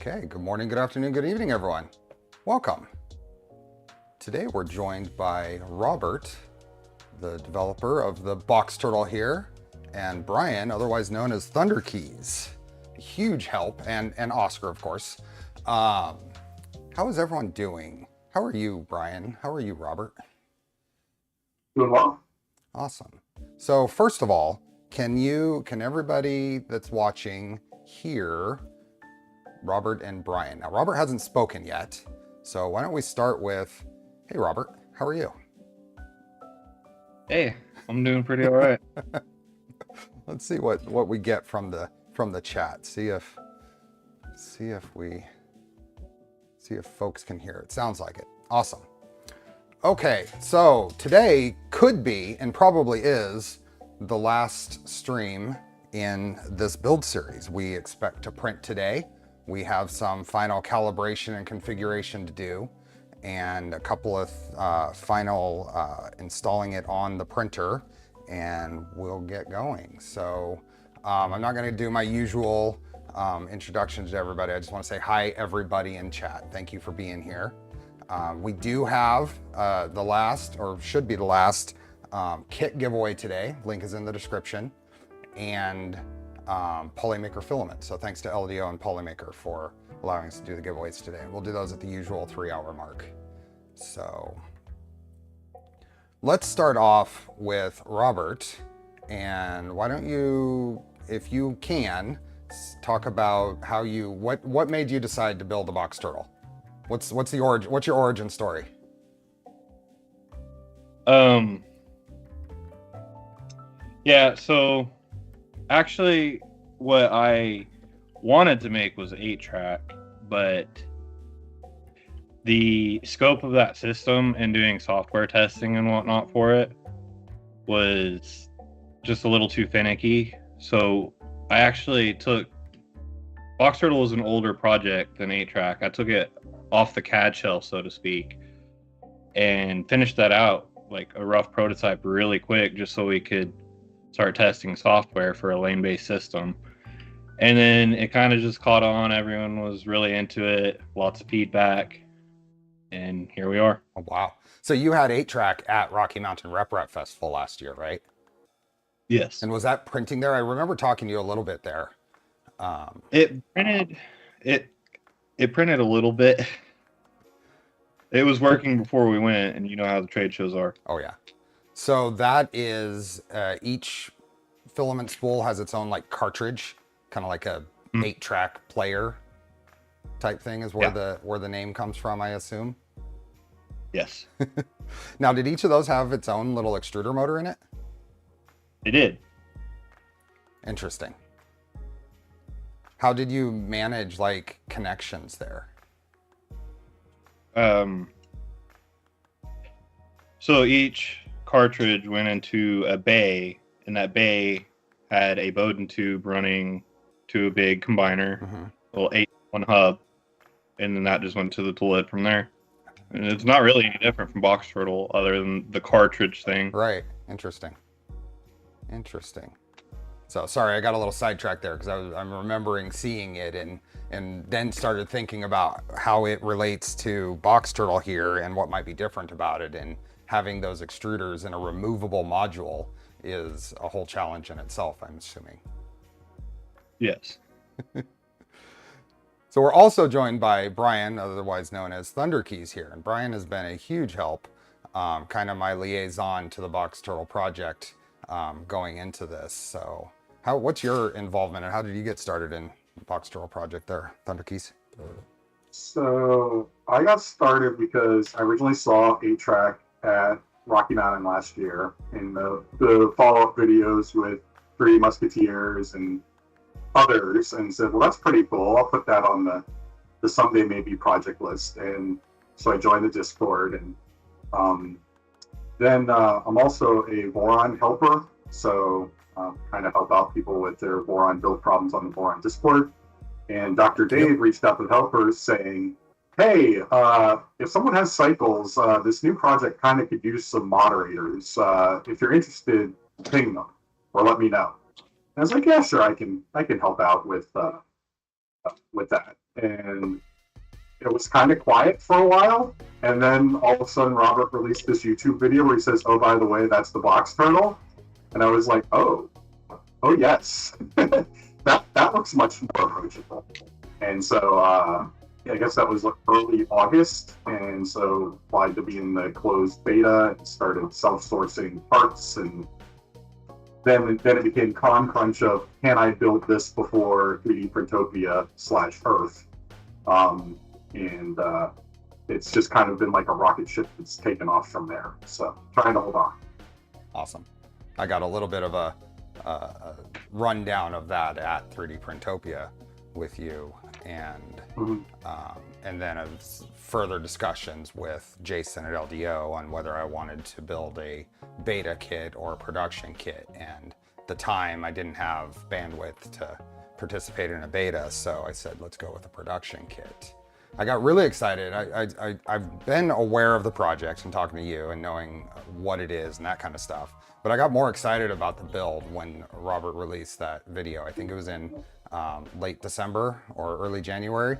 Okay, good morning, good afternoon, good evening, everyone. Welcome. Today we're joined by Robert, the developer of the box turtle here, and Brian, otherwise known as Thunder Keys. Huge help, and Oscar, of course. How is everyone doing? How are you, Brian? How are you, Robert? Doing well. Awesome. So first of all, can everybody that's watching hear Robert and Brian? Now, Robert hasn't spoken yet, so why don't we start with, hey, Robert, how are you? Hey, I'm doing pretty all right. Let's see what we get from the chat. See if folks can hear it. Sounds like it. Awesome. Okay, so today could be and probably is the last stream in this build series. We expect to print today. We have some final calibration and configuration to do, and a couple of final installing it on the printer, and we'll get going. So I'm not going to do my usual introductions to everybody. I just want to say hi, everybody in chat. Thank you for being here. We do have the last, or should be the last, kit giveaway today. Link is in the description. And Polymaker filament. So thanks to LDO and Polymaker for allowing us to do the giveaways today. We'll do those at the usual 3-hour mark. So let's start off with Robert. And why don't you, if you can, talk about how what made you decide to build the box turtle? What's your origin story? Yeah, so actually what I wanted to make was 8-track, but the scope of that system and doing software testing and whatnot for it was just a little too finicky. So I actually took Box Turtle was an older project than 8-track. I took it off the CAD shelf, so to speak, and finished that out like a rough prototype really quick just so we could start testing software for a lane-based system. And then it kind of just caught on. Everyone was really into it, lots of feedback, and here we are. Oh, wow. So you had 8-track at Rocky Mountain Rep Festival last year, right? Yes. And was that printing there? I remember talking to you a little bit there. It printed a little bit. It was working before we went, and you know how the trade shows are. Oh yeah. So that is each filament spool has its own like cartridge, kind of like a 8-track player type thing is where the name comes from, I assume. Yes. Now, did each of those have its own little extruder motor in it? It did. Interesting. How did you manage like connections there? So each cartridge went into a bay, and that bay had a Bowden tube running to a big combiner, little 8-1 hub, and then that just went to the toilet from there. And it's not really any different from Box Turtle other than the cartridge thing. Right. Interesting. So sorry, I got a little sidetracked there because I'm remembering seeing it and then started thinking about how it relates to Box Turtle here and what might be different about it. And having those extruders in a removable module is a whole challenge in itself, I'm assuming. Yes. So we're also joined by Brian, otherwise known as Thunder Keys here. And Brian has been a huge help, kind of my liaison to the Box Turtle project going into this. So what's your involvement and how did you get started in the Box Turtle project there, Thunder Keys? So I got started because I originally saw 8-track at Rocky Mountain last year in the follow-up videos with Three Musketeers and others, and said, well, that's pretty cool. I'll put that on the someday maybe project list. And so I joined the Discord, and then I'm also a Voron helper, so kind of help out people with their Voron build problems on the Voron Discord. And Dr. Dave reached out to helpers saying, hey, if someone has cycles, this new project kind of could use some moderators. If you're interested, ping them or let me know. And I was like, yeah, sure, I can help out with that. and it was kind of quiet for a while. And then all of a sudden, Robert released this YouTube video where he says, "Oh, by the way, that's the box turtle." And I was like, "Oh yes, that looks much more approachable." And so I guess that was like early August, and so applied to be in the closed beta, started self-sourcing parts, and then it became con crunch of, can I build this before 3D Printopia /Earth? And it's just kind of been like a rocket ship that's taken off from there. So trying to hold on. Awesome. I got a little bit of a rundown of that at 3D Printopia with you, and and then of further discussions with Jason at LDO on whether I wanted to build a beta kit or a production kit. And at the time I didn't have bandwidth to participate in a beta, so I said, let's go with a production kit. I got really excited. I've been aware of the project and talking to you and knowing what it is and that kind of stuff, but I got more excited about the build when Robert released that video. I think it was in late December or early January,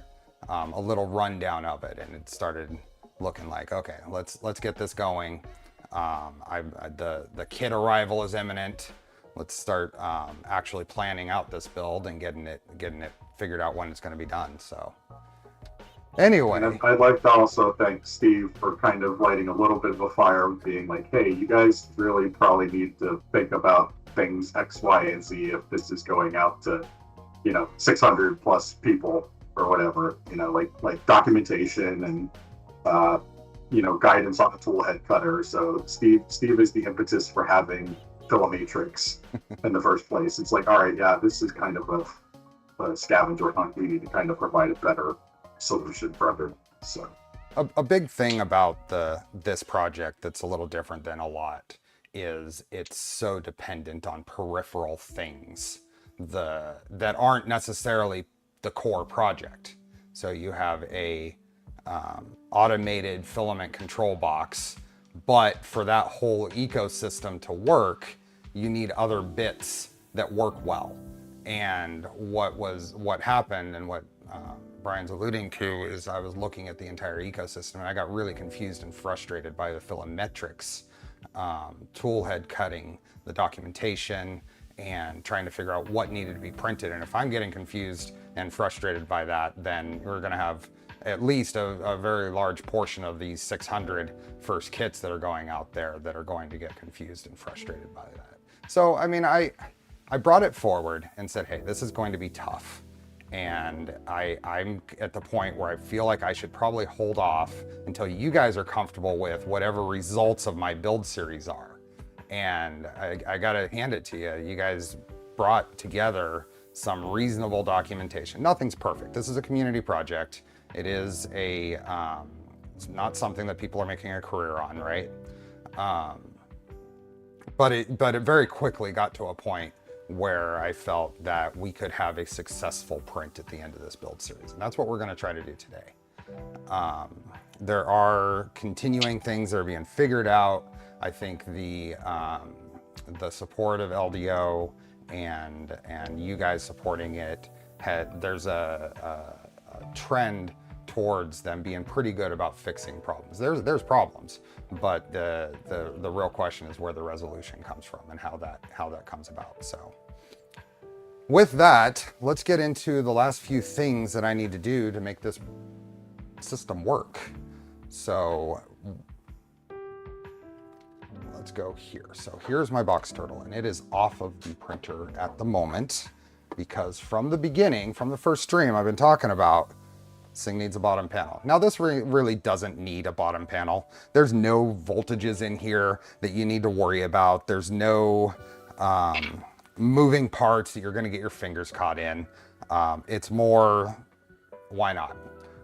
a little rundown of it, and it started looking like, okay, let's get this going. The kit arrival is imminent. Let's start actually planning out this build and getting it figured out when it's going to be done. So anyway, and I'd like to also thank Steve for kind of lighting a little bit of a fire, being like, hey, you guys really probably need to think about things X, Y, and Z if this is going out to, 600 plus people or whatever, like documentation and, guidance on the tool head cutter. So Steve is the impetus for having Filamatrix in the first place. It's like, all right, yeah, this is kind of a scavenger hunt. We need to kind of provide a better solution for everyone. So a big thing about this project that's a little different than a lot is it's so dependent on peripheral things that aren't necessarily the core project. So you have a automated filament control box, but for that whole ecosystem to work, you need other bits that work well. And what happened and what Brian's alluding to is I was looking at the entire ecosystem and I got really confused and frustrated by the Filametrics tool head cutting, the documentation, and trying to figure out what needed to be printed. And if I'm getting confused and frustrated by that, then we're going to have at least a very large portion of these 600 first kits that are going out there that are going to get confused and frustrated by that. So, I mean, I brought it forward and said, hey, this is going to be tough. And I'm at the point where I feel like I should probably hold off until you guys are comfortable with whatever results of my build series are. And I gotta hand it to you. You guys brought together some reasonable documentation. Nothing's perfect. This is a community project. It is it's not something that people are making a career on, right? But it very quickly got to a point where I felt that we could have a successful print at the end of this build series. And that's what we're gonna try to do today. There are continuing things that are being figured out. I think the support of LDO and you guys supporting it, there's a trend towards them being pretty good about fixing problems. There's problems, but the real question is where the resolution comes from and how that comes about. So with that, let's get into the last few things that I need to do to make this system work. So let's go here. So here's my box turtle, and it is off of the printer at the moment because from the beginning, from the first stream I've been talking about, this thing needs a bottom panel. Now this really doesn't need a bottom panel. There's no voltages in here that you need to worry about. There's no moving parts that you're gonna get your fingers caught in. It's more, why not?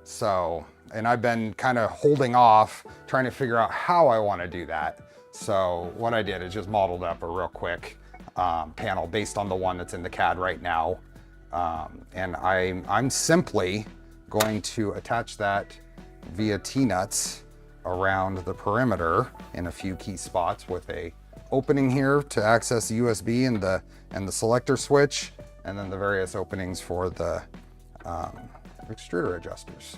So, and I've been kind of holding off, trying to figure out how I wanna do that. So what I did is just modeled up a real quick panel based on the one that's in the CAD right now. And I'm simply going to attach that via T-nuts around the perimeter in a few key spots with a opening here to access the USB and the selector switch, and then the various openings for the extruder adjusters.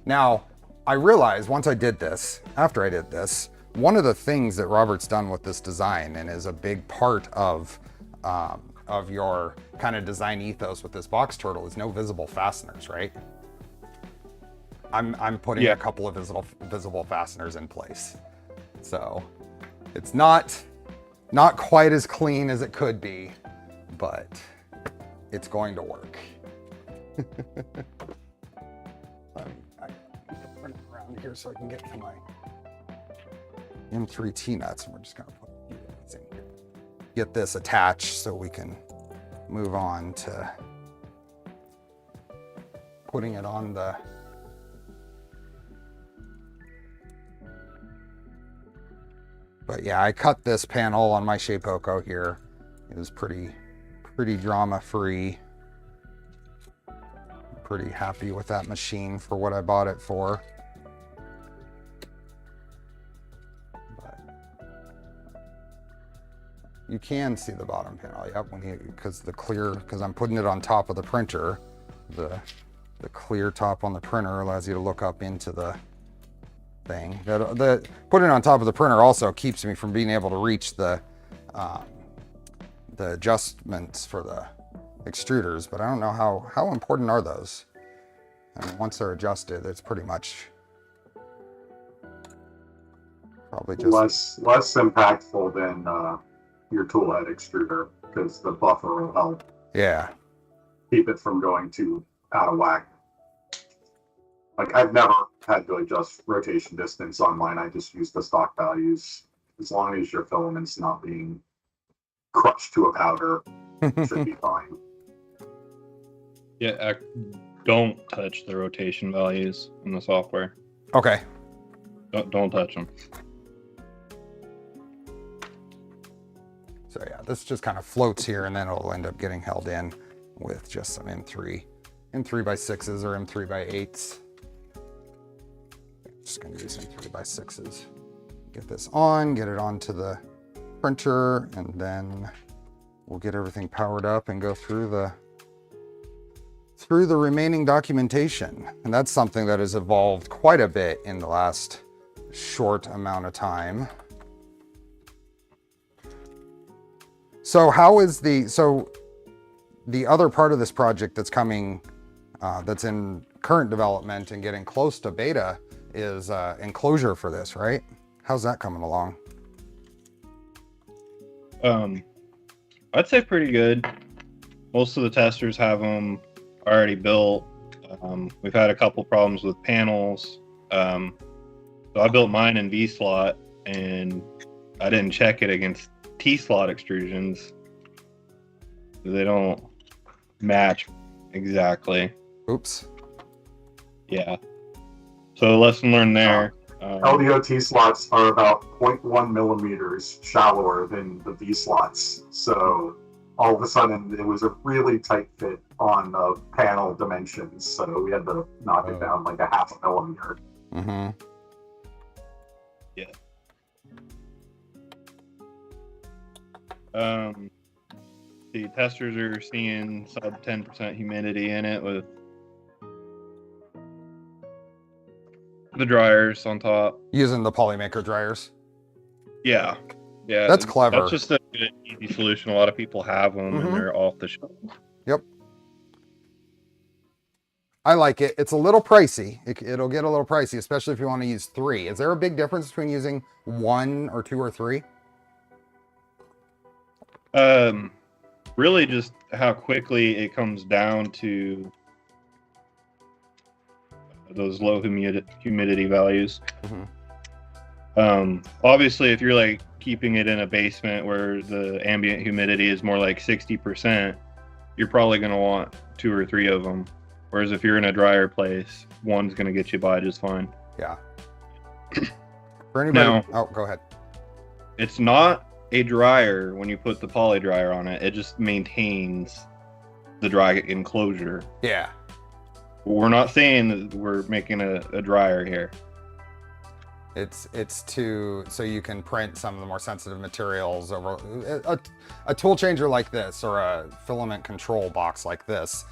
Now, I realized once I did this, after I did this, one of the things that Robert's done with this design and is a big part of your kind of design ethos with this box turtle is no visible fasteners, right? I'm putting a couple of visible fasteners in place. So it's not quite as clean as it could be, but it's going to work. I turn it around here so I can get to my M3 T-nuts, and we're just gonna put these in here. Get this attached so we can move on to putting it on the But yeah, I cut this panel on my Shapeoko here. It was pretty drama-free. Pretty happy with that machine for what I bought it for. But you can see the bottom panel, yep, because I'm putting it on top of the printer. The clear top on the printer allows you to look up into the thing. Putting it on top of the printer also keeps me from being able to reach the adjustments for the extruders, but I don't know how important are those. I mean, once they're adjusted, it's pretty much probably just less impactful than your tool head extruder, because the buffer will help keep it from going too out of whack. Like, I've never had to adjust rotation distance on mine. I just use the stock values. As long as your filament's not being crushed to a powder, it should be fine. Yeah, don't touch the rotation values in the software. Okay. Don't touch them. So yeah, this just kind of floats here, and then it'll end up getting held in with just some M3 by 6s or M3 by 8s. Just gonna use M3 by 6s. Get this on, get it onto the printer, and then we'll get everything powered up and go through the remaining documentation. And that's something that has evolved quite a bit in the last short amount of time. So how is the other part of this project that's coming, that's in current development and getting close to beta is enclosure for this, right? How's that coming along? I'd say pretty good. Most of the testers have them already built. We've had a couple problems with panels. So I built mine in V-slot, and I didn't check it against T-slot extrusions. They don't match exactly. Oops. Yeah. So lesson learned there. LDO T slots are about 0.1 millimeters shallower than the V slots. So all of a sudden it was a really tight fit on the panel dimensions. So we had to knock it down like a half a millimeter. Mm-hmm. Yeah. The testers are seeing sub 10% humidity in it with the dryers on top. Using the Polymaker dryers. Yeah. Yeah. That's clever. That's just a good, easy solution. A lot of people have them and they're off the shelf. Yep. I like it. It's a little pricey. It'll get a little pricey, especially if you want to use 3. Is there a big difference between using 1 or 2 or 3? Really just how quickly it comes down to those low humidity values. Obviously, if you're like keeping it in a basement where the ambient humidity is more like 60%, you're probably going to want 2 or 3 of them. Whereas if you're in a drier place, 1's going to get you by just fine. Yeah. For anybody, now, go ahead. It's not a dryer when you put the poly dryer on it. It just maintains the dry enclosure. Yeah. We're not saying that we're making a dryer here. It's so you can print some of the more sensitive materials over a tool changer like this, or a filament control box like this.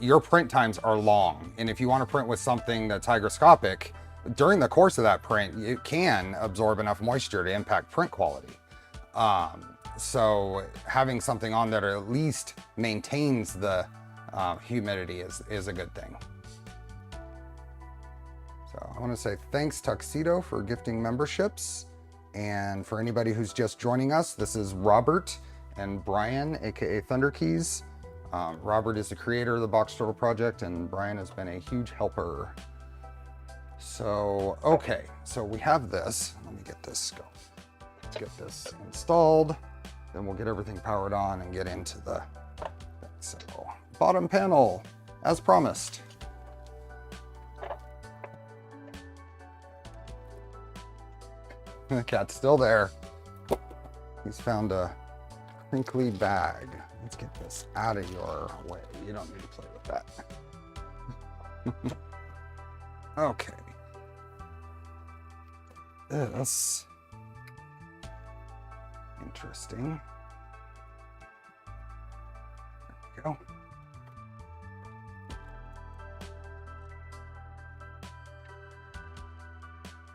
your print times are long. And if you want to print with something that's hygroscopic, during the course of that print, it can absorb enough moisture to impact print quality. So having something on that at least maintains the humidity is a good thing. So I want to say thanks Tuxedo for gifting memberships. And for anybody who's just joining us, this is Robert and Brian, aka Thunder Keys. Robert is the creator of the Box Turtle project, and Brian has been a huge helper. So, okay, so we have this. Let me get this going. Let's get this installed. Then we'll get everything powered on and get into the thing. So, bottom panel, as promised. The cat's still there. He's found a crinkly bag. Let's get this out of your way. You don't need to play with that. Okay. This. Interesting. There we go.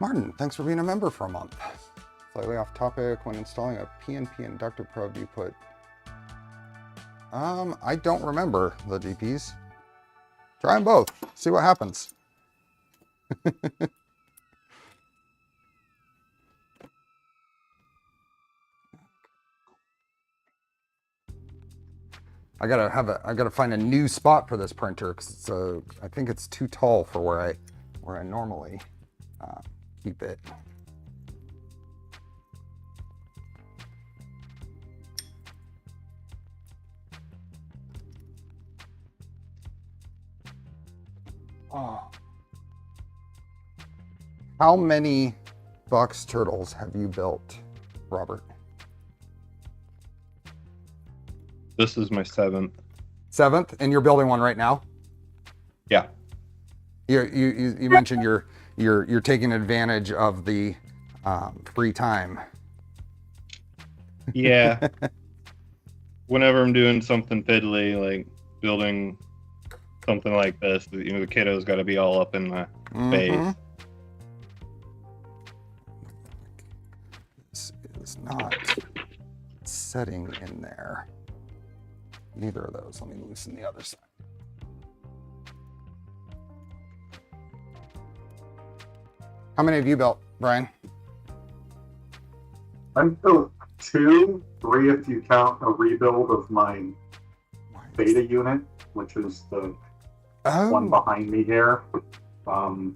Martin, thanks for being a member for a month. Slightly off topic, when installing a PNP inductor probe, you put... I don't remember the DPs. Try them both, see what happens. I gotta find a new spot for this printer because I think it's too tall for where I normally keep it. Oh. How many box turtles have you built, Robert? This is my 7th. 7th, and you're building one right now? Yeah. You mentioned you're taking advantage of the free time. Yeah. Whenever I'm doing something fiddly, like building something like this, the kiddo's got to be all up in my face. This is not setting in there. Neither of those. Let me loosen the other side. How many have you built, Brian? I've built 2, 3 if you count a rebuild of my beta unit, which is the one behind me here. The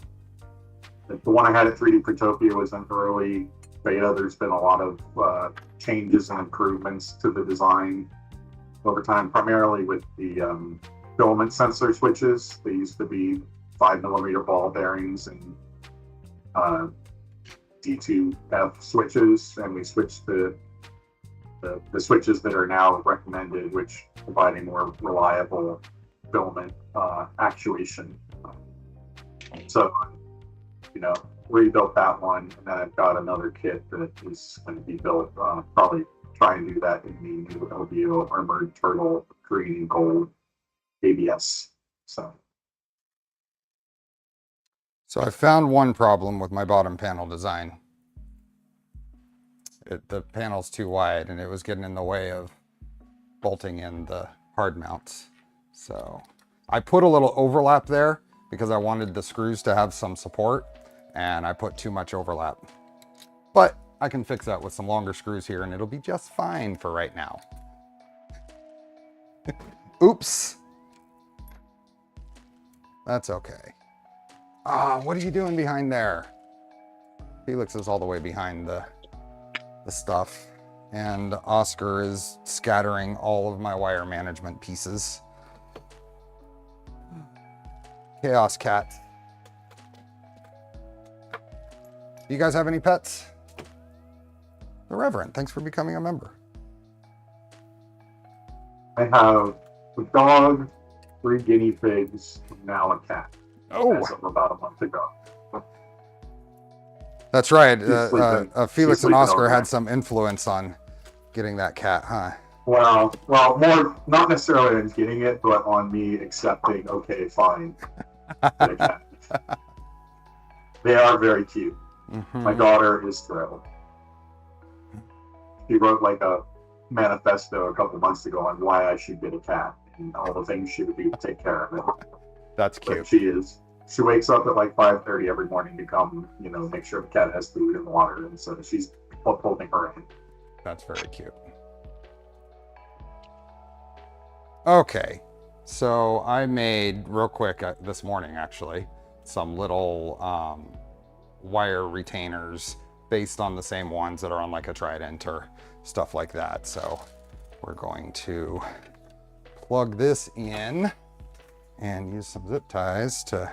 one I had at 3D Printopia was an early beta. There's been a lot of changes and improvements to the design over time, primarily with the filament sensor switches. They used to be 5mm ball bearings and D2F switches, and we switched to the switches that are now recommended, which provide a more reliable filament actuation. So, rebuilt that one, and then I've got another kit that is going to be built. Probably try and do that in the new LDO Armored Turtle green and gold ABS. So I found one problem with my bottom panel design. The panel's too wide, and it was getting in the way of bolting in the hard mounts. So I put a little overlap there because I wanted the screws to have some support, and I put too much overlap. But I can fix that with some longer screws here, and it'll be just fine for right now. Oops. That's okay. What are you doing behind there? Felix is all the way behind the stuff, and Oscar is scattering all of my wire management pieces. Chaos cat. Do you guys have any pets? The Reverend, thanks for becoming a member. I have a dog, 3 guinea pigs, and now a cat. Oh, as of about a month ago. that's right. She's sleeping. Felix She's and Oscar sleeping had over some influence on getting that cat, huh? Well, more not necessarily on getting it, but on me accepting. Okay, fine. Get a cat. They are very cute. Mm-hmm. My daughter is thrilled. She wrote like a manifesto a couple months ago on why I should get a cat and all the things she would do to take care of it. That's cute. But she wakes up at like 5:30 every morning to come, make sure the cat has food and water, and so she's holding her in. That's very cute. Okay, so I made real quick this morning actually some little wire retainers based on the same ones that are on like a trident or stuff like that. So we're going to plug this in and use some zip ties to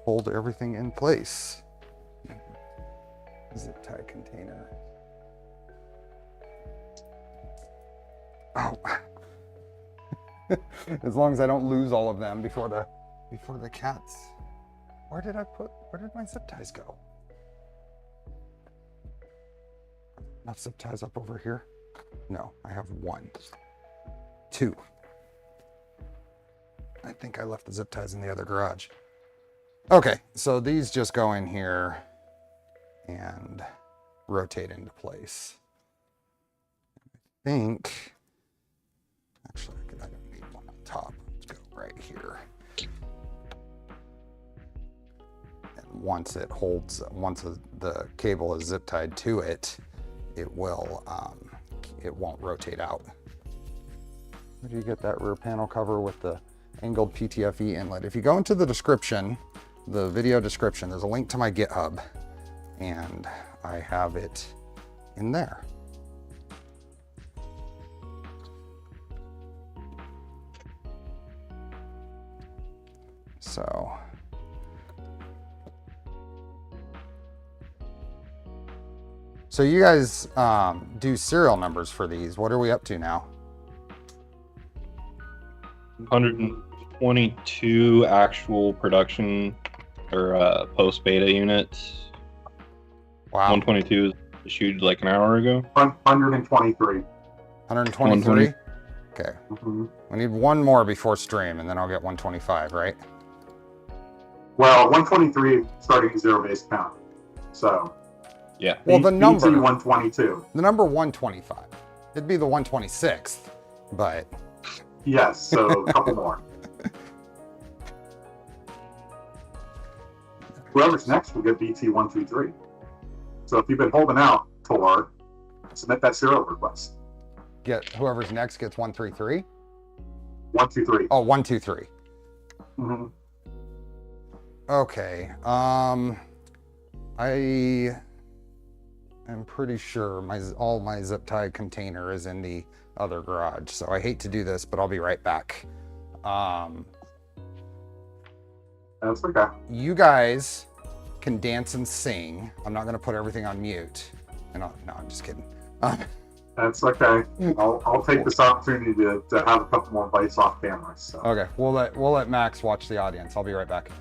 hold everything in place. Zip tie container. Oh. As long as I don't lose all of them before the cats. Where did my zip ties go? Enough zip ties up over here? No, I have 1, 2. I think I left the zip ties in the other garage. Okay, so these just go in here and rotate into place. I think, actually, I don't need one on top. Let's go right here. And once the cable is zip tied to it, it won't rotate out. Where do you get that rear panel cover with the angled PTFE inlet? If you go into the description, the video description, there's a link to my GitHub, and I have it in there. So you guys do serial numbers for these. What are we up to now? 122 actual production or post beta units. Wow. 122 is issued like an hour ago. 123. 123? Okay. Mm-hmm. We need one more before stream, and then I'll get 125, right? Well, 123 starting zero-based count. So, yeah. Well, the number. BT 122. The number 125. It'd be the 126th, but. Yes, so a couple more. Whoever's next will get BT 123. So if you've been holding out, Tor, submit that serial request. Get whoever's next gets 133? 123. Oh, 123. Mm-hmm. Okay. I am pretty sure all my zip tie container is in the other garage. So I hate to do this, but I'll be right back. That's okay. You guys can dance and sing. I'm not going to put everything on mute. No, I'm just kidding. That's okay. I'll take this opportunity to have a couple more bites off camera. So. Okay, we'll let Max watch the audience. I'll be right back.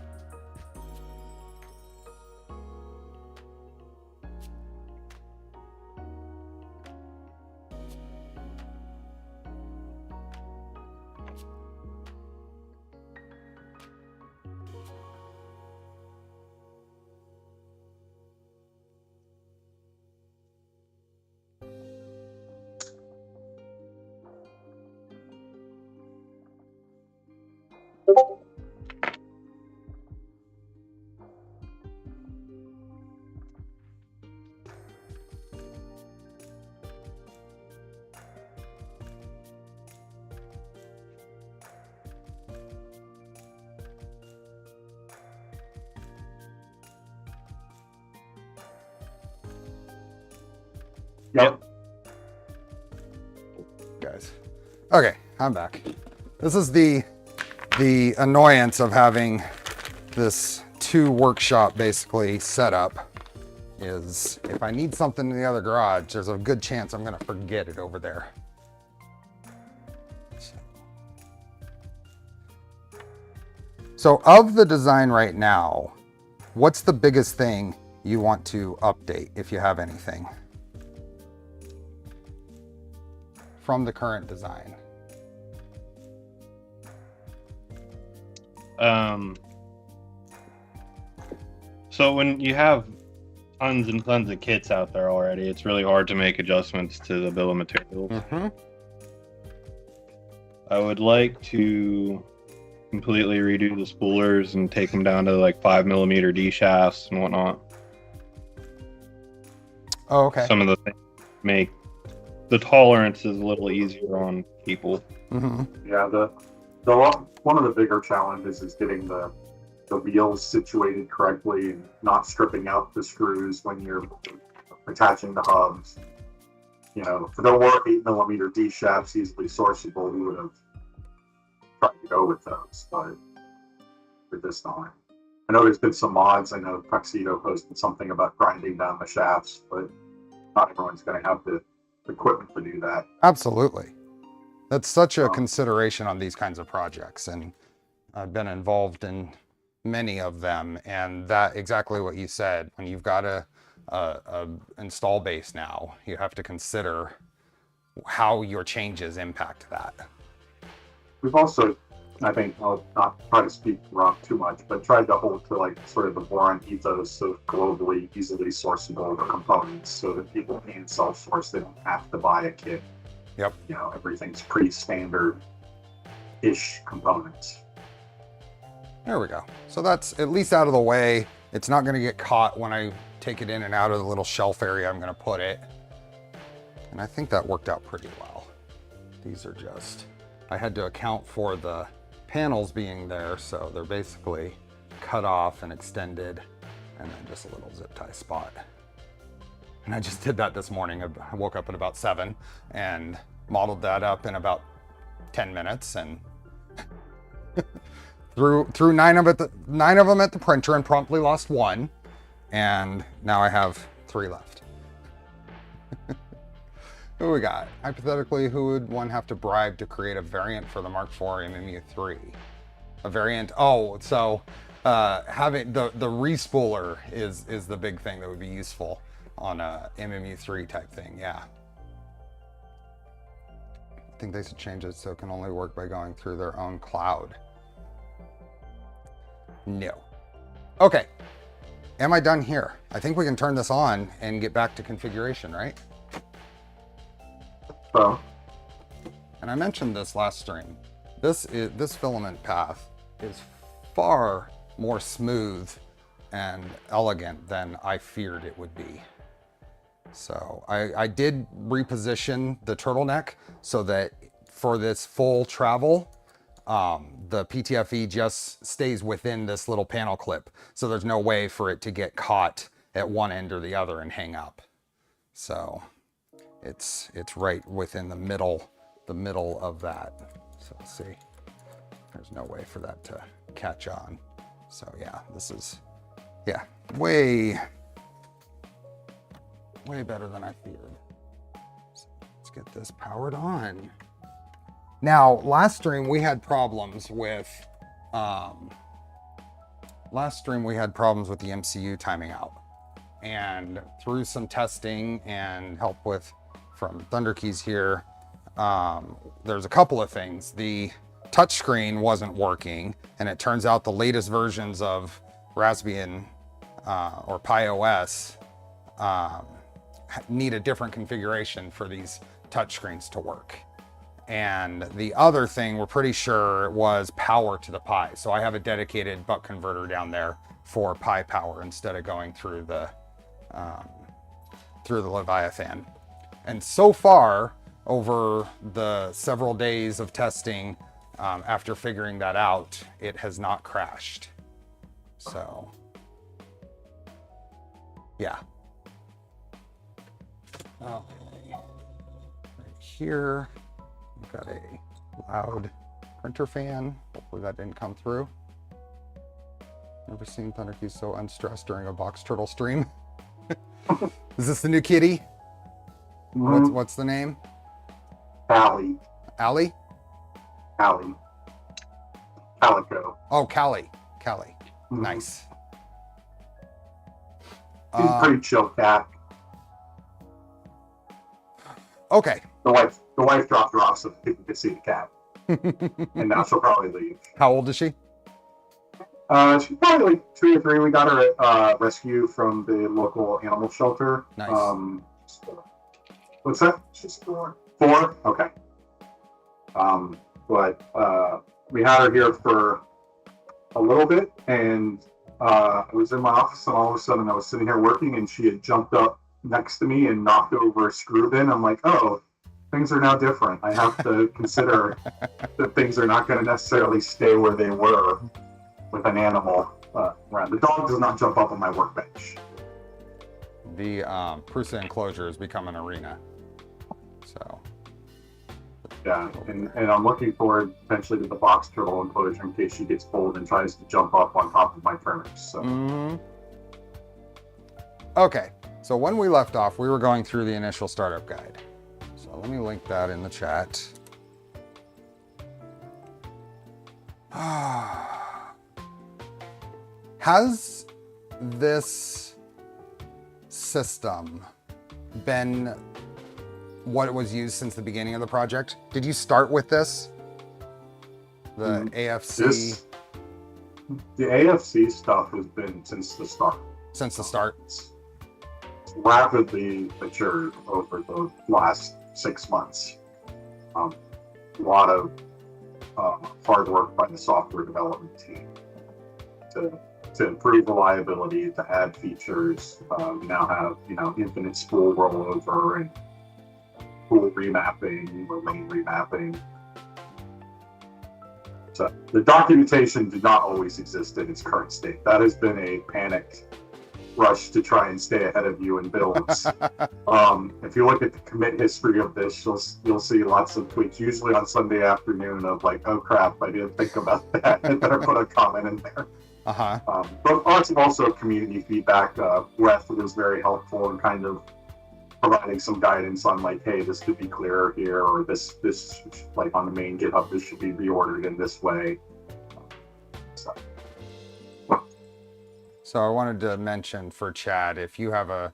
Yep. Guys. Okay, I'm back. This is the annoyance of having this 2 workshop basically set up, is if I need something in the other garage, there's a good chance I'm gonna forget it over there. So of the design right now, what's the biggest thing you want to update, if you have anything? from the current design? So when you have tons and tons of kits out there already, it's really hard to make adjustments to the bill of materials. Mm-hmm. I would like to completely redo the spoolers and take them down to like 5mm D shafts and whatnot. Oh, okay. Some of the things make the tolerances a little easier on people. Mm-hmm. Yeah, one of the bigger challenges is getting the wheels situated correctly and not stripping out the screws when you're attaching the hubs. You know, if there were 8mm D shafts easily sourceable, we would have tried to go with those, but with this not. I know there's been some mods. I know Tuxedo posted something about grinding down the shafts, but not everyone's going to have the equipment to do that. Absolutely. That's such a consideration on these kinds of projects, and I've been involved in many of them, and that exactly what you said. When you've got a install base now, you have to consider how your changes impact that. We've also, I think, I'll not try to speak Rob too much, but tried to hold to like sort of the Boron ethos of globally easily sourceable components so that people can self-source. They don't have to buy a kit. Yep. You know, everything's pretty standard-ish components. There we go. So that's at least out of the way. It's not going to get caught when I take it in and out of the little shelf area I'm going to put it. And I think that worked out pretty well. These are just, I had to account for the panels being there, so they're basically cut off and extended, and then just a little zip tie spot. And I just did that this morning. I woke up at about 7 and modeled that up in about 10 minutes and threw 9 of them at the printer and promptly lost 1. And now I have 3 left. Who we got? Hypothetically, who would one have to bribe to create a variant for the Mark IV MMU3? A variant? Oh, so having the respooler is the big thing that would be useful on a MMU3 type thing. Yeah. I think they should change it so it can only work by going through their own cloud. No. Okay. Am I done here? I think we can turn this on and get back to configuration, right? So, And I mentioned this last stream. This filament path is far more smooth and elegant than I feared it would be. So I did reposition the turtleneck so that for this full travel, the PTFE just stays within this little panel clip. So there's no way for it to get caught at one end or the other and hang up. So it's right within the middle of that. So let's see, there's no way for that to catch on. So yeah, this is, yeah, way better than I feared. So let's get this powered on. Now, last stream we had problems with the MCU timing out. And through some testing and help from Thunder Keys here, there's a couple of things. The touchscreen wasn't working, and it turns out the latest versions of Raspbian or Pi OS need a different configuration for these touchscreens to work. And the other thing we're pretty sure was power to the Pi. So I have a dedicated buck converter down there for Pi power instead of going through the Leviathan. And so far, over the several days of testing, after figuring that out, it has not crashed. So, yeah. Okay. Right here, we've got a loud printer fan. Hopefully that didn't come through. Never seen Thunder Keys so unstressed during a box turtle stream. Is this the new kitty? What's the name? Allie. Allie? Allie. Calico. Oh, Callie. Mhm. Nice. She's a pretty chill cat. Okay. The the wife dropped her off so people could see the cat, and now she'll probably leave. How old is she? She's probably like 2 or 3. We got her at rescue from the local animal shelter. Nice. What's that? She's 4. 4? Okay. But we had her here for a little bit, and I was in my office, and all of a sudden I was sitting here working, and she had jumped up next to me and knocked over a screw bin. I'm like, oh, things are now different. I have to consider that things are not going to necessarily stay where they were with an animal around. The dog does not jump up on my workbench. The Prusa enclosure has become an arena. So. Yeah, and I'm looking forward potentially to the box turtle enclosure in case she gets bold and tries to jump up on top of my turnips. So. Okay, so when we left off, we were going through the initial startup guide. So let me link that in the chat. Has this system been what was used since the beginning of the project? Did you start with this? The AFC? The AFC stuff has been since the start. Since the start? It's rapidly matured over the last 6 months. A lot of hard work by the software development team to improve reliability, to add features. We now have infinite spool rollover and spool remapping or lane remapping. So the documentation did not always exist in its current state. That has been a panicked rush to try and stay ahead of you in builds. If you look at the commit history of this, you'll see lots of tweets, usually on Sunday afternoon, of like, oh crap, I didn't think about that. I better put a comment in there. But also community feedback. Weth was very helpful in kind of providing some guidance on like, hey, this could be clearer here, or this like on the main GitHub, this should be reordered in this way. So I wanted to mention for chat, if you have a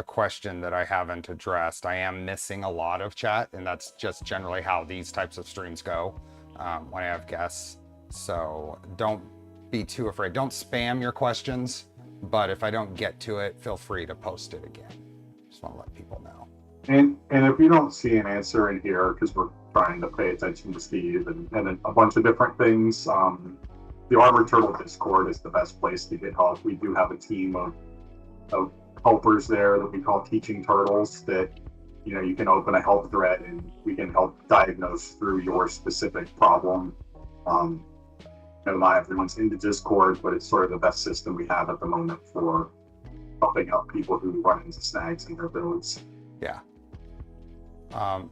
question that I haven't addressed, I am missing a lot of chat, and that's just generally how these types of streams go when I have guests. So don't be too afraid. Don't spam your questions, but if I don't get to it, feel free to post it again. Just want to let people know. And if you don't see an answer in here, because we're trying to pay attention to Steve and a bunch of different things, the Armored Turtle Discord is the best place to get help. We do have a team of helpers there that we call Teaching Turtles that, you can open a help thread and we can help diagnose through your specific problem. Not everyone's into Discord, but it's sort of the best system we have at the moment for helping out people who run into snags in their builds. Yeah.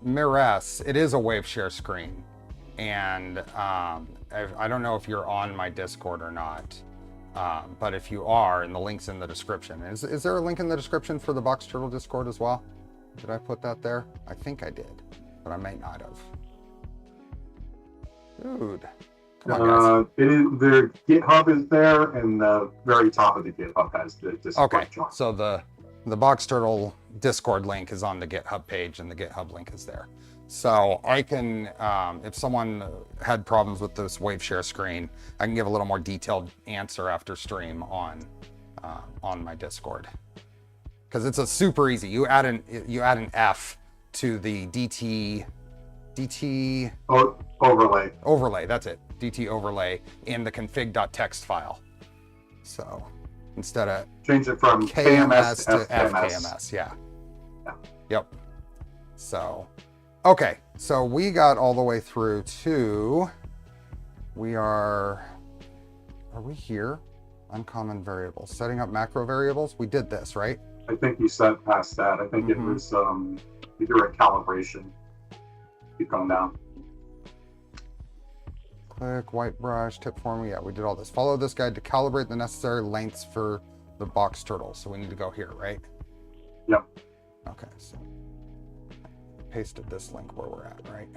Mires, it is a wave share screen. And I don't know if you're on my Discord or not, but if you are, and the link's in the description. Is there a link in the description for the Box Turtle Discord as well? Did I put that there? I think I did, but I may not have. Dude, come on, guys. The GitHub is there, and the very top of the GitHub has the Discord. Okay, so the Box Turtle Discord link is on the GitHub page, and the GitHub link is there. So I can, if someone had problems with this wave share screen, I can give a little more detailed answer after stream on my Discord, because it's a super easy. You add an F to the DT overlay. That's it. DT overlay in the config.txt file. So instead of change it from KMS to FKMS. FKMS, yeah. Yep. So. Okay, so we got all the way through to, are we here? Uncommon variables, setting up macro variables. We did this, right? I think you set past that. I think it was either a calibration. Keep going down. Click, white brush, tip form. Yeah, we did all this. Follow this guide to calibrate the necessary lengths for the box turtle. So we need to go here, right? Yep. Okay, so pasted this link where we're at, right?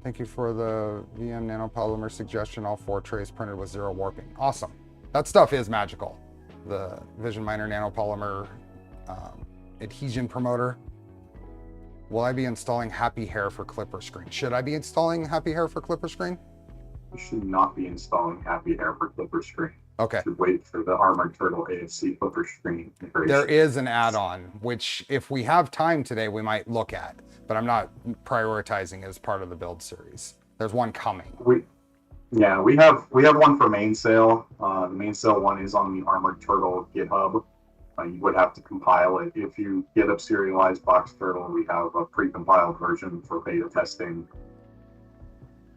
Thank you for the VM nanopolymer suggestion. All 4 trays printed with 0 warping. Awesome. That stuff is magical. The Vision Miner nanopolymer adhesion promoter. Will I be installing Happy Hair for Clipper Screen? Should I be installing Happy Hair for Clipper Screen? You should not be installing Happy Hair for Clipper Screen. Okay. You should wait for the Armored Turtle AFC Clipper Screen integration. There is an add-on, which if we have time today, we might look at, but I'm not prioritizing as part of the build series. There's one coming. We have one for Mainsail. The Mainsail one is on the Armored Turtle GitHub. You would have to compile it. If you get a serialized box turtle, we have a pre-compiled version for beta testing.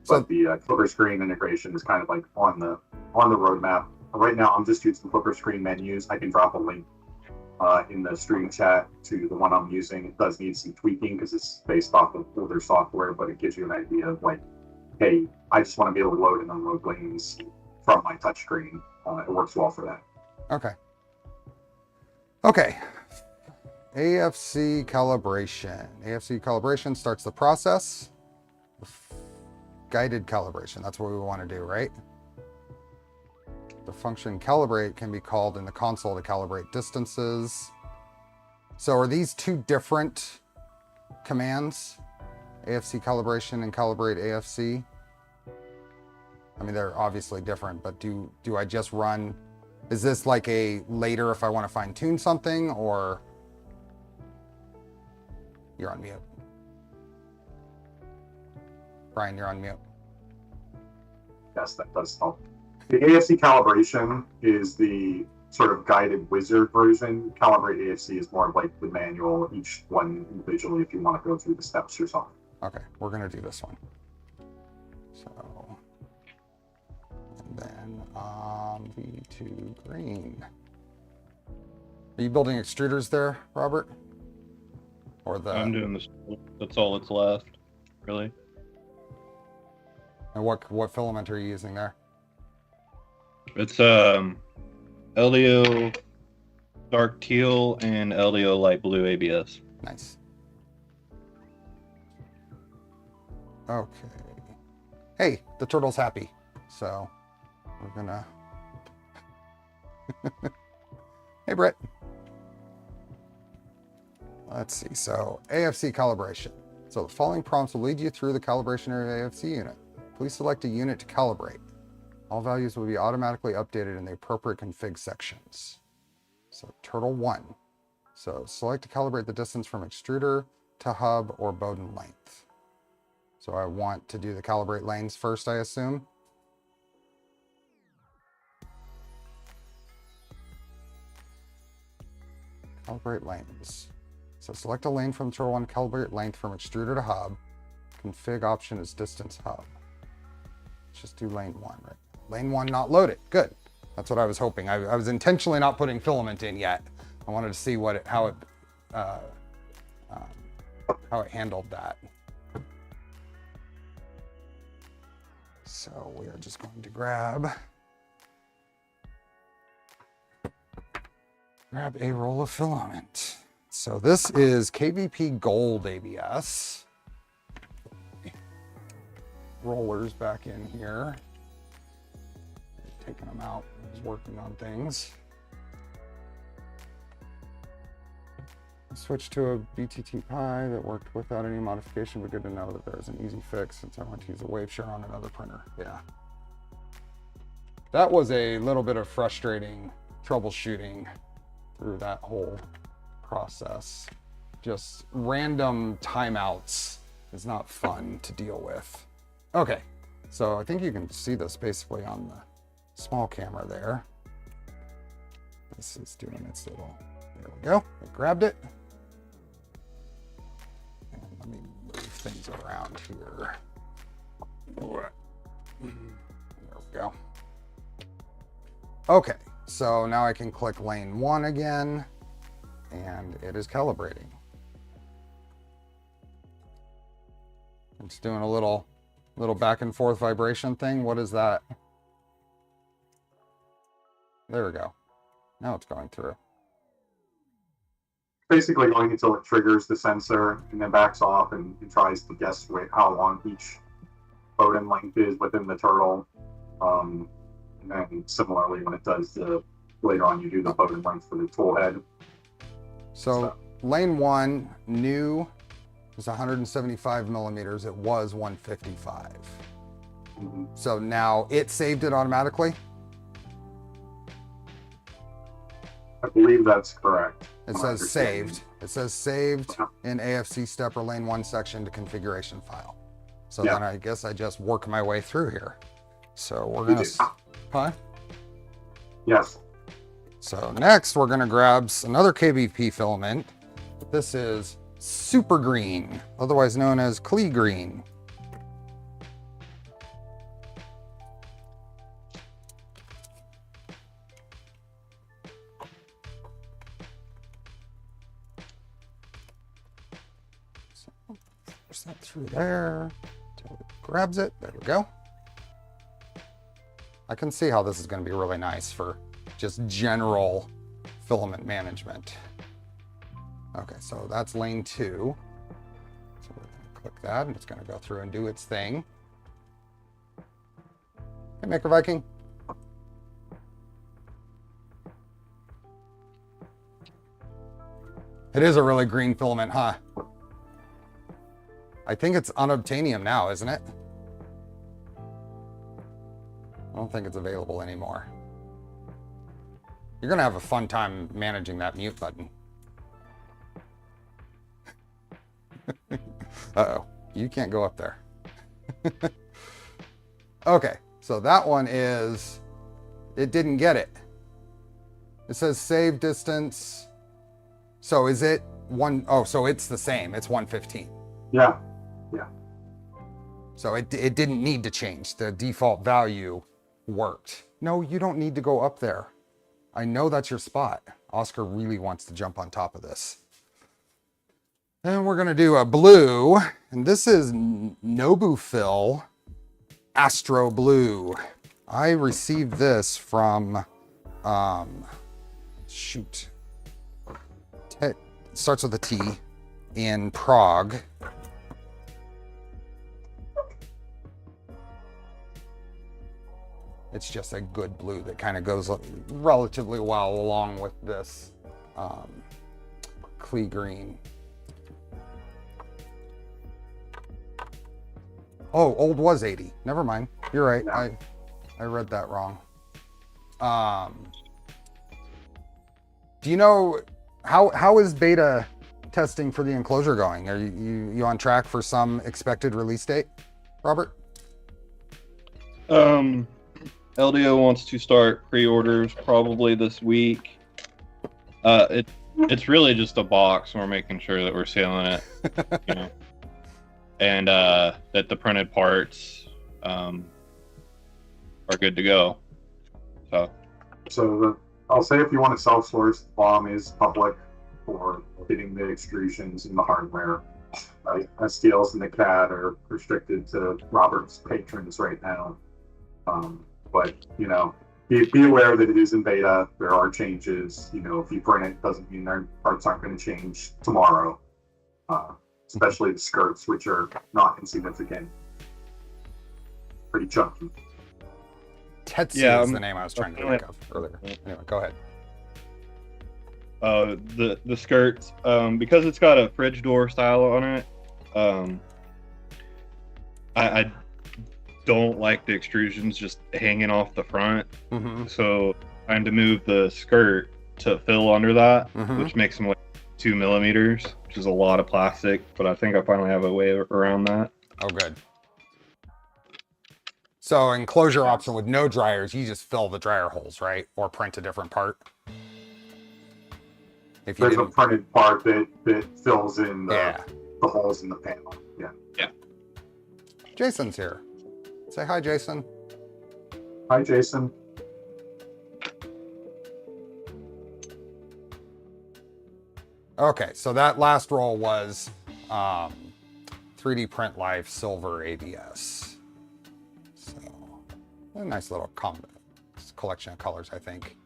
So But the Clipper Screen integration is kind of like on the roadmap. Right now, I'm just using Clipper Screen menus. I can drop a link in the stream chat to the one I'm using. It does need some tweaking because it's based off of older software, but it gives you an idea of like, hey, I just want to be able to load and unload lanes from my touchscreen. It works well for that. okay. Okay. AFC calibration. AFC calibration starts the process. Guided calibration. That's what we want to do, right? The function calibrate can be called in the console to calibrate distances. So are these two different commands? AFC calibration and calibrate AFC? I mean, they're obviously different, but do I just run... Is this like a later if I want to fine tune something, or... You're on mute. Brian, you're on mute. Yes, that does help. The AFC calibration is the sort of guided wizard version. Calibrate AFC is more of like the manual, each one individually if you want to go through the steps yourself. Okay, we're going to do this one. So, and then V2 green. Are you building extruders there, Robert? Or the... I'm doing this. That's all that's left, really. And what filament are you using there? It's LDO dark teal and LDO light blue ABS. Nice. Okay. Hey, the turtle's happy. So we're gonna... Hey, Brett. Let's see. So AFC calibration. So the following prompts will lead you through the calibration area of the AFC unit. Please select a unit to calibrate. All values will be automatically updated in the appropriate config sections. So turtle 1. So select to calibrate the distance from extruder to hub or Bowden length. So I want to do the calibrate lanes first, I assume. Calibrate lanes. So select a lane from turtle 1, calibrate length from extruder to hub. Config option is distance hub. Let's just do lane 1, right? Lane 1 not loaded. Good. That's what I was hoping. I was intentionally not putting filament in yet. I wanted to see how it handled that. So we are just going to grab a roll of filament. So this is KVP Gold ABS. Rollers back in here. Taking them out, I was working on things. Switch to a BTT Pi that worked without any modification, but good to know that there's an easy fix since I want to use a wave share on another printer. Yeah. That was a little bit of frustrating troubleshooting through that whole process. Just random timeouts is not fun to deal with. Okay, so I think you can see this basically on the small camera there. This is doing its little, there we go, I grabbed it. And let me move things around here. There we go. Okay, so now I can click lane 1 again, and it is calibrating. It's doing a little back and forth vibration thing. What is that? There we go. Now it's going through. Basically going until it triggers the sensor and then backs off and tries to guess how long each Bowden length is within the turtle. And then similarly, when it does later on, you do the Bowden length for the tool head. So lane 1, new It's 175 millimeters. It was 155. Mhm. So now it saved it automatically. I believe that's correct. It My says understanding. saved. It says saved Yeah. in AFC step or lane 1 section to configuration file. So Yeah. then I guess I just work my way through here. So we're You gonna, do. huh? Yes. So next we're gonna grab another KBP filament. This is super green, otherwise known as Klee green. So push that through there until it grabs it. There we go. I can see how this is going to be really nice for just general filament management. Okay, so that's lane 2. So we're going to click that and it's going to go through and do its thing. Hey, Maker Viking. It is a really green filament, huh? I think it's unobtainium now, isn't it? I don't think it's available anymore. You're gonna have a fun time managing that mute button. Uh-oh, you can't go up there. Okay, so that one is, it didn't get it. It says save distance. So is it one, oh, so it's the same, it's 115. Yeah. So it didn't need to change. The default value worked. No, you don't need to go up there. I know that's your spot. Oscar really wants to jump on top of this. And we're gonna do a blue, and this is Nobu Fill Astro Blue. I received this from, shoot. It starts with a T in Prague. It's just a good blue that kind of goes relatively well along with this Klee green. Oh, old was 80. Never mind. You're right. No. I read that wrong. Do you know how is beta testing for the enclosure going? Are you on track for some expected release date, Robert? LDO wants to start pre-orders probably this week. It's really just a box. We're making sure that we're sealing it, you know, and that the printed parts are good to go. So I'll say if you want to self-source, the BOM is public for getting the extrusions and the hardware. Right? STLs and the CAD are restricted to Robert's patrons right now. But, you know, be aware that it is in beta. There are changes. You know, if you print it, doesn't mean their parts aren't going to change tomorrow. Especially the skirts, which are not insignificant. Pretty chunky. Tetsu is the name I was trying to think of earlier. Anyway, go ahead. The skirts, because it's got a fridge door style on it, I don't like the extrusions just hanging off the front. Mm-hmm. So trying to move the skirt to fill under that, Mm-hmm. which makes them like 2 millimeters, which is a lot of plastic, but I think I finally have a way around that. Oh, good. So enclosure option with no dryers, you just fill the dryer holes, right? Or print a different part. If you There's a didn't, printed part that fills in yeah. the holes in the panel. Yeah. Jason's here. Say hi, Jason. Hi, Jason. Okay, so that last roll was 3D Print Life Silver ABS. So a nice little collection of colors, I think.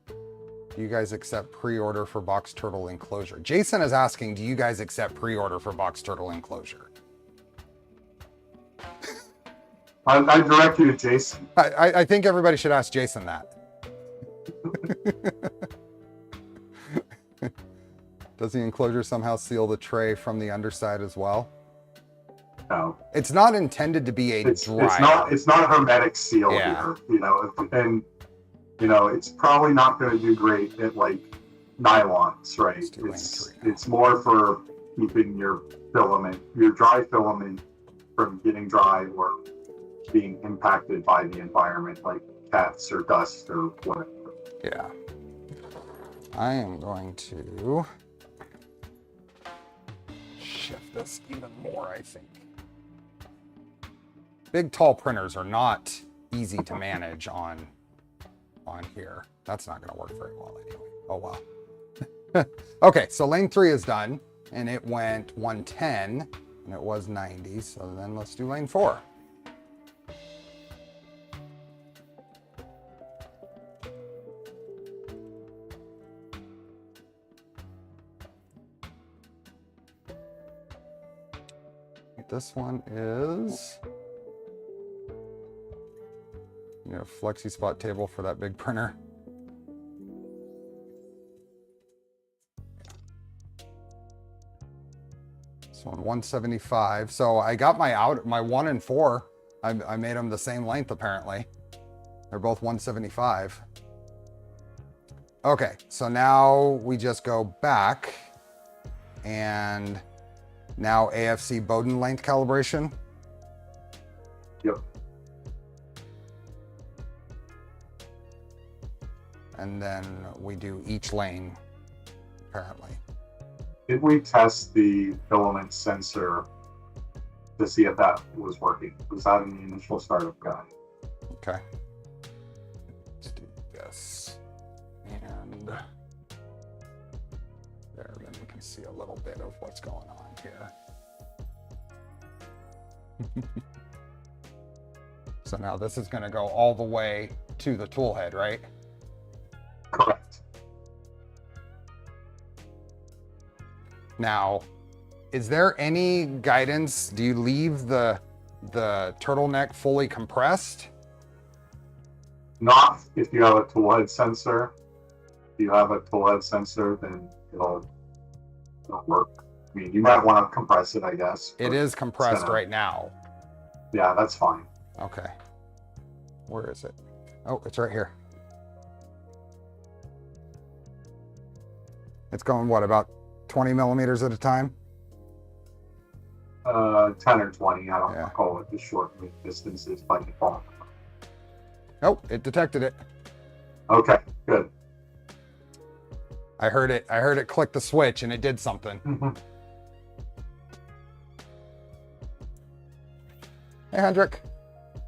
Do you guys accept pre-order for Box Turtle enclosure? Jason is asking, do you guys accept pre-order for Box Turtle enclosure? I direct you to Jason. I think everybody should ask Jason that. Does the enclosure somehow seal the tray from the underside as well? No, It's not intended to be a dryer. it's not a hermetic seal Yeah. here, you know, and you know, it's probably not going to do great at like nylons, right? Let's do lane 3 now. It's more for keeping your filament, your dry filament, from getting dry or being impacted by the environment, like cats or dust or whatever. Yeah. I am going to shift this even more, I think. Big, tall printers are not easy to manage on here. That's not going to work very well anyway. Oh, well. Okay, so lane 3 is done, and it went 110, and it was 90, so then let's do lane 4. This one is, you know, flexi spot table for that big printer. This one 175. So I got my 1 and 4. I made them the same length apparently. They're both 175. Okay, so now we just go back and now AFC Bowden length calibration. Yep. And then we do each lane, apparently. Did we test the filament sensor to see if that was working? Was that in the initial startup guide? Okay. Let's do this. And there, then we can see a little bit of what's going on here. So now this is going to go all the way to the tool head, right? Correct. Now, is there any guidance? Do you leave the turtleneck fully compressed? Not if you have a tool head sensor. If you have a tool head sensor, then it'll work. I mean, you might want to compress it, I guess. It is compressed right now. Yeah, that's fine. Okay. Where is it? Oh, it's right here. It's going, what, about 20 millimeters at a time? 10 or 20. I don't Yeah. call it the short distances by default. Nope, it detected it. Okay, good. I heard it click the switch and it did something. Hey, Hendrik.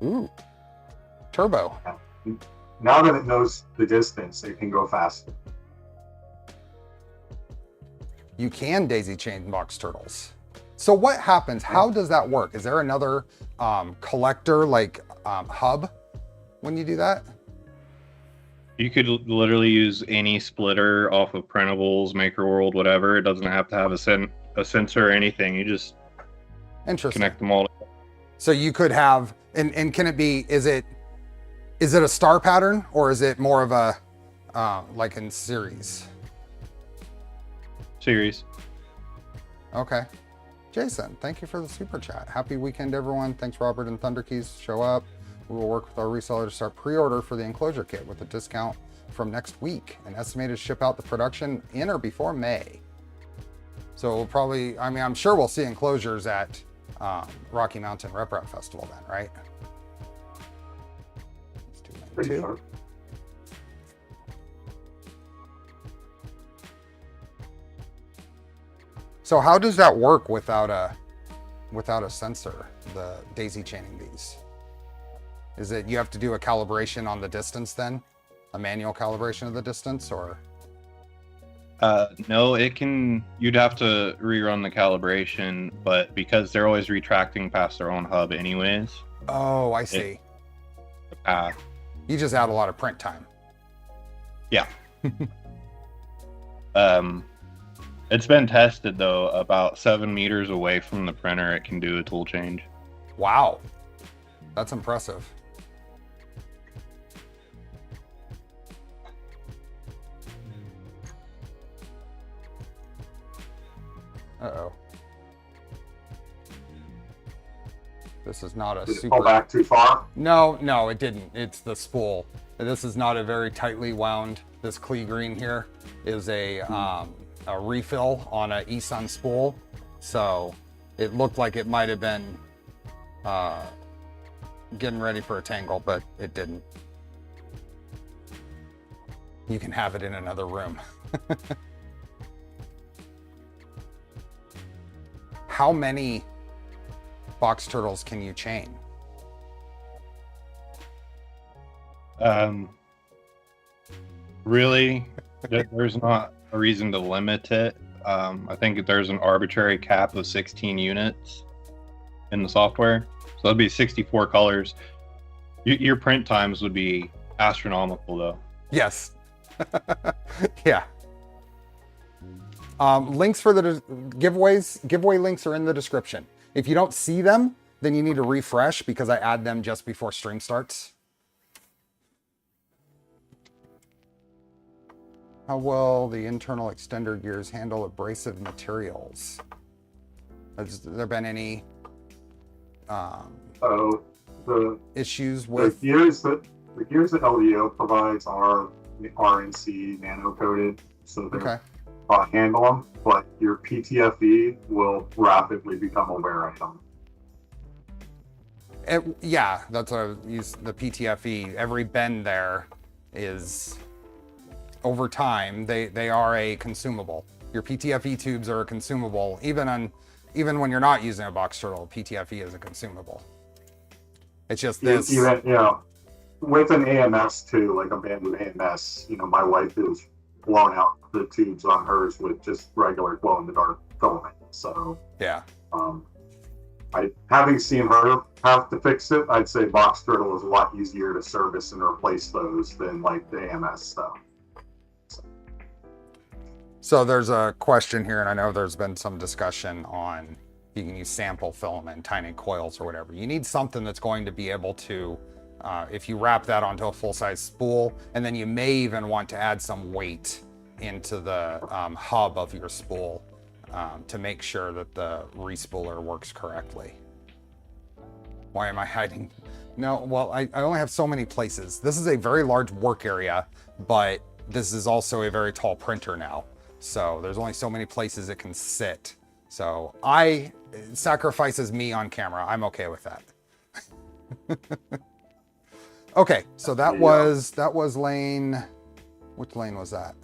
Ooh, turbo. Now that it knows the distance, it can go faster. You can daisy chain box turtles. So what happens? How does that work? Is there another collector like hub when you do that? You could literally use any splitter off of printables, Maker World, whatever. It doesn't have to have a sensor or anything. You just Interesting. connect them all. So you could have, and can it be, is it a star pattern or is it more of a, like in series? Series. Okay. Jason, thank you for the super chat. Happy weekend, everyone. Thanks, Robert and Thunderkeys. Show up. We will work with our reseller to start pre-order for the enclosure kit with a discount from next week and estimated ship out the production in or before May. So we'll probably, I mean, I'm sure we'll see enclosures at Rocky Mountain Rep Rap Festival then, right? Let's do lane Pretty 2. sure. So how does that work without a sensor, the daisy chaining these? Is it you have to do a calibration on the distance then? A manual calibration of the distance or? No, you'd have to rerun the calibration, but because they're always retracting past their own hub anyways, Oh, I see. the path. You just add a lot of print time. Yeah. It's been tested though, about 7 meters away from the printer, it can do a tool change. Wow. That's impressive. Uh-oh. This is not a Did it super... pull back too far? No, no, it didn't. It's the spool. This is not a very tightly wound. This Klee green here is a refill on a ESUN spool. So it looked like it might have been getting ready for a tangle, but it didn't. You can have it in another room. How many box turtles can you chain? Really, there's not a reason to limit it. I think there's an arbitrary cap of 16 units in the software. So that'd be 64 colors. Your print times would be astronomical, though. Yes. Yeah. Links for the giveaway links are in the description. If you don't see them, then you need to refresh because I add them just before stream starts. How well the internal extender gears handle abrasive materials? Has there been any issues with the gears that LDO provides are RNC nano coated, so they're handle them, but your PTFE will rapidly become a wear item. Yeah, that's what I use, the PTFE. Every bend there is, over time, they are a consumable. Your PTFE tubes are a consumable. Even when you're not using a box turtle, PTFE is a consumable. It's just this. Even, with an AMS too, like a bamboo AMS, my wife has blown out the tubes on hers with just regular glow-in-the-dark filament. So yeah. Having seen her have to fix it, I'd say box turtle is a lot easier to service and replace those than like the AMS stuff. So there's a question here, and I know there's been some discussion on you can use sample filament, tiny coils or whatever. You need something that's going to be able to, if you wrap that onto a full-size spool, and then you may even want to add some weight into the hub of your spool to make sure that the respooler works correctly. Why am I hiding? No, well, I only have so many places. This is a very large work area, but this is also a very tall printer now. So there's only so many places it can sit. So it sacrifices me on camera. I'm okay with that. Okay, so that was lane, which lane was that?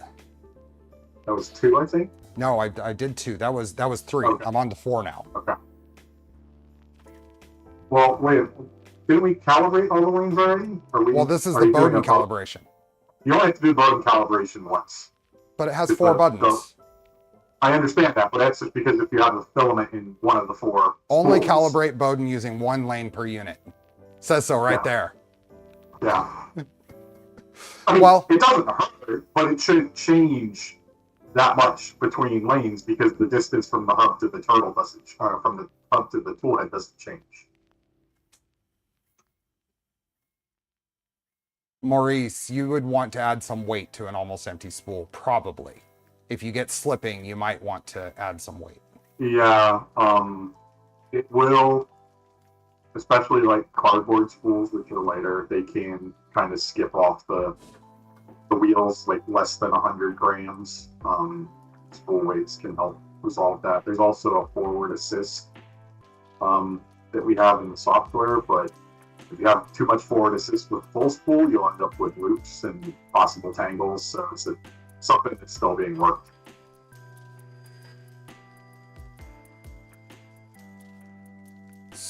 That was 2, I think. No, I did 2. That was 3. Okay. I'm on to 4 now. Okay. Well, wait, didn't we calibrate all the lanes already? Well, this is the Bowden calibration. You only have to do Bowden calibration once. But it has 4 buttons. I understand that, but that's just because if you have a filament in one of the 4 only spools. Calibrate Bowden using 1 lane per unit. Says so right there. Yeah. I mean, well, it doesn't hurt, but it shouldn't change that much between lanes because the distance from the hub to the turtle doesn't, from the hub to the tool head doesn't change. Maurice, you would want to add some weight to an almost empty spool, probably. If you get slipping, you might want to add some weight. Yeah, it will, especially like cardboard spools, which are lighter, they can kind of skip off the wheels, like less than 100 grams. Spool weights can help resolve that. There's also a forward assist that we have in the software, but if you have too much forward assist with full spool, you'll end up with loops and possible tangles, so it's something that's still being worked.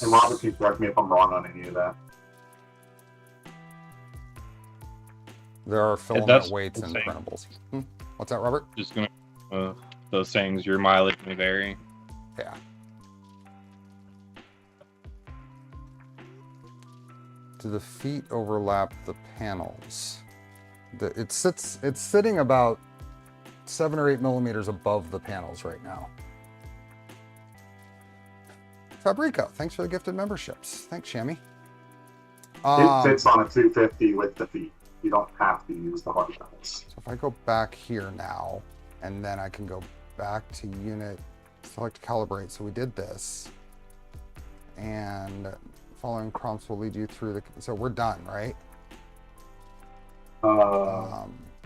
And Robert can correct me if I'm wrong on any of that. There are filament weights and printables. What's that, Robert? Just gonna those things, your mileage may vary. Yeah. Do the feet overlap the panels? It's sitting about 7 or 8 millimeters above the panels right now. Fabrico, thanks for the gifted memberships. Thanks, Shammy. It fits on a 250 with the feet. You don't have to use the hard panels. So if I go back here now, and then I can go back to unit select calibrate. So we did this, and following prompts will lead you through the, so we're done, right?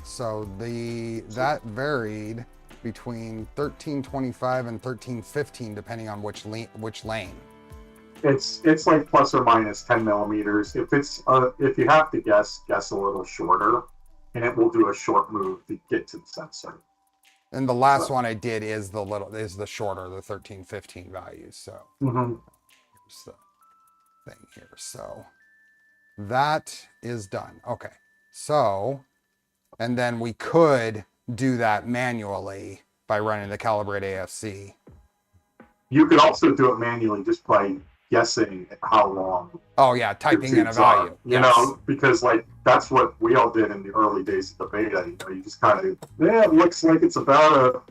So that varied between 1325 and 1315 depending on which lane. It's like plus or minus 10 millimeters. If it's if you have to guess a little shorter, and it will do a short move to get to the sensor. And the last one I did is the shorter, the 1315 values. So here's the thing here. So that is done. Okay. So, and then we could do that manually by running the calibrate AFC. You could also do it manually just by guessing how long. Oh yeah, typing in a value. You know, because like that's what we all did in the early days of the beta. You know, you just kind of, it looks like it's about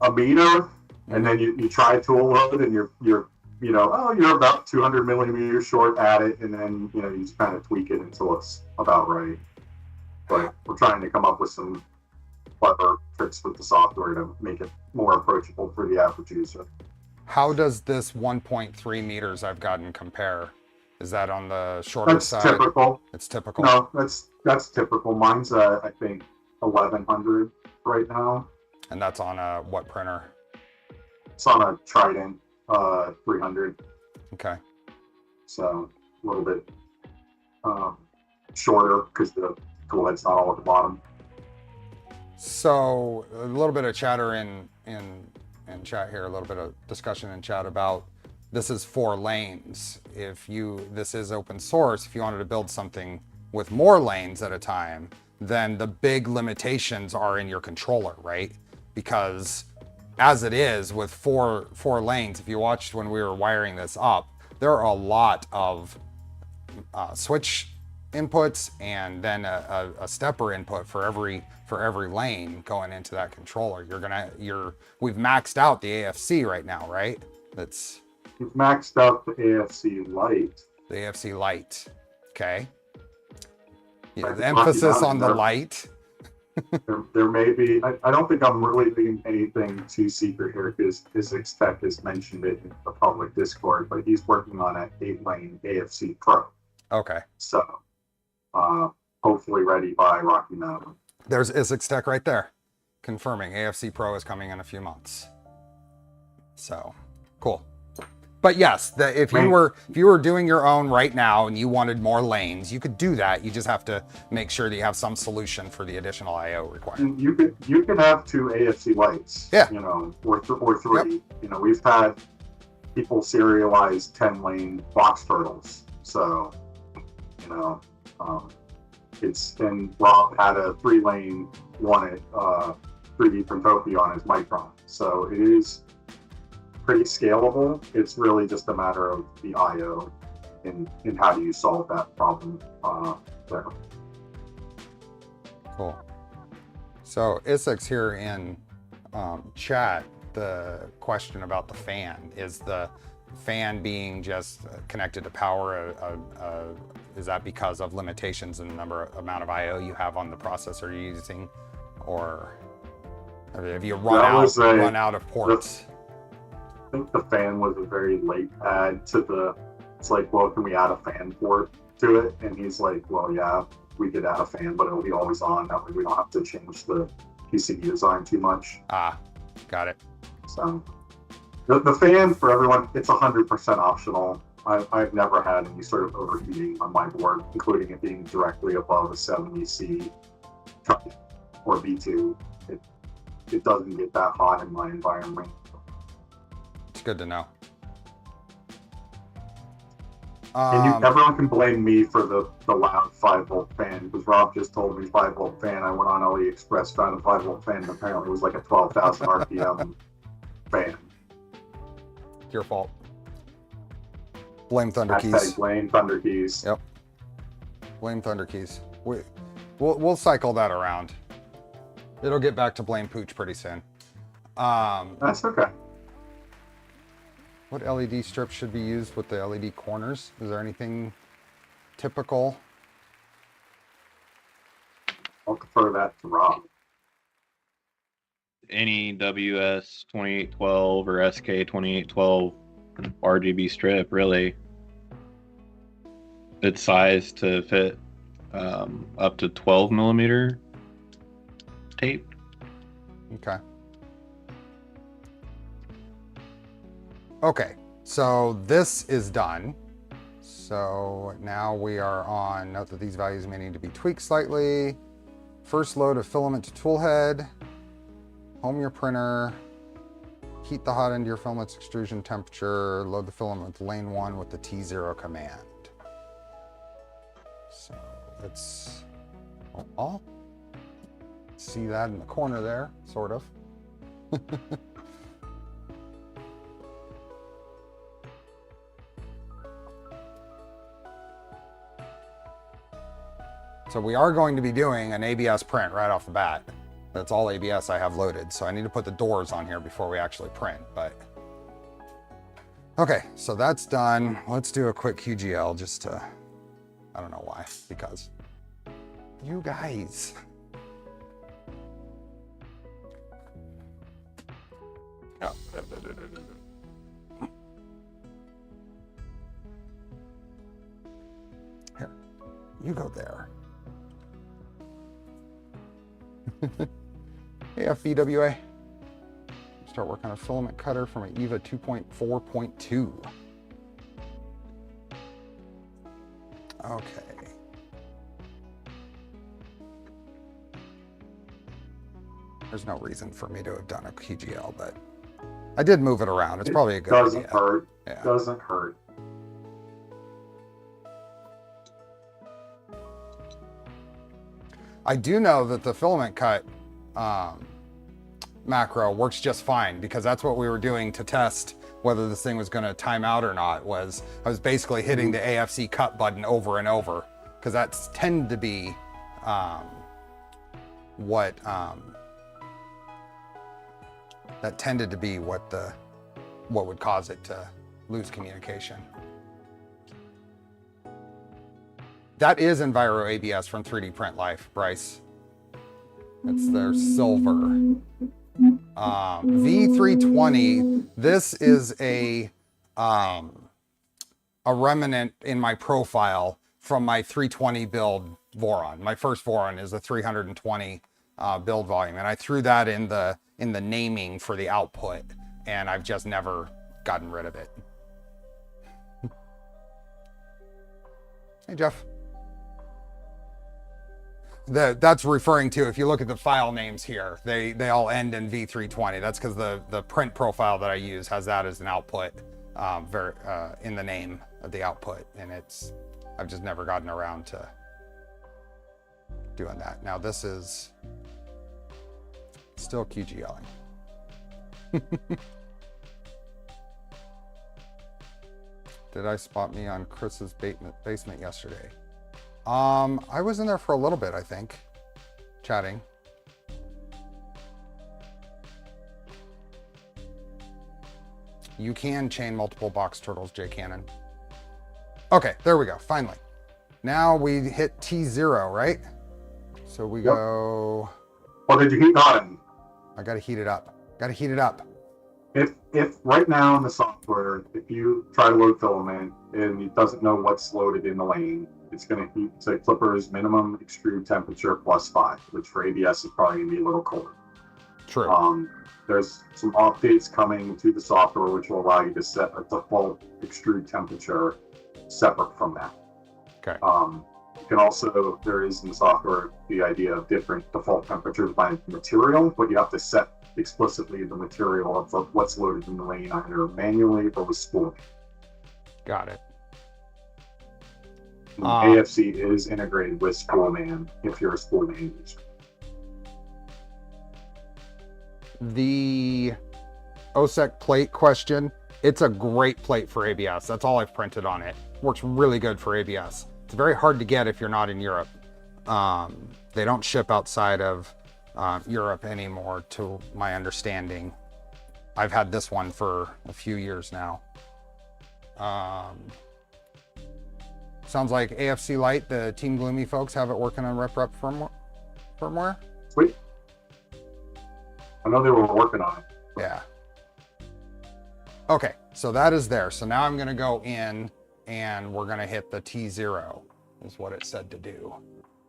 a meter, and then you try tool load, and you're you know, oh, you're about 200 millimeters short at it, and then you know you just kind of tweak it until it's about right. But we're trying to come up with some clever tricks with the software to make it more approachable for the average user. How does this 1.3 meters I've gotten compare? Is that on the shorter side? That's typical. It's typical. No, that's typical. Mine's I think 1100 right now. And that's on a what printer? It's on a Trident 300. Okay. So a little bit shorter because the tool head's not all at the bottom. So a little bit of chatter in chat here, a little bit of discussion in chat about this is 4 lanes. This is open source. If you wanted to build something with more lanes at a time, then the big limitations are in your controller, right? Because as it is with four lanes, if you watched when we were wiring this up, there are a lot of switch inputs and then a stepper input for every lane going into that controller. We've maxed out the AFC right now, right? We've maxed out the AFC Lite. The AFC Lite. Okay. Yeah, the emphasis on the light. there may be, I don't think I'm really doing anything too secret here because Physics Tech has mentioned it in the public Discord, but he's working on an 8-lane AFC Pro. Okay. So hopefully ready by Rocky Mountain. There's Physics Tech right there, confirming AFC Pro is coming in a few months. So cool. But yes, if you were doing your own right now and you wanted more lanes, you could do that. You just have to make sure that you have some solution for the additional I/O required. You can have 2 AFC lights. Yeah. You know, or 3. Yep. You know, we've had people serialize 10-lane box turtles. So, you know, and Rob had a 3-lane one at 3D Printopia on his Micron. So it is pretty scalable. It's really just a matter of the I/O and how do you solve that problem there. Cool. So Isaacs here in chat, the question about the fan, is the fan being just connected to power, is that because of limitations in the amount of I/O you have on the processor you're using, or have you run out of ports? I think the fan was a very late add to it's like, well, can we add a fan port to it? And he's like, well, yeah, we could add a fan, but it'll be always on. That way we don't have to change the PCB design too much. Ah, got it. So the fan, for everyone, it's 100% optional. I've never had any sort of overheating on my board, including it being directly above a 70C or V2. It doesn't get that hot in my environment. It's good to know. And everyone can blame me for the loud 5-volt fan, because Rob just told me 5-volt fan. I went on AliExpress, found a 5-volt fan, and apparently it was like a 12,000 RPM fan. Your fault. Blame Thunder # Keys. Blame Thunder Keys. Yep. Blame Thunder Keys. We'll cycle that around. It'll get back to blame Pooch pretty soon. That's okay. What LED strips should be used with the LED corners? Is there anything typical? I'll defer that to Rob. any WS2812 or SK2812 RGB strip, really. It's sized to fit up to 12 millimeter tape. Okay. Okay, so this is done. So now we are on, note that these values may need to be tweaked slightly. First load of filament to tool head. Home your printer. Heat the hot end of your filament's extrusion temperature. Load the filament with lane 1 with the T0 command. So let's see that in the corner there, sort of. So we are going to be doing an ABS print right off the bat. That's all ABS I have loaded. So I need to put the doors on here before we actually print, but. Okay, so that's done. Let's do a quick QGL just to, I don't know why, because you guys. Oh. Here, you go there. Hey, FVWA. Start working on a filament cutter from an EVA 2.4.2. Okay. There's no reason for me to have done a QGL, but I did move it around. It's probably a good idea. Doesn't hurt. Yeah. Doesn't hurt. I do know that the filament cut macro works just fine, because that's what we were doing to test whether this thing was going to time out or not. Was I was basically hitting the AFC cut button over and over, because that's tend to be what that tended to be what would cause it to lose communication. That is Enviro ABS from 3D Print Life, Bryce. It's their silver. V320, this is a remnant in my profile from my 320 build Voron. My first Voron is a 320 build volume, and I threw that in the naming for the output, and I've just never gotten rid of it. Hey, Jeff. That's referring to, if you look at the file names here, they all end in V320. That's because the print profile that I use has that as an output in the name of the output, and I've just never gotten around to doing that. Now this is still QGLing. Did I spot me on Chris's basement yesterday? I was in there for a little bit, I think, chatting. You can chain multiple box turtles, J Cannon. Okay, there we go, finally. Now we hit T0, right? So we go... What did you heat on? I gotta heat it up. Gotta heat it up. If right now in the software, if you try to load filament and it doesn't know what's loaded in the lane, it's going to heat to Clipper's minimum extrude temperature +5, which for ABS is probably going to be a little colder. True. There's some updates coming to the software which will allow you to set a default extrude temperature separate from that. Okay. You can also, there is in the software the idea of different default temperatures by material, but you have to set explicitly the material of what's loaded in the lane either manually or with spooling. Got it. AFC is integrated with Spoolman if you're a Spoolman user. The OSEC plate question, it's a great plate for ABS. That's all I've printed on it. Works really good for ABS. It's very hard to get if you're not in Europe. They don't ship outside of Europe anymore, to my understanding. I've had this one for a few years now. Sounds like AFC Lite, the Team Gloomy folks, have it working on rep firmware. Sweet. I know they were working on it. Yeah. Okay, so that is there. So now I'm gonna go in and we're gonna hit the T0 is what it said to do.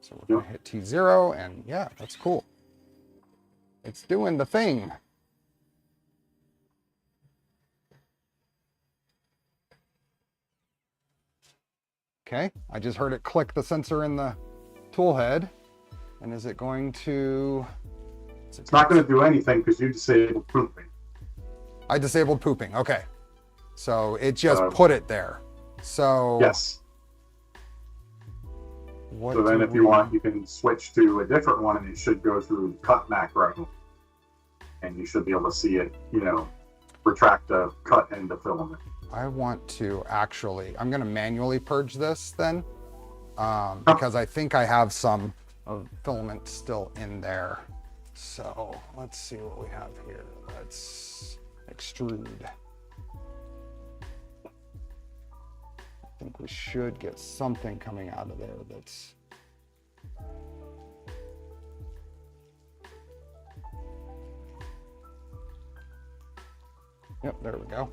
So we're gonna hit T0 and yeah, that's cool. It's doing the thing. Okay, I just heard it click the sensor in the tool head. And is it going to... It's not going to do anything because you disabled pooping. I disabled pooping, okay. So it just put it there. So... Yes. What So then if you want, you can switch to a different one and it should go through cut macro. And you should be able to see it, you know, retract a cut end of filament. I want to actually, I'm going to manually purge this then, because I think I have some of filament still in there. So let's see what we have here. Let's extrude. I think we should get something coming out of there that's... Yep, there we go.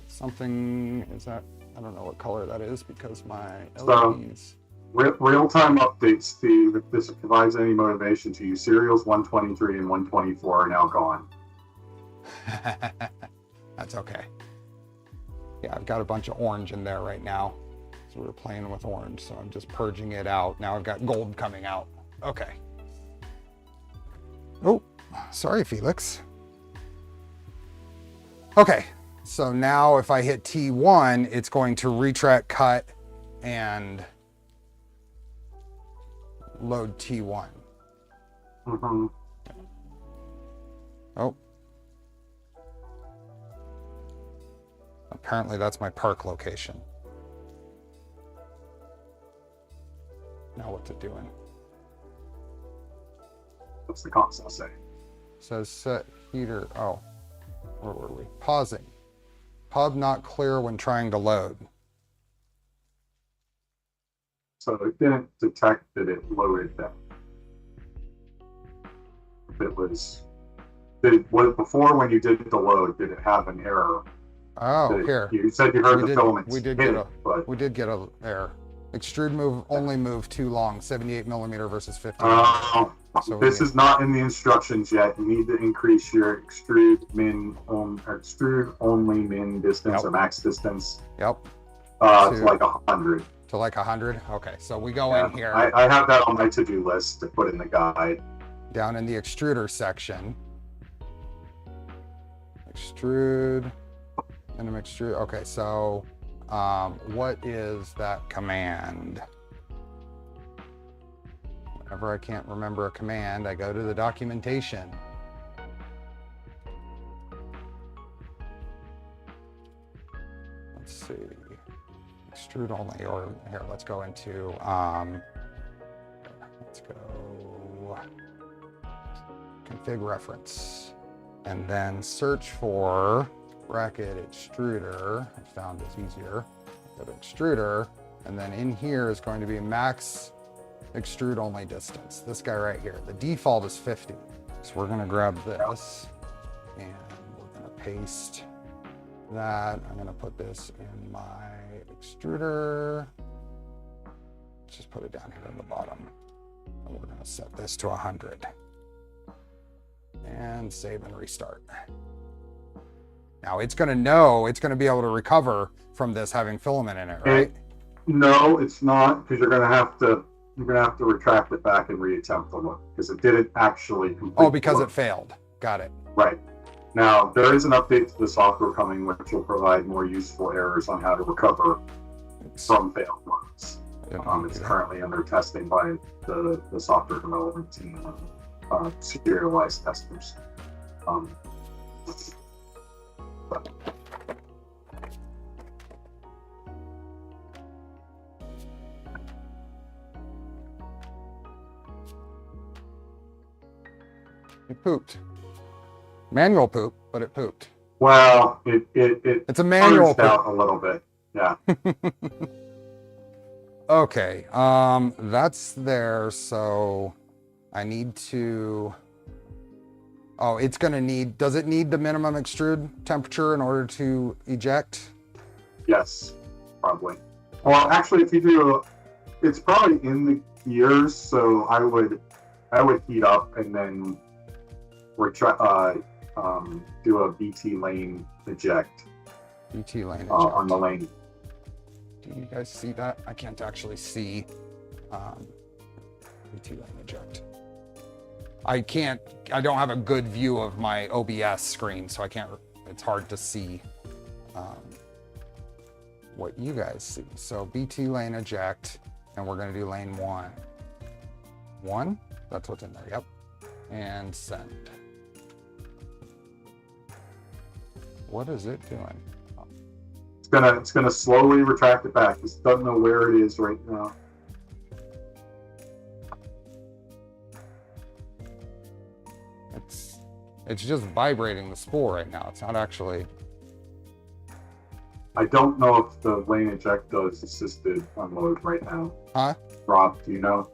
Something, is that, I don't know what color that is because my LEDs. Real-time updates, Steve, if this provides any motivation to you, serials 123 and 124 are now gone. That's okay. Yeah, I've got a bunch of orange in there right now. So we're playing with orange, so I'm just purging it out. Now I've got gold coming out. Okay. Oh, sorry, Felix. Okay, so now if I hit T1, it's going to retract, cut, and load T1. Mm-hmm. Oh. Apparently that's my park location. Now what's it doing? What's the console say? Says set heater, oh, where were we? Pausing. Pub not clear when trying to load. So it didn't detect that it loaded that. If it was, before when you did the load, did it have an error? Oh, here. You said you heard the filaments. We did get a error. Extrude move only move too long, 78 millimeter versus 50. So this is not in the instructions yet. You need to increase your extrude only min distance or max distance. Yep. To like 100. To like 100? Okay, so we go in here. I have that on my to-do list to put in the guide. Down in the extruder section. Extrude. And extrude. Okay, so what is that command? Whenever I can't remember a command, I go to the documentation. Let's see. Extrude only, or here, let's go into, let's go config reference, and then search for bracket extruder. I found this easier. Go to extruder, and then in here is going to be max extrude only distance. This guy right here. The default is 50. So we're going to grab this and we're going to paste that. I'm going to put this in my extruder. Let's just put it down here on the bottom. And we're going to set this to 100. And save and restart. Now it's going to know, it's going to be able to recover from this having filament in it, right? No, it's not, because you're going to have to retract it back and reattempt the look because it didn't actually complete. Oh, because it failed. Got it. Right. Now, there is an update to the software coming which will provide more useful errors on how to recover from failed ones. It's currently under testing by the software development team, serialized testers. It pooped. Manual poop, but it pooped. Well, it's a manual poop. Out a little bit. Yeah. Okay. That's there. So I need to Oh, it's gonna need, does it need the minimum extrude temperature in order to eject? Yes, probably. Well, actually, if you do, it's probably in the gears, so I would heat up and then do a BT lane eject BT lane eject. on the lane. Do you guys see that? I can't actually see BT lane eject. I don't have a good view of my OBS screen, so I can't, it's hard to see what you guys see. So BT lane eject, and we're gonna do lane 1. 1? That's what's in there, yep. And send. What is it doing? It's gonna slowly retract it back. It doesn't know where it is right now. It's just vibrating the spool right now. It's not actually. I don't know if the lane eject does assisted unload right now. Huh? Rob, do you know?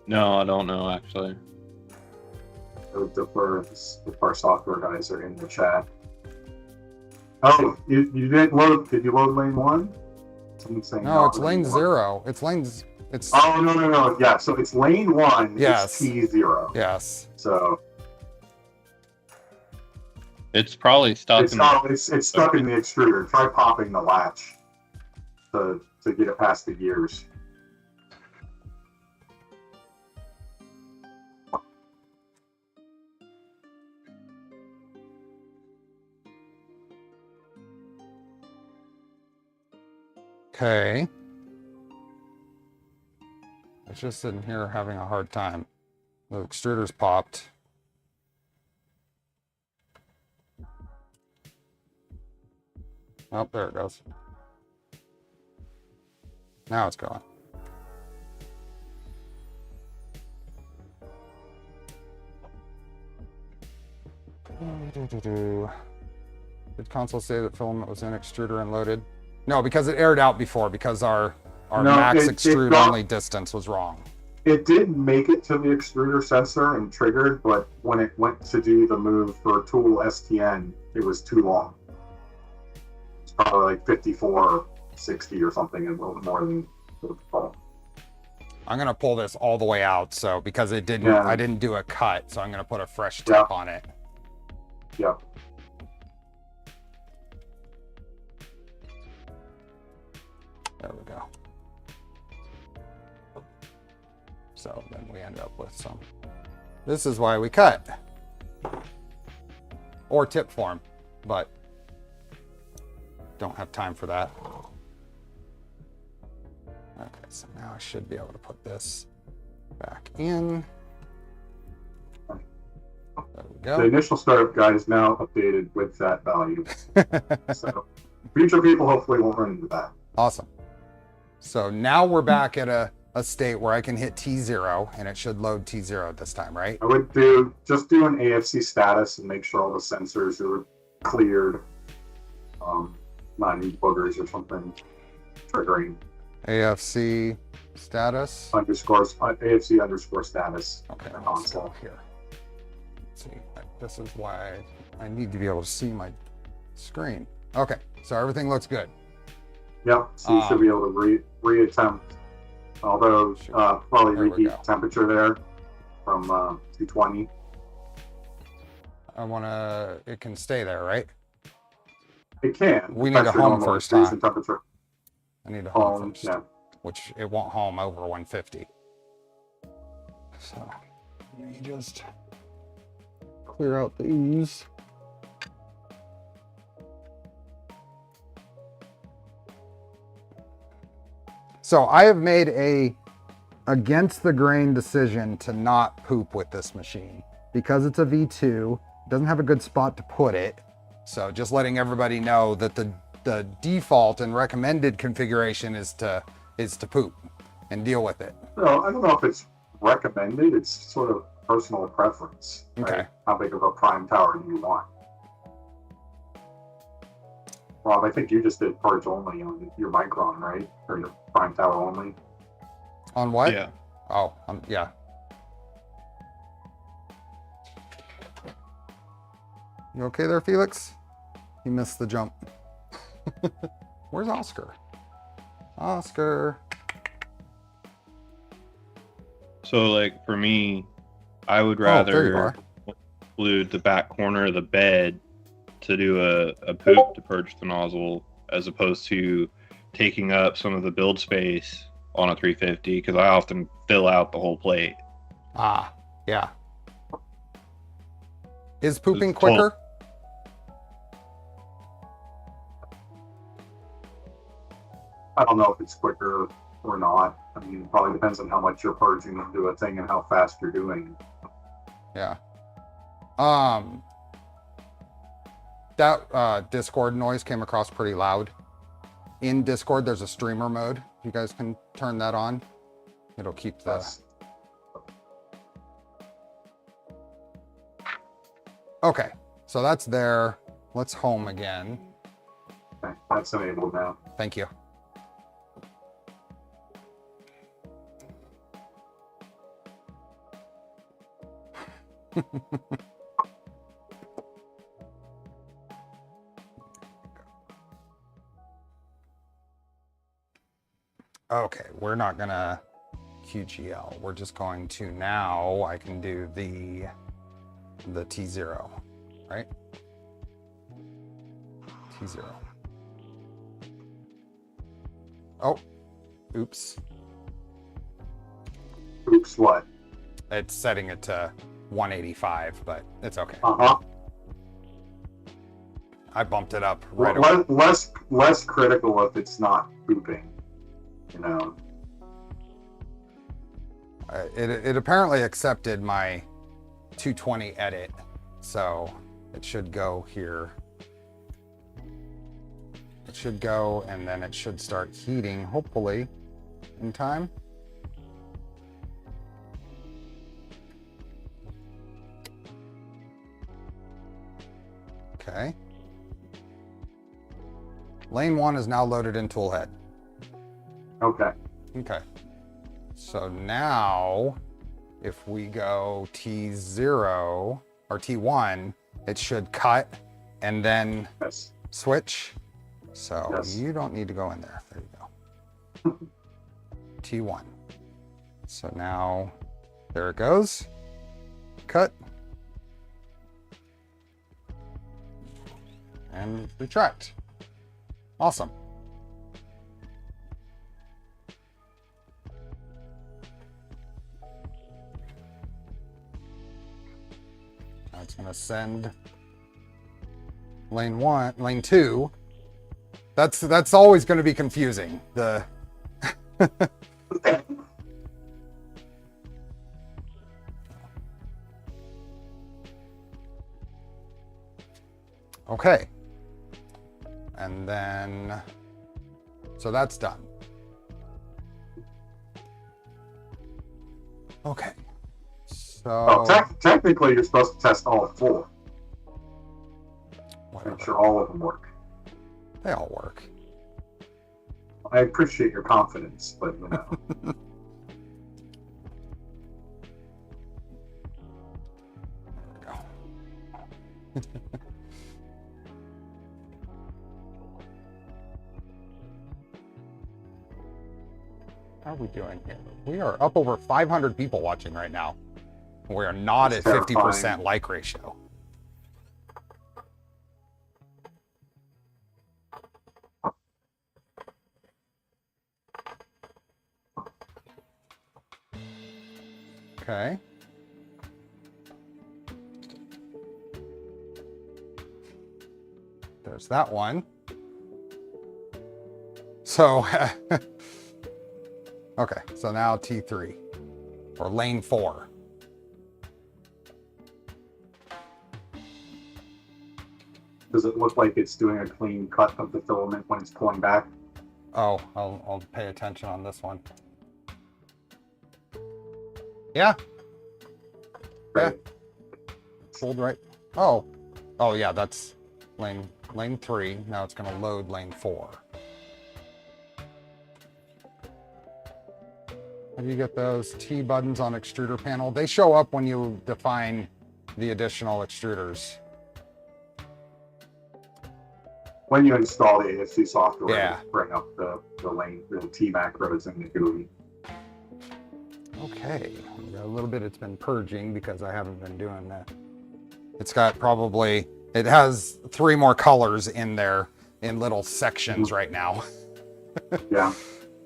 No, I don't know actually. I would defer if our software guys are in the chat. Oh, you didn't load? Did you load lane 1? Someone's saying No, it's lane one. 0. It's lanes. It's. Oh no! Yeah, so it's lane 1. Yes. It's T0. Yes. So It's probably stuck. it's stuck in the extruder. Try popping the latch to get it past the gears. Okay. It's just sitting here having a hard time. The extruder's popped. Oh, there it goes. Now it's going. Did console say that filament was in extruder and loaded? No, because it aired out before, because our max extrude only distance was wrong. It did make it to the extruder sensor and triggered, but when it went to do the move for tool STN, it was too long. It's probably like 5460 or something, and a little more than the phone. I'm gonna pull this all the way out, so because it didn't, Yeah. I didn't do a cut, so I'm gonna put a fresh tip on it. Yep. There we go. So then we end up with some. This is why we cut. Or tip form, but don't have time for that. Okay, so now I should be able to put this back in. There we go. The initial startup guide is now updated with that value. So future people hopefully won't run into that. Awesome. So now we're back at a state where I can hit T0 and it should load T0 this time, right? I would just do an AFC status and make sure all the sensors are cleared. Not any boogers or something triggering. AFC status. AFC underscore status. Okay, on let's console. go here. Let's see, this is why I need to be able to see my screen. Okay, so everything looks good. Yep, so you should be able to reattempt. Although probably There we reheat go. temperature there from 220. It can stay there, right? It can. We need a Temperature home normal first, increase huh? in temperature. I need a home first, Yeah. which it won't home over 150. So let me just clear out these. So I have made a against the grain decision to not poop with this machine because it's a V2. It doesn't have a good spot to put it. So just letting everybody know that the default and recommended configuration is to poop and deal with it. So I don't know if it's recommended. It's sort of personal preference. Right? Okay. How big of a prime tower do you want? Rob, I think you just did parts only on your Micron, right? Or your prime tower only. On what? Yeah. Oh, yeah. You okay there, Felix? He missed the jump. Where's Oscar? Oscar. So like for me, I would There you rather are. include the back corner of the bed to do a poop to purge the nozzle, as opposed to taking up some of the build space on a 350, because I often fill out the whole plate. Ah, yeah. Is pooping It's total- quicker? I don't know if it's quicker or not. I mean, it probably depends on how much you're purging into a thing and how fast you're doing it. Yeah. That Discord noise came across pretty loud. In Discord, there's a streamer mode. You guys can turn that on. It'll keep the... That's, Okay, so that's there. Let's home again. okay, that's enabled now. Thank you. Okay, we're not gonna QGL. We're just going to now, I can do the T0, right? T0. Oh, oops. Oops, what? It's setting it to 185, but it's okay. Uh-huh. I bumped it up right away. Less critical if it's not pooping, you know. It apparently accepted my 220 edit, so it should go here. It should go, and then it should start heating, hopefully, in time. Okay. Lane 1 is now loaded in toolhead. Okay. Okay. So now, if we go T0 or T1, it should cut and then Yes. switch. So Yes. you don't need to go in there. There you go. T1. So now, there it goes. Cut. And retract. Awesome. Now it's going to send lane 1, lane 2. That's always going to be confusing. The Okay. And then, so that's done. Okay. So, Technically, you're supposed to test all 4. whatever. Make sure all of them work. They all work. I appreciate your confidence, but you know. There we go. How are we doing here? We are up over 500 people watching right now. We are not That's at 50% terrifying. like ratio. Okay. There's that one. So, okay, so now T3 or lane 4. Does it look like it's doing a clean cut of the filament when it's pulling back? Oh, I'll pay attention on this one. Yeah, Great. pulled right. Oh, yeah, that's lane 3. Now it's going to load lane 4. How do you get those T buttons on extruder panel? They show up when you define the additional extruders. when you install the AFC software, Yeah. bring up the lane, the T macros and the GUI. Okay, we got a little bit. It's been purging because I haven't been doing that. It's got probably, it has 3 more colors in there in little sections right now. Yeah.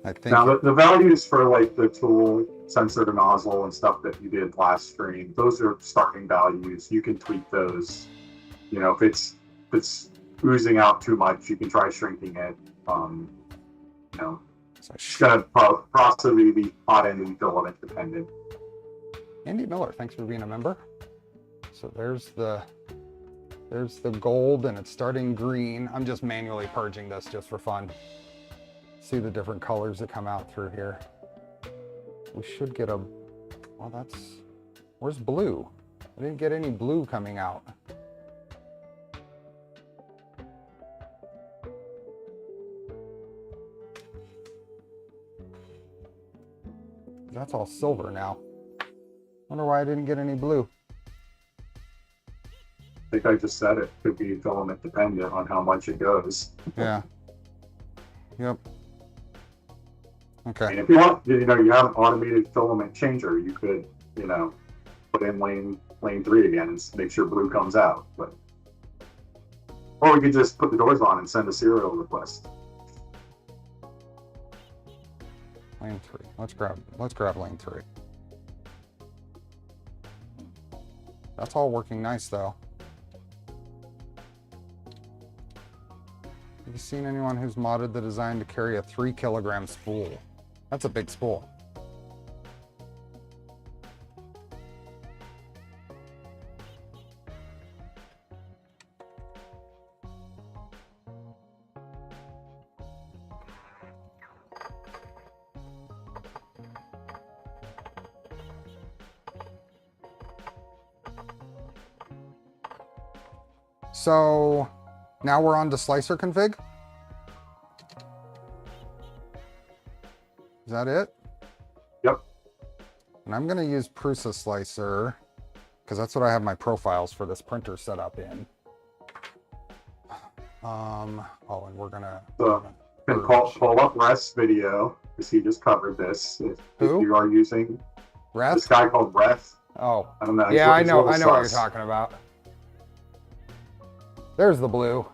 I think. Now the values for like the tool, sensor to nozzle and stuff that you did last stream, those are starting values. You can tweak those. You know, if it's oozing out too much, you can try shrinking it. You know, So it's gonna possibly be hot end and filament dependent. Andy Miller, thanks for being a member. So there's the gold and it's starting green. I'm just manually purging this just for fun. See the different colors that come out through here. We should get a, well, that's, where's blue? I didn't get any blue coming out. That's all silver now. Wonder why I didn't get any blue. I think I just said it could be filament dependent on how much it goes. Yeah. Yep. Okay. And if you want, you know, you have an automated filament changer, you could, you know, put in lane 3 again and make sure blue comes out. But or we could just put the doors on and send a serial request. Lane 3. Let's grab lane 3. That's all working nice though. Have you seen anyone who's modded the design to carry a 3 kilogram spool? That's a big spool. So now we're on to slicer config. Is that it? Yep. And I'm going to use Prusa Slicer because that's what I have my profiles for this printer set up in. Oh, and we're going to... So you can pull up Rest's video because he just covered this. If you are using Rest? this guy called Rest. Oh, I don't know. yeah, I know what you're talking about. There's the blue.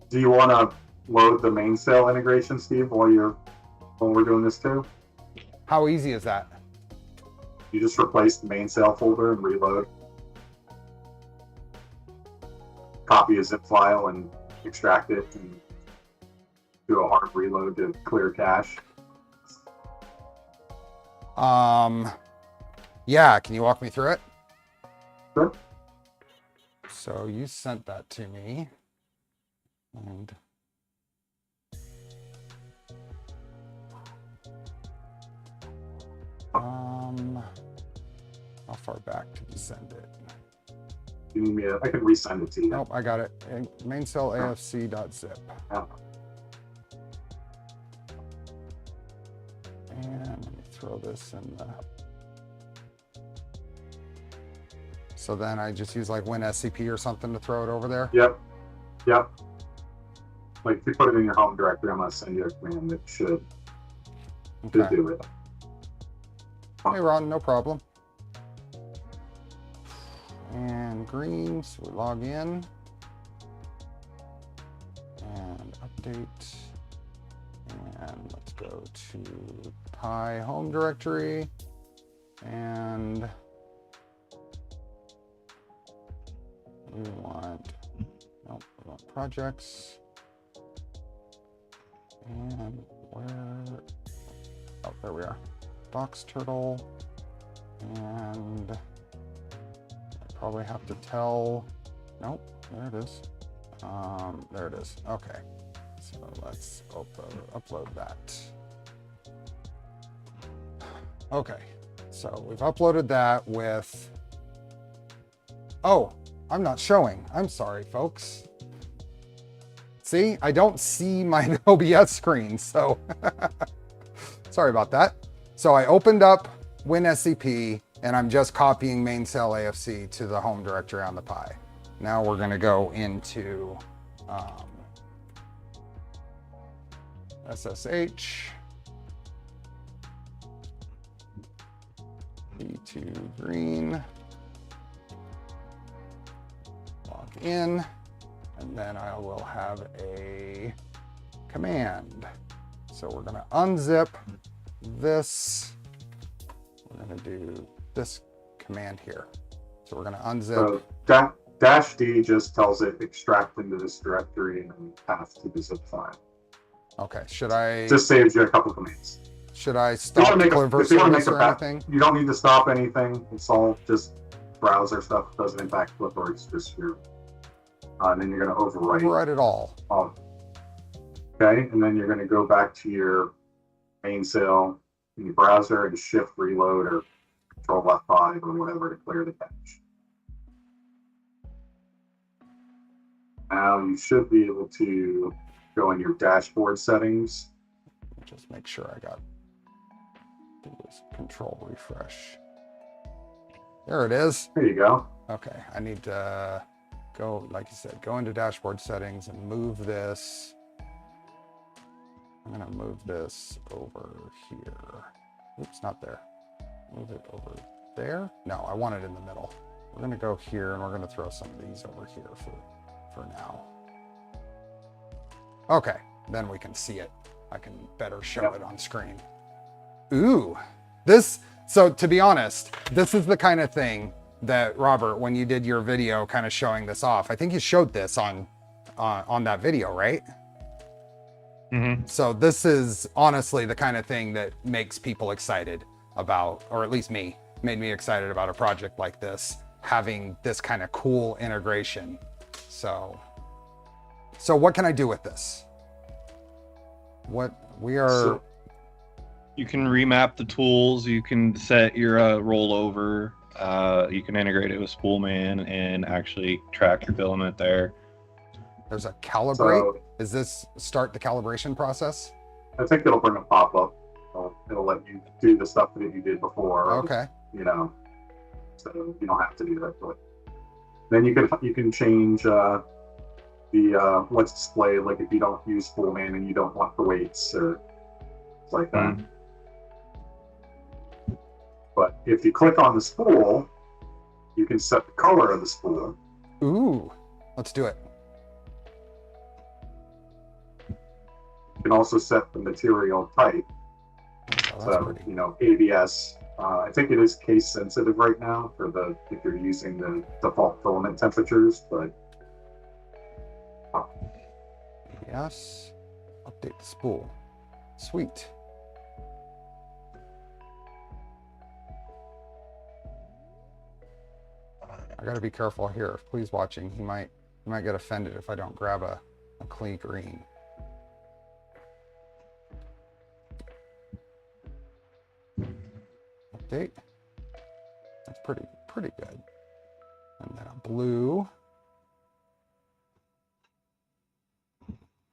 Do you want to load the main cell integration, Steve, while we're doing this too? How easy is that? You just replace the main cell folder and reload. Copy a zip file and extract it and do a hard reload to clear cache. Yeah, can you walk me through it? Sure. So you sent that to me. And how far back did you send it? You need me I can resend it to you. Nope, I got it. Main cell afc.zip. Yeah. And let me throw this in the... So then I just use like WinSCP or something to throw it over there? Yep. Like if you put it in your home directory, I'm going to send you a command that should do it. Hey Ron, no problem. And green, so we log in. And update. And let's go to Pi home directory. And we want projects. And where, oh, there we are. Box turtle. And I probably have to tell, nope, there it is. There it is, okay. So let's upload that. Okay, so we've uploaded that with, oh, I'm not showing. I'm sorry, folks. See, I don't see my OBS screen, so sorry about that. So I opened up WinSCP and I'm just copying main cell AFC to the home directory on the Pi. Now we're gonna go into SSH, B2 green, log in, and then I will have a command. So we're gonna unzip this. We're gonna do this command here. So we're gonna unzip. So dash D just tells it extract into this directory and then path to the zip file. Okay, should I? Just saves you a couple commands. Should I stop Cliver service or anything? You don't need to stop anything. It's all just browser stuff. It doesn't impact Clipboard. It's just your. And then you're going to overwrite. Overwrite it all. Okay, and then you're going to go back to your main cell in your browser and shift reload or control F5 or whatever to clear the cache. Now you should be able to go in your dashboard settings. Just make sure I got this control refresh. There it is. There you go. Okay, I need to go, like you said, go into dashboard settings and move this. I'm gonna move this over here. Oops, not there. Move it over there. No, I want it in the middle. We're gonna go here and we're gonna throw some of these over here for now. Okay, then we can see it. I can better show it on screen. Ooh, so to be honest, this is the kind of thing that Robert, when you did your video kind of showing this off, I think you showed this on that video, right? Mm-hmm. So this is honestly the kind of thing that makes people excited about, or at least made me excited about a project like this, having this kind of cool integration. So what can I do with this? You can remap the tools. You can set your rollover. You can integrate it with Spoolman and actually track your filament there. There's a calibrate. Is this start the calibration process? I think it'll bring a pop-up. It'll let you do the stuff that you did before. Okay. So you don't have to do that. But then you can change the what's displayed. Like if you don't use Spoolman and you don't want the weights or like that. But if you click on the spool, you can set the color of the spool. Ooh, let's do it. You can also set the material type. So, ABS. I think it is case sensitive right now if you're using the default filament temperatures, but. Yes. Update the spool. Sweet. I gotta be careful here. If Please watching, he might get offended if I don't grab a clean green. Update. That's pretty good. And then a blue.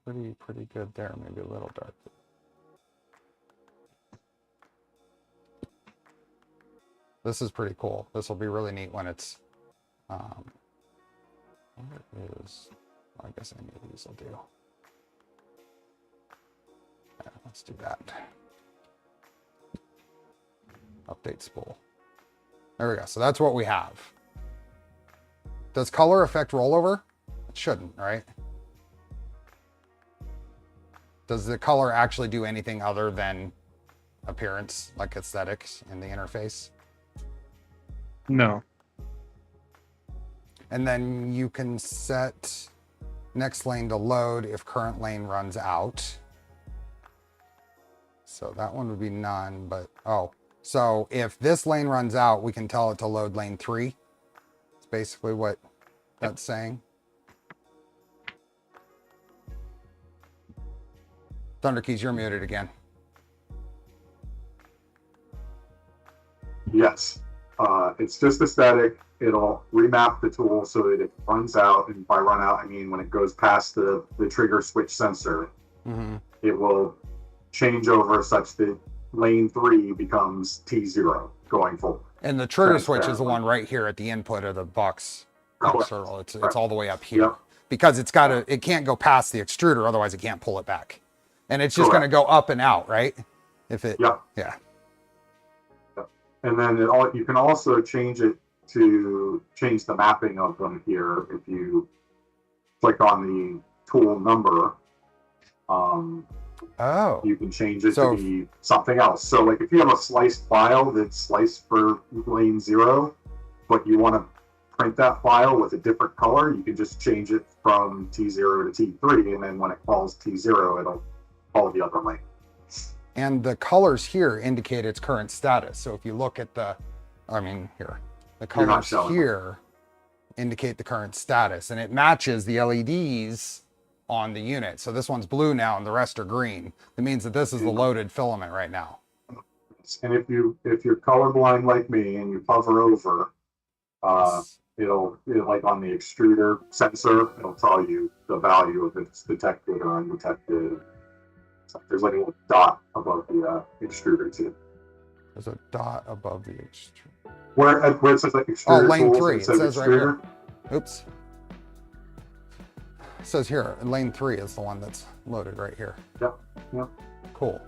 Pretty good there. Maybe a little dark. This is pretty cool. This will be really neat when it's where is, I guess any of these will do. Yeah, let's do that. Update spool. There we go. So that's what we have. Does color affect rollover? It shouldn't, right? Does the color actually do anything other than appearance, like aesthetics in the interface? No. And then you can set next lane to load if current lane runs out. So that one would be none, but so if this lane runs out, we can tell it to load lane 3. It's basically what that's saying. Thunder Keys, you're muted again. Yes. It's just a static. It'll remap the tool so that it runs out. And by run out, I mean when it goes past the trigger switch sensor, it will change over such that lane 3 becomes T0 going forward. And the trigger switch is the one right here at the input of the box external. It's all the way up here because it can't go past the extruder, otherwise it can't pull it back, and it's just going to go up and out, right? If it, yeah. And then you can also change it to change the mapping of them here. If you click on the tool number, you can change it to be something else. So like if you have a sliced file that's sliced for lane 0, but you want to print that file with a different color, you can just change it from T0 to T3, and then when it calls T0, it'll call the other lane. And the colors here indicate its current status. So if you look at the colors here indicate the current status, and it matches the LEDs on the unit. So this one's blue now and the rest are green. That means that this is the loaded filament right now. And if you're colorblind like me and you hover over, it'll like on the extruder sensor, it'll tell you the value of it's detected or undetected. So there's like a little dot above the extruder too. There's a dot above the extruder. Where it says like extruder. Lane tools, 3. It says extruder. right here. Oops. It says here, lane 3 is the one that's loaded right here. Yep. Cool.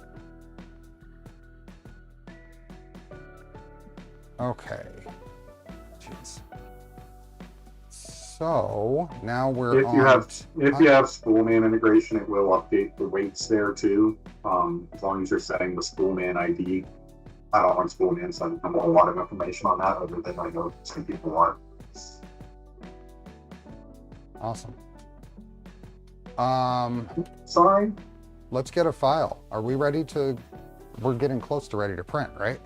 Okay. Jeez. So now we're if you have Spoolman integration, it will update the weights there too. As long as you're setting the Spoolman ID. I don't run Spoolman, so I don't have a lot of information on that, other than I know some people are. Awesome. Sorry. Let's get a file. Are we ready to? We're getting close to ready to print, right?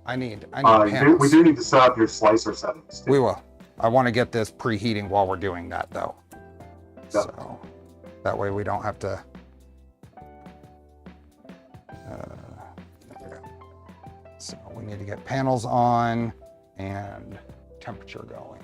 I need panels. We do need to set up your slicer settings too. We will. I want to get this preheating while we're doing that though. Yep. So that way we don't have to. So we need to get panels on and temperature going.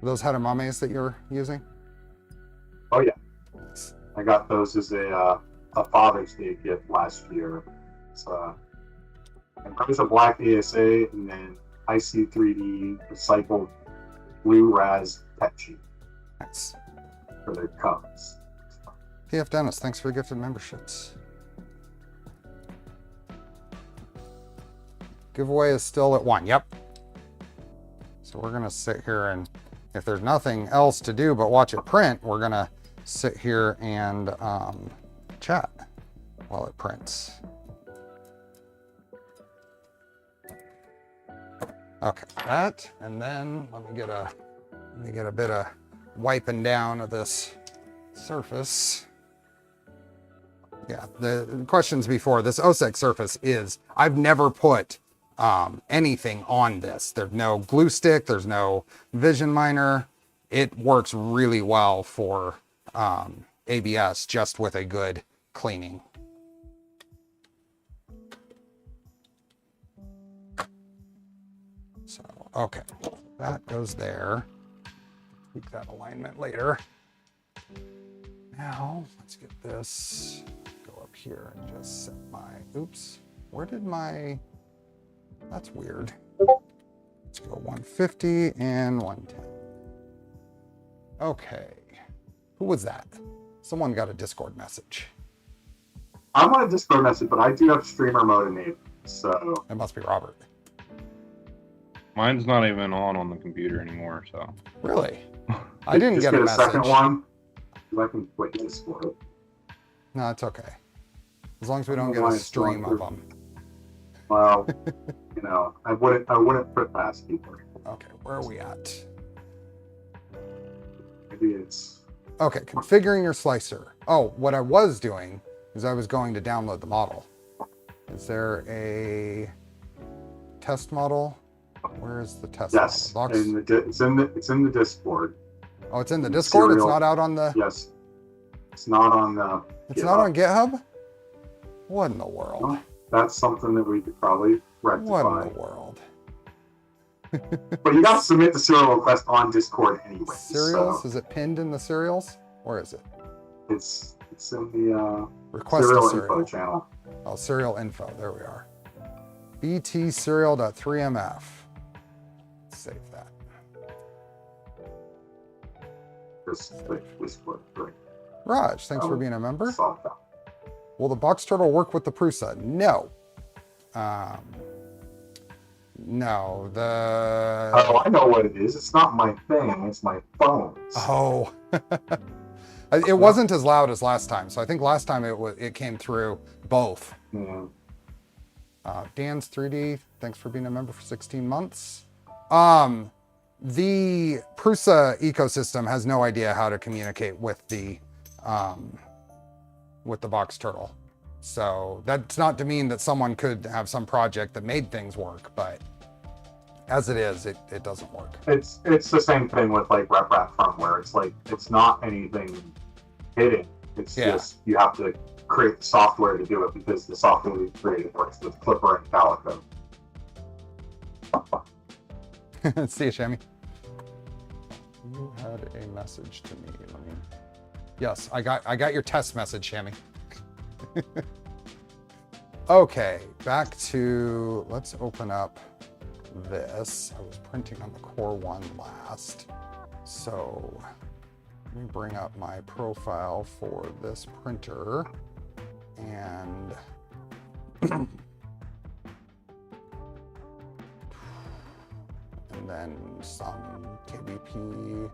Those Hadamames that you're using? Oh yeah, I got those as a Father's Day gift last year. So there's a black ASA and then IC3D recycled blue raz PETG. Nice. For their cups. PF Dennis, thanks for the gifted memberships. Giveaway is still at 1. Yep. So we're gonna sit here, and if there's nothing else to do but watch it print, we're gonna sit here and chat while it prints. Okay, that, and then let me get a bit of wiping down of this surface. Yeah, the questions before, this OSEC surface is, I've never put anything on this. There's no glue stick, there's no vision miner. It works really well for ABS just with a good cleaning. So, okay, that goes there. Tweak that alignment later. Now, let's get this, go up here and just set my, oops, where did my, that's weird. Let's go 150 and 110. Okay, who was that? Someone got a Discord message. I'm on a Discord message, but I do have streamer mode enabled, so. It must be Robert. Mine's not even on the computer anymore, so. Really? I didn't get a message. Second one. I can quit Discord. No, it's okay. As long as we don't get a stream of them. Well, you know, I wouldn't put past people. Okay, where are we at? Maybe it's. Okay, configuring your slicer. Oh, what I was doing is I was going to download the model. Is there a test model? Where is the test model? Yes, it's in the Discord. Oh, it's in the Discord? It's not out on the... Yes. It's not on the... It's not on GitHub? What in the world? Well, that's something that we could probably rectify. What in the world? But you got to submit the serial request on Discord anyway. Serials? So. Is it pinned in the serials? Where is it? It's in the Request a serial serial. info channel. Oh, serial info. There we are. BT serial.3mf. Save that. Just click this clip. Right. Raj, thanks for being a member. Solve that. Will the box turtle work with the Prusa? No. No. Oh, I know what it is. It's not my thing. It's my phone. Oh. It wasn't as loud as last time. So I think last time it came through both. Yeah. Dan's 3D, thanks for being a member for 16 months. The Prusa ecosystem has no idea how to communicate with the box turtle. So that's not to mean that someone could have some project that made things work, but as it is, it doesn't work. It's the same thing with like RepRap firmware. It's like it's not anything hidden. It's just you have to create the software to do it because the software we created works with Clipper and Calico. See you, Shammy. You had a message to me. Yes, I got your test message, Shammy. Okay, back to, let's open up this. I was printing on the Core 1 last. So let me bring up my profile for this printer and and then some KBP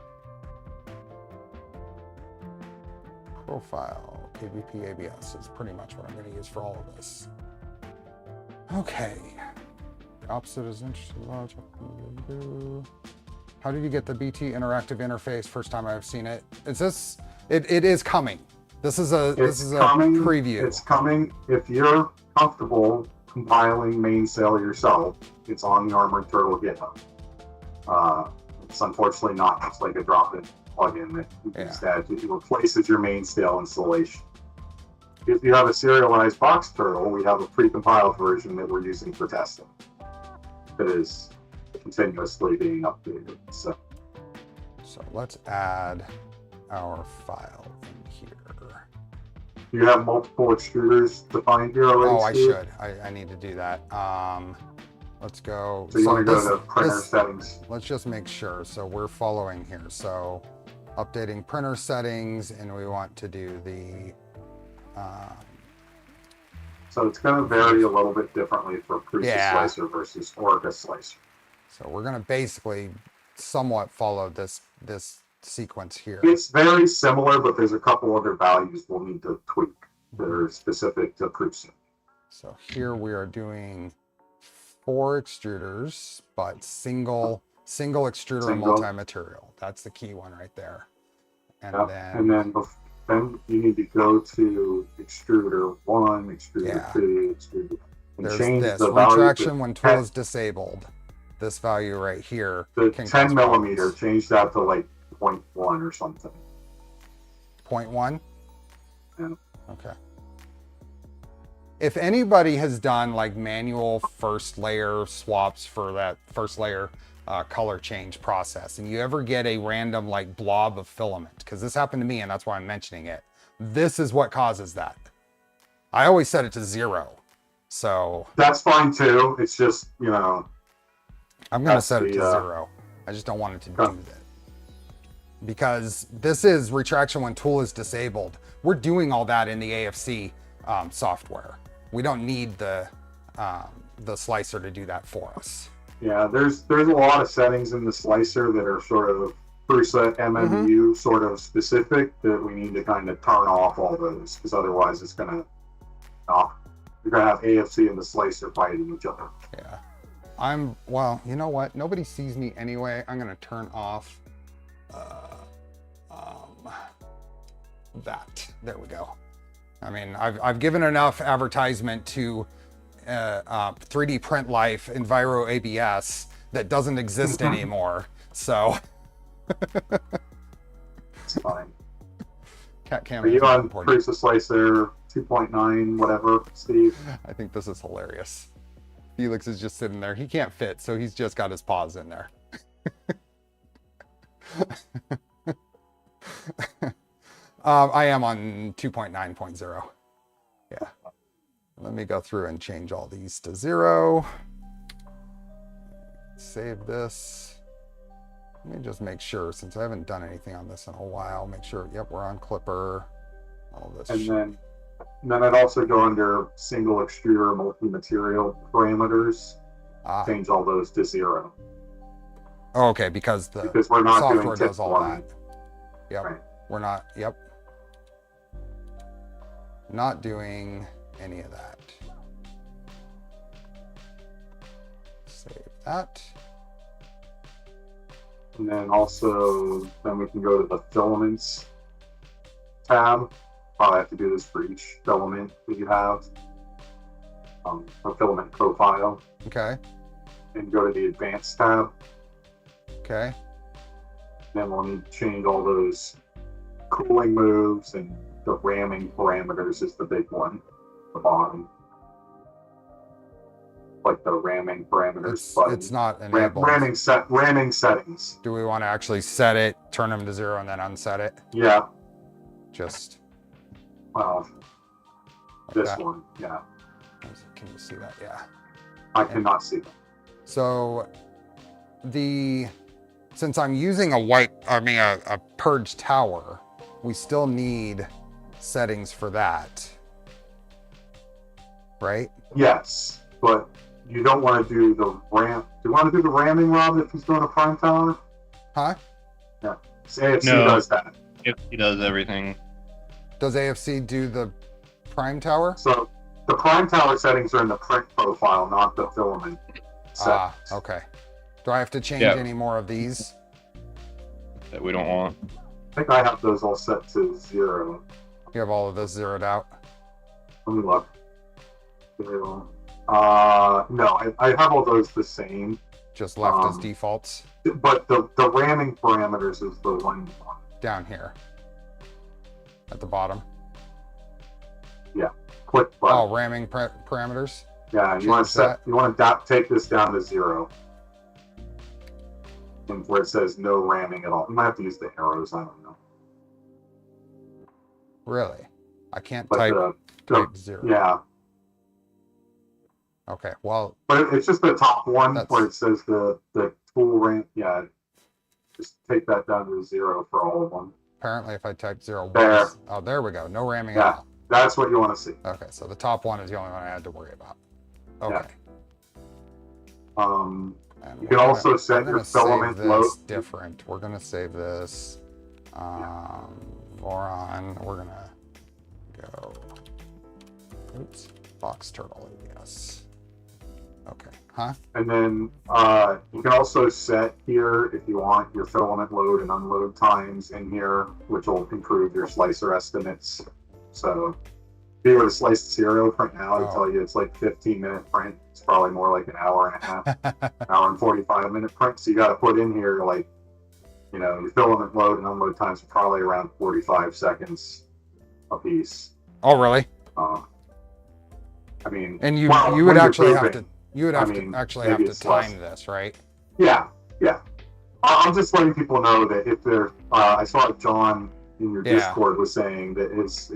profile. KBP ABS is pretty much what I'm going to use for all of this. Okay. The opposite is interesting. How did you get the BT interactive interface? First time I've seen it. Is this? It is coming. This is a preview. It's coming. If you're comfortable compiling mainsail yourself, it's on the Armored Turtle GitHub. It's unfortunately not just like a drop-in plugin that you can instead it replaces your mainsail installation. If you have a serialized box turtle, we have a pre-compiled version that we're using for testing. That is continuously being updated. So let's add our file in here. You have multiple extruders defined here already? Oh, I should. I need to do that. Let's go. So you want to go to printer settings? Let's just make sure. So we're following here. So updating printer settings, and we want to do the. So it's going to vary a little bit differently for Prusa Slicer versus Orca Slicer. So we're going to basically somewhat follow this sequence here. It's very similar, but there's a couple other values we'll need to tweak that are specific to Prusa. So here we are doing 4 extruders, but single extruder multi-material. That's the key one right there. And then you need to go to extruder 1, extruder 2, extruder. And there's change this the value retraction when tool is disabled. This value right here. The 10 millimeter, change that to like 0.1 or something. 0.1? Yeah. Okay. If anybody has done like manual first layer swaps for that first layer color change process, and you ever get a random like blob of filament, because this happened to me and that's why I'm mentioning it, this is what causes that. I always set it to 0. So that's fine too. It's just, you know, I'm going to set it to 0. I just don't want it to do that. Because this is retraction when tool is disabled. We're doing all that in the AFC software. We don't need the slicer to do that for us. Yeah, there's a lot of settings in the slicer that are sort of Prusa MMU sort of specific that we need to kind of turn off all those, because otherwise it's going to you're going to have AFC and the slicer fighting each other. Yeah. Well, you know what? Nobody sees me anyway. I'm going to turn off that. There we go. I mean, I've given enough advertisement to 3D Print Life Enviro ABS that doesn't exist anymore. So it's fine. Cat cam. Are you on Prusa Slicer 2.9 whatever, Steve? I think this is hilarious. Felix is just sitting there. He can't fit, so he's just got his paws in there. I am on 2.9.0. Yeah. Let me go through and change all these to 0. Save this. Let me just make sure, since I haven't done anything on this in a while, make sure, yep, we're on Clipper. All this. And then I'd also go under single extruder multi-material parameters. Change all those to 0. Oh, okay, because we're not software doing does all one. that. Yep. Right. We're not, yep. Not doing any of that. Save that. And then also, then we can go to the filaments tab. Probably have to do this for each filament that you have. A filament profile. Okay. And go to the advanced tab. Okay. Then we'll need to change all those cooling moves, and the ramming parameters is the big one at the bottom. Like the ramming parameters button. It's not enabled. Ramming settings. Do we want to actually set it, turn them to 0, and then unset it? Yeah. Just. Well, like this that. one, yeah. Can you see that? Yeah. I cannot see that. So since I'm using a purge tower, we still need settings for that, right? Yes, but you don't want to do the ram. Do you want to do the ramming, Rob, if he's doing a prime tower? Huh? Yeah. AFC does that. He does everything. Does AFC do the prime tower? So the prime tower settings are in the print profile, not the filament settings. Okay. Do I have to change any more of these? That we don't want. I think I have those all set to 0. You have all of those zeroed out? Let me look. No, I have all those the same. Just left as defaults? But the ramming parameters is the one down here. At the bottom? Yeah. Click button. Oh, ramming parameters? Yeah, you want to take this down to 0. And where it says no ramming at all. You might have to use the arrows, I don't know. Really? I can't But type 0. Yeah. Okay, well. But it's just the top one where it says the tool ram. Yeah. Just take that down to 0 for all of them. Apparently, if I type 0, there. Oh, there we go. No ramming at all. That's what you want to see. Okay, so the top one is the only one I had to worry about. Okay. Yeah. You can also set your filament load. Different. We're going to save this. Voron. We're going to go. Oops. Box turtle. Yes. Okay. Huh? And then you can also set here, if you want, your filament load and unload times in here, which will improve your slicer estimates. So if you were to slice the serial print now, it'll tell you it's like 15-minute print. It's probably more like an hour and a half, hour and 45-minute print. So you got to put in here, like, you know, your filament load and unload times are probably around 45 seconds a piece. Oh, really? I mean, and you would actually have to. You would have to actually have to time this, right? Yeah, yeah. I'm just letting people know that if they're, I saw John in your Discord was saying that it was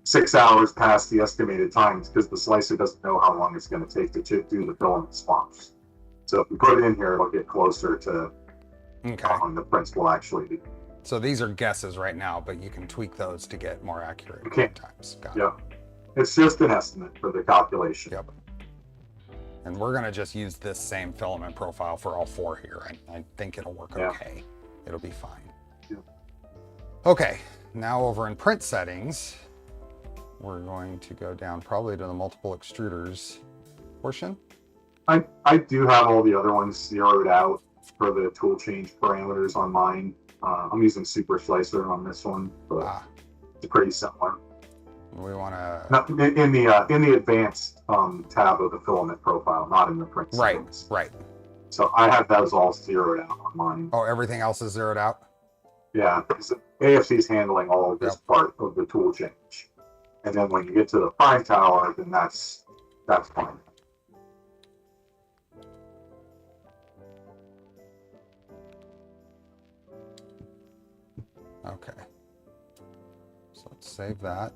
6 hours past the estimated times because the slicer doesn't know how long it's going to take to do the filament swaps. So if we put it in here, it'll get closer to the prints will actually be. So these are guesses right now, but you can tweak those to get more accurate times. Got it. It's just an estimate for the calculation. Yep. And we're going to just use this same filament profile for all 4 here. I think it'll work okay. It'll be fine. Yeah. Okay, now over in print settings, we're going to go down probably to the multiple extruders portion. I do have all the other ones zeroed out for the tool change parameters on mine. I'm using Super Slicer on this one, but it's pretty similar. We want to in the advanced tab of the filament profile, not in the print settings. Right. So I have those all zeroed out on mine. Oh, everything else is zeroed out? Yeah, because AFC is handling all of this part of the tool change, and then when you get to the prime tower, then that's fine. Okay. save that.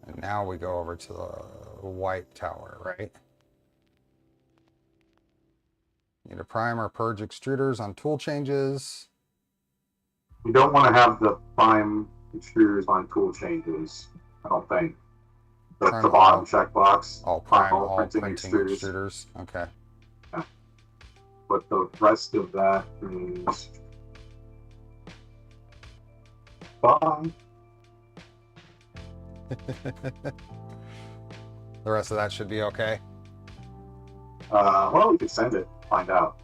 And now we go over to the white tower, right? Need a primer, purge extruders on tool changes. You don't want to have the prime extruders on tool changes, I don't think. That's Prime the bottom all- checkbox. All prime, all all printing printing extruders. extruders. Okay. But the rest of that is fine. The rest of that should be okay. Well, we could send it. Find out.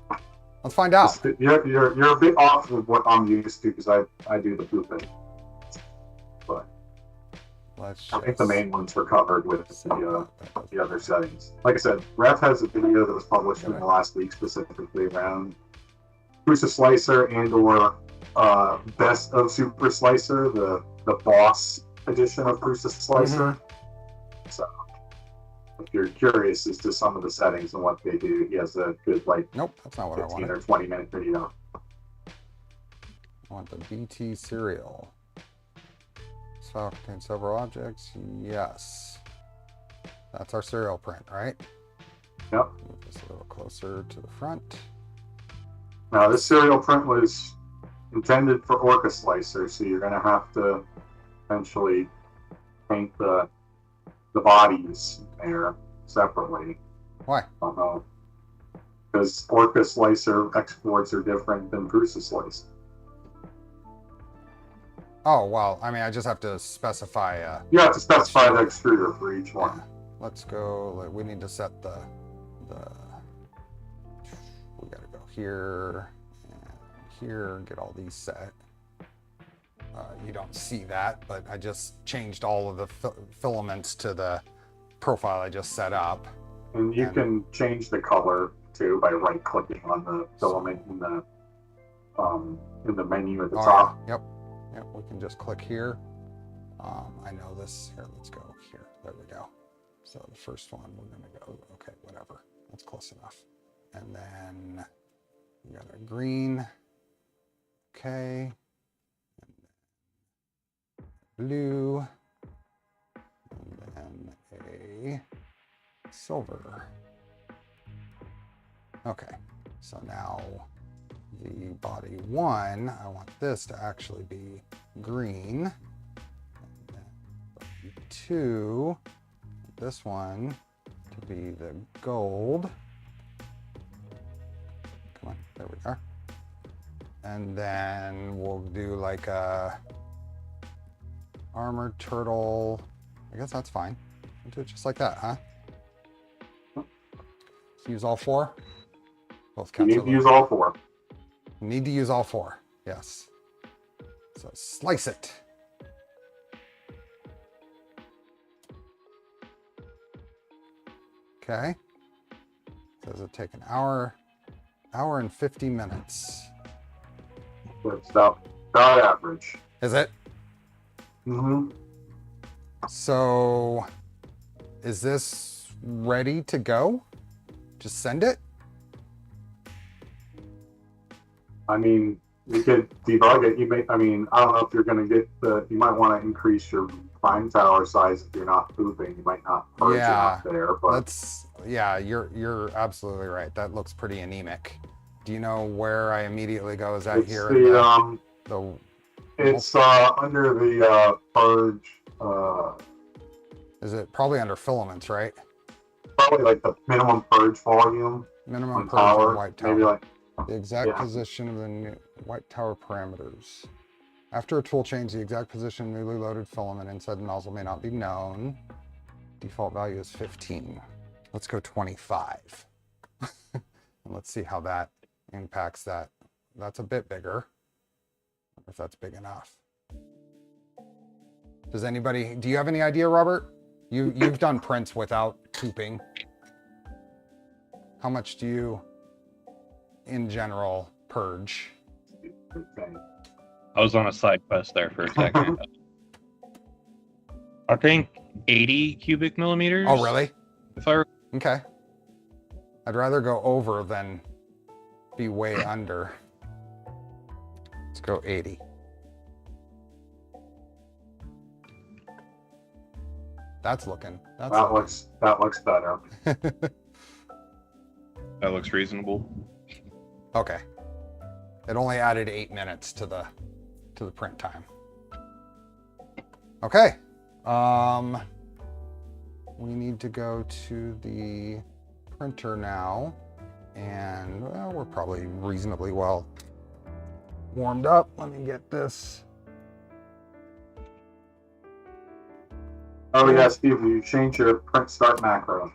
Let's find out. You're a bit off of what I'm used to because I do the pooping. But Let's I think the just main ones were covered with set that. the other settings. Like I said, Ref has a video that was published in the last week specifically around Prusa Slicer and or Best of Super Slicer, the boss edition of Prusa Slicer. So if you're curious as to some of the settings and what they do, he has a good Nope, that's not what I 15 wanted. or 20 minute video. I want the BT serial. This file contains several objects. Yes. That's our serial print, right? Yep. Move this a little closer to the front. Now this serial print was intended for Orca Slicer, so you're going to have to eventually paint the bodies there separately. Why? I don't know. Because Orca Slicer exports are different than Prusa Slicer. Oh, well, I mean, I just have to specify. You have to specify the extruder for each one. Yeah. Let's go. We need to set the. We got to go here and here. Get all these set. You don't see that, but I just changed all of the filaments to the profile I just set up. And you can change the color too by right-clicking on the filament in the menu at the top. Yeah. Yep. We can just click here. I know this. Here, let's go here. There we go. So the first one, we're gonna go. Okay, whatever. That's close enough. And then we got our green. Okay. Blue, and then a silver. Okay, so now the body one, I want this to actually be green. And then body two, this one to be the gold. Come on, there we are. And then we'll do like a armored turtle. I guess that's fine. We'll do it just like that, huh? Let's use all four. Both You counts need to use all four. Need to use all four. Yes. So slice it. Okay. Says it take an hour and 50 minutes. That's about average. Is it? Mm-hmm. So is this ready to go? Just send it? I mean, you could debug it. I don't know if you're going to get you might want to increase your prime tower size if you're not pooping. You might not purge enough there, but you're absolutely right. That looks pretty anemic. Do you know where I immediately go? Is that it's here? it's under the purge. Is it probably under filaments, right? Probably like the minimum purge volume. Minimum on purge tower, on white tower. maybe like The exact position of the new white tower parameters. After a tool change, the exact position of newly loaded filament inside the nozzle may not be known. Default value is 15. Let's go 25. And let's see how that impacts that. That's a bit bigger. I wonder if that's big enough. Do you have any idea, Robert? You've done prints without pooping. How much do you, in general, purge? I was on a side quest there for a second. I think 80 cubic millimeters. Oh, really? If I Okay. I'd rather go over than be way under. Let's go 80. That's looking. That looks better. That looks reasonable. Okay. It only added 8 minutes to the print time. Okay. We need to go to the printer now, and well, we're probably reasonably well warmed up. Let me get this. Oh yeah, Steve, you change your print start macro.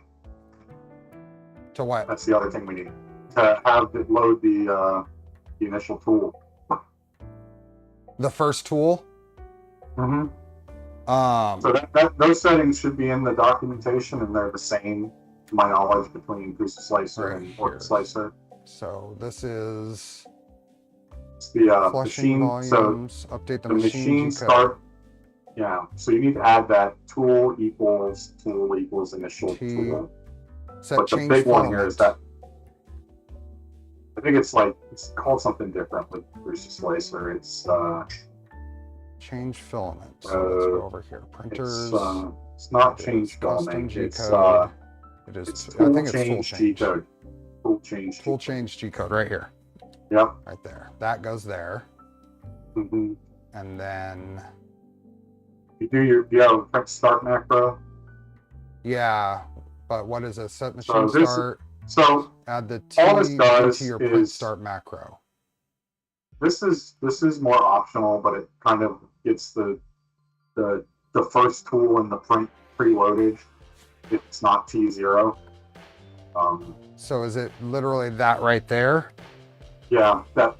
To what? That's the other thing we need to have it load the initial tool. The first tool? Mm-hmm. So those settings should be in the documentation, and they're the same, to my knowledge, between Boost Slicer right and Orc Slicer. So this is It's the flushing machine. volumes, update the machine G-code. Start. Yeah. So you need to add that tool equals initial tool. Set But the change big filament. one here is that I think it's called something different with Boost Slicer. It's change filament. So let's go over here. Printers. it's not It change is custom filament. G-code. It is. It's I tool think it's tool change change. G-code. Tool change. Tool change G-code right here. Yep. Right there. That goes there. Mm-hmm. And then You do you have a print start macro? yeah, but what is it? Set machine So this- start. So Add the T all this does into your print is- start macro. this is more optional, but it kind of gets the first tool in the print preloaded. It's not T0. So is it literally that right there? Yeah, that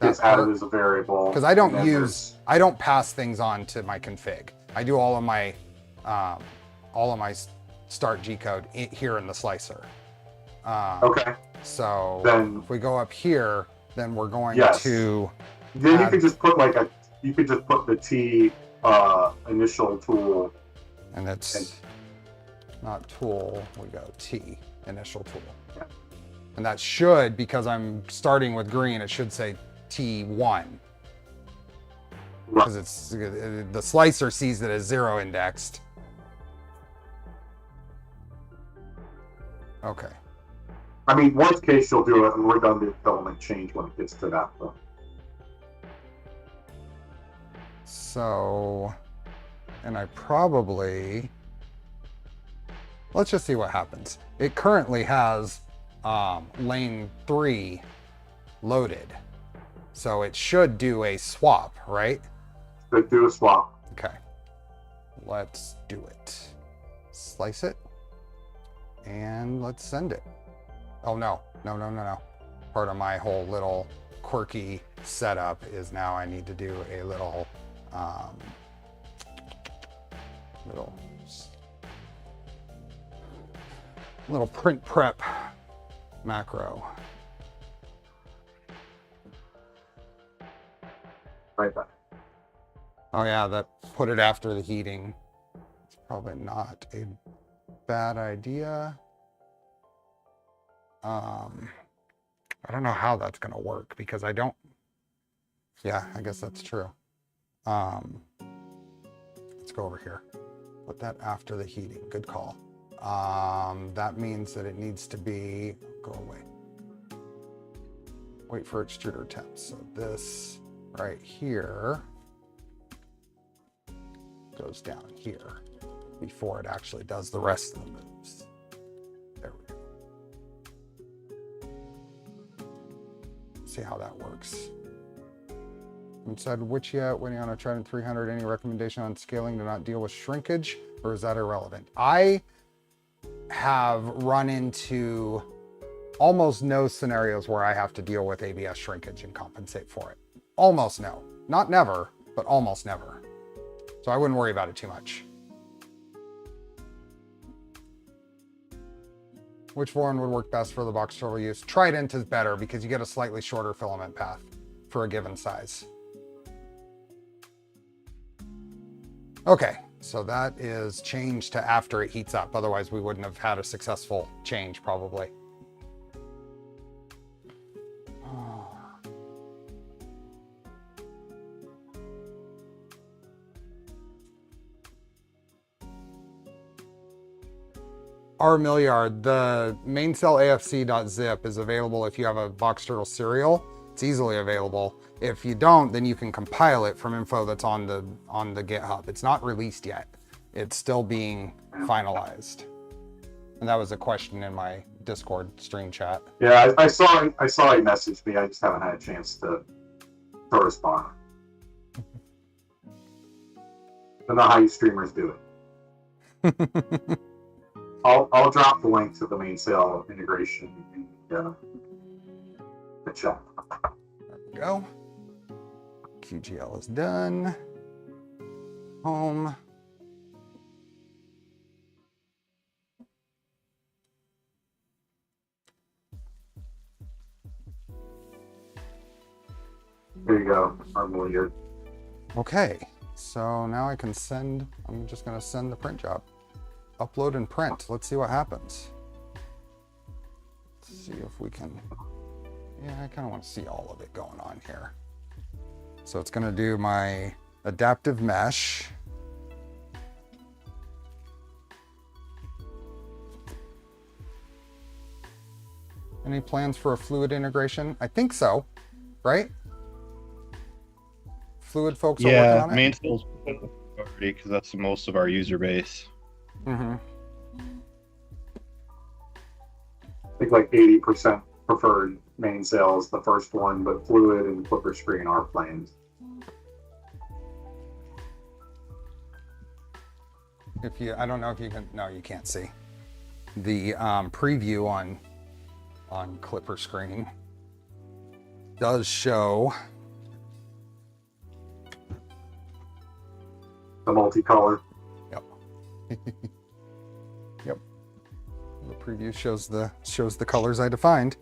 gets That added part? as a variable. Because I don't and then I don't pass things on to my config. I do all of my start G code here in the slicer. Okay. So Then if we go up here, then we're going Yes. to then you add- could just put the T initial tool. and it's not tool. We go T initial tool. Yeah. And that should, because I'm starting with green, it should say T1. Because it's the slicer sees it as 0 indexed. Okay. I mean, worst case, you'll do a redundant filament change when it gets to that point. So, and I probably, let's just see what happens. It currently has lane 3 loaded. So it should do a swap, right? But do a swap. Okay. Let's do it. Slice it. And let's send it. Oh, no. No. Part of my whole little quirky setup is now I need to do a little little print prep macro. Right back. Oh yeah, that put it after the heating. It's probably not a bad idea. I don't know how that's gonna work because I don't. Yeah, I guess that's true. Let's go over here. Put that after the heating. Good call. That means that it needs to be. Go away. Wait for extruder temp. So this right here goes down here before it actually does the rest of the moves. There we go. See how that works. Inside which yet, waiting on a Trident 300, any recommendation on scaling to not deal with shrinkage, or is that irrelevant? I have run into almost no scenarios where I have to deal with ABS shrinkage and compensate for it. Almost no. Not never, but almost never. So I wouldn't worry about it too much. Which one would work best for the box turtle use? Trident is better because you get a slightly shorter filament path for a given size. Okay, so that is changed to after it heats up. Otherwise, we wouldn't have had a successful change probably. R. Milliard, the main cell AFC.zip is available if you have a Box Turtle serial. It's easily available. If you don't, then you can compile it from info that's on the GitHub. It's not released yet. It's still being finalized. And that was a question in my Discord stream chat. Yeah, I saw he messaged me. I just haven't had a chance to respond. I don't know how you streamers do it. I'll drop the link to the main cell integration in the chat. There we go. QGL is done. Home. There you go. I'm weird. Okay, so now I can send, I'm just gonna send the print job. Upload and print, let's see what happens. Let's see if we can, yeah, I kinda wanna see all of it going on here. So it's gonna do my adaptive mesh. Any plans for a fluid integration? I think so, right? Fluid folks are working on it? main cells already because that's most of our user base. Mm-hmm. I think like 80% preferred main cells, the first one, but fluid and Clipper screen are planned. If you, I don't know if you can, no, you can't see. The preview on Clipper screen does show The multicolor. Yep. Yep. The preview shows the colors I defined.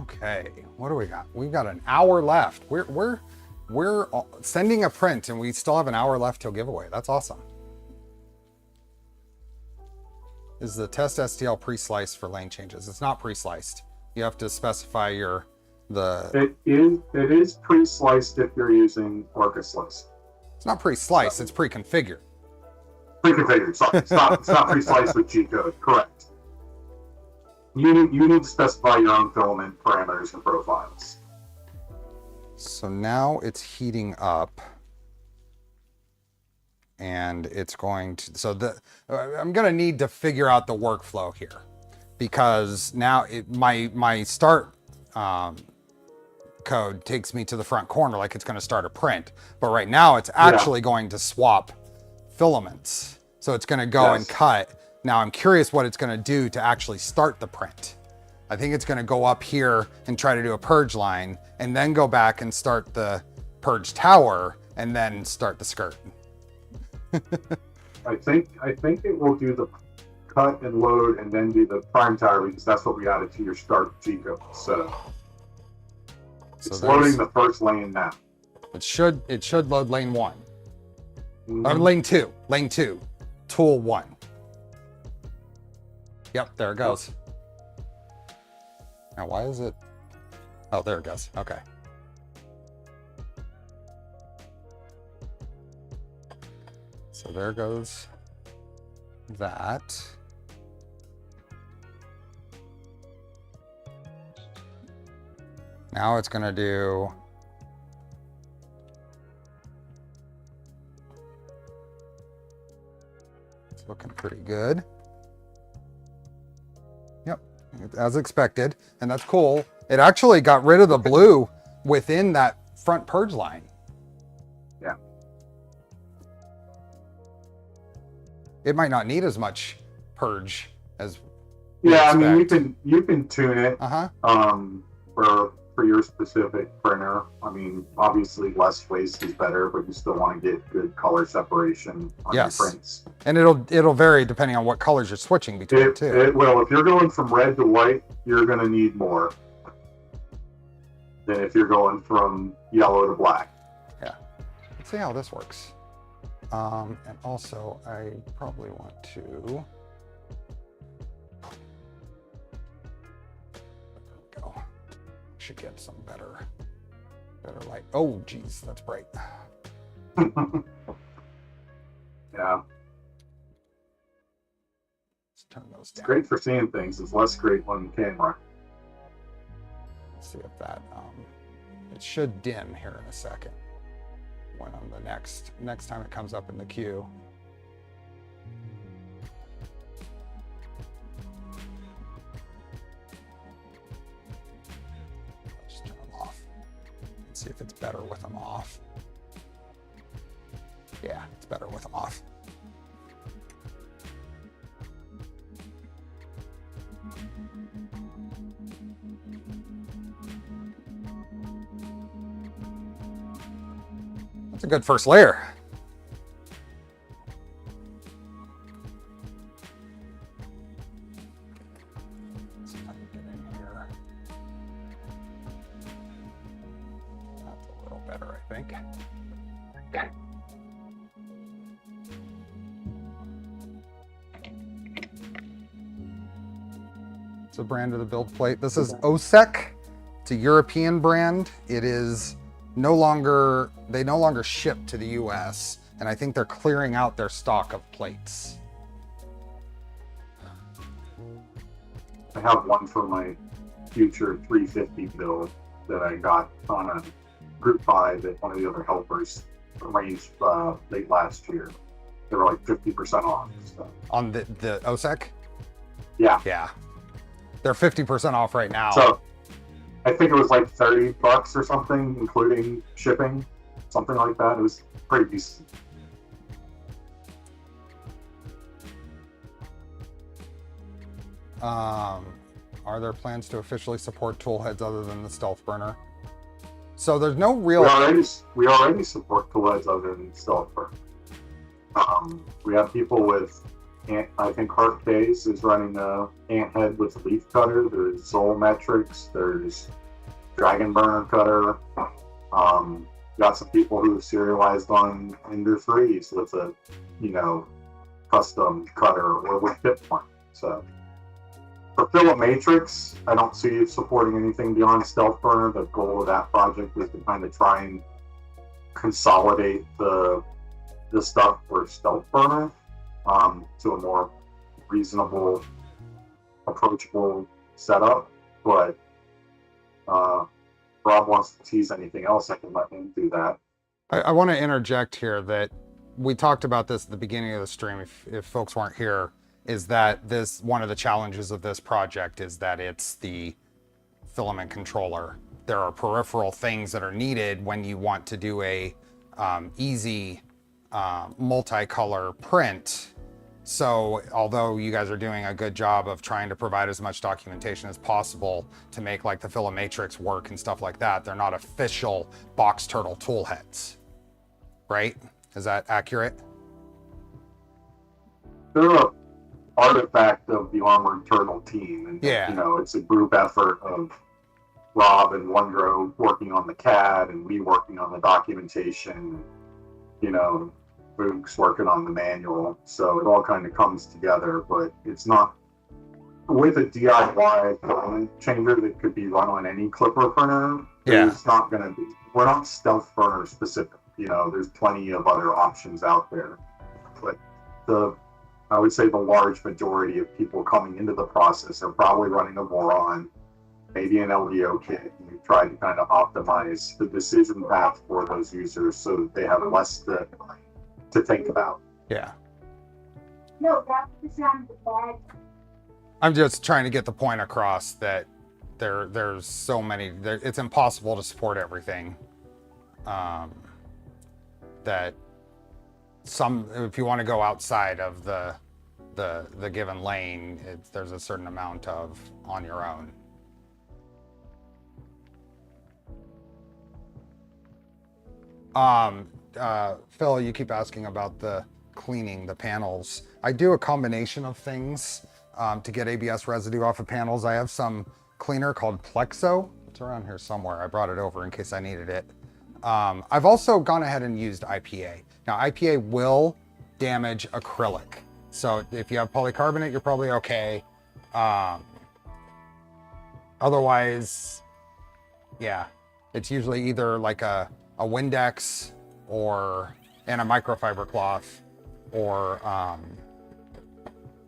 Okay, what do we got? We've got an hour left. We're sending a print and we still have an hour left till giveaway. That's awesome. Is the test STL pre-sliced for lane changes? It's not pre-sliced. You have to specify It is pre-sliced if you're using Orca Slice. It's not pre-sliced, it's pre-configured. Pre-configured, sorry. It's not pre-sliced with G-code, correct. You need to specify your own filament parameters and profiles. So now it's heating up. And it's going to, so I'm gonna need to figure out the workflow here. Because now my start code takes me to the front corner like it's going to start a print. But right now it's actually going to swap filaments. So it's going to go and cut. Now I'm curious what it's going to do to actually start the print. I think it's going to go up here and try to do a purge line and then go back and start the purge tower and then start the skirt. I think it will do the cut and load and then do the prime tower because that's what we added to your start G-code. So it's loading the first lane now. It should load lane 1. Or lane 2. Lane 2. Tool 1. Yep, there it goes. Now why is it? Oh, there it goes. Okay. So there goes that. Now it's gonna do it's looking pretty good. Yep, as expected, and that's cool. It actually got rid of the blue within that front purge line. Yeah. It might not need as much purge as I mean you can tune it for your specific printer. I mean, obviously less waste is better, but you still want to get good color separation on your prints. And it'll vary depending on what colors you're switching between too. It will. If you're going from red to white, you're going to need more than if you're going from yellow to black. Yeah. Let's see how this works. And also, I probably want to. There we go. Should get some better Better light. Oh, geez, that's bright. Yeah, Let's turn those it's down. great for seeing things. It's less great on camera. Let's see if that, it should dim here in a second. When on the next time it comes up in the queue. Just turn them off. Let's see if it's better with them off. Yeah, it's better with them off. That's a good first layer. Let's see if I can get in here. That's a little better, I think. Okay. It's the brand of the build plate. This is OSEC. It's a European brand. It is no longer, they no longer ship to the US, and I think they're clearing out their stock of plates. I have one for my future 350 build that I got on a group buy that one of the other helpers arranged late last year. They were like 50% off. So. On the OSEC? Yeah. Yeah. They're 50% off right now. So I think it was like $30 or something, including shipping, something like that. It was pretty decent. Are there plans to officially support tool heads other than the stealth burner? So there's no real. We already support tool heads other than stealth burner. We have people with, I think Heart Case is running a ant head with a leaf cutter. There's Soul Metrics. There's Dragon Burner cutter. Got some people who serialized on Ender 3s with a, custom cutter or with fit one. So for Filament Matrix, I don't see it supporting anything beyond Stealth Burner. The goal of that project was to kind of try and consolidate the stuff for Stealth Burner to a more reasonable, approachable setup. But Rob wants to tease anything else, I can let him do that. I want to interject here that we talked about this at the beginning of the stream, if folks weren't here, is that one of the challenges of this project is that it's the filament controller. There are peripheral things that are needed when you want to do a easy multicolor print. So although you guys are doing a good job of trying to provide as much documentation as possible to make like the Filament Matrix work and stuff like that, they're not official box turtle tool heads, right? Is that accurate? They're an artifact of the Armored Turtle team. And, Yeah. It's a group effort of Rob and Wondro working on the CAD and me working on the documentation, Boog's working on the manual. So it all kind of comes together, but it's not with a DIY filament changer that could be run on any clipper printer. Yeah. It's not going to be, we're not Stealth Burner specific. There's plenty of other options out there. But I would say the large majority of people coming into the process are probably running a Boron, maybe an LDO kit. And we try to kind of optimize the decision path for those users so that they have less to think about. Yeah. No, that's the sound of the bag. I'm just trying to get the point across that there's so many, it's impossible to support everything. That if you want to go outside of the given lane, there's a certain amount of on your own. Phil, you keep asking about the cleaning the panels. I do a combination of things to get ABS residue off of panels. I have some cleaner called Plexo. It's around here somewhere. I brought it over in case I needed it. I've also gone ahead and used IPA. Now, IPA will damage acrylic. So if you have polycarbonate, you're probably okay. Otherwise, yeah, It's usually either like a Windex and a microfiber cloth or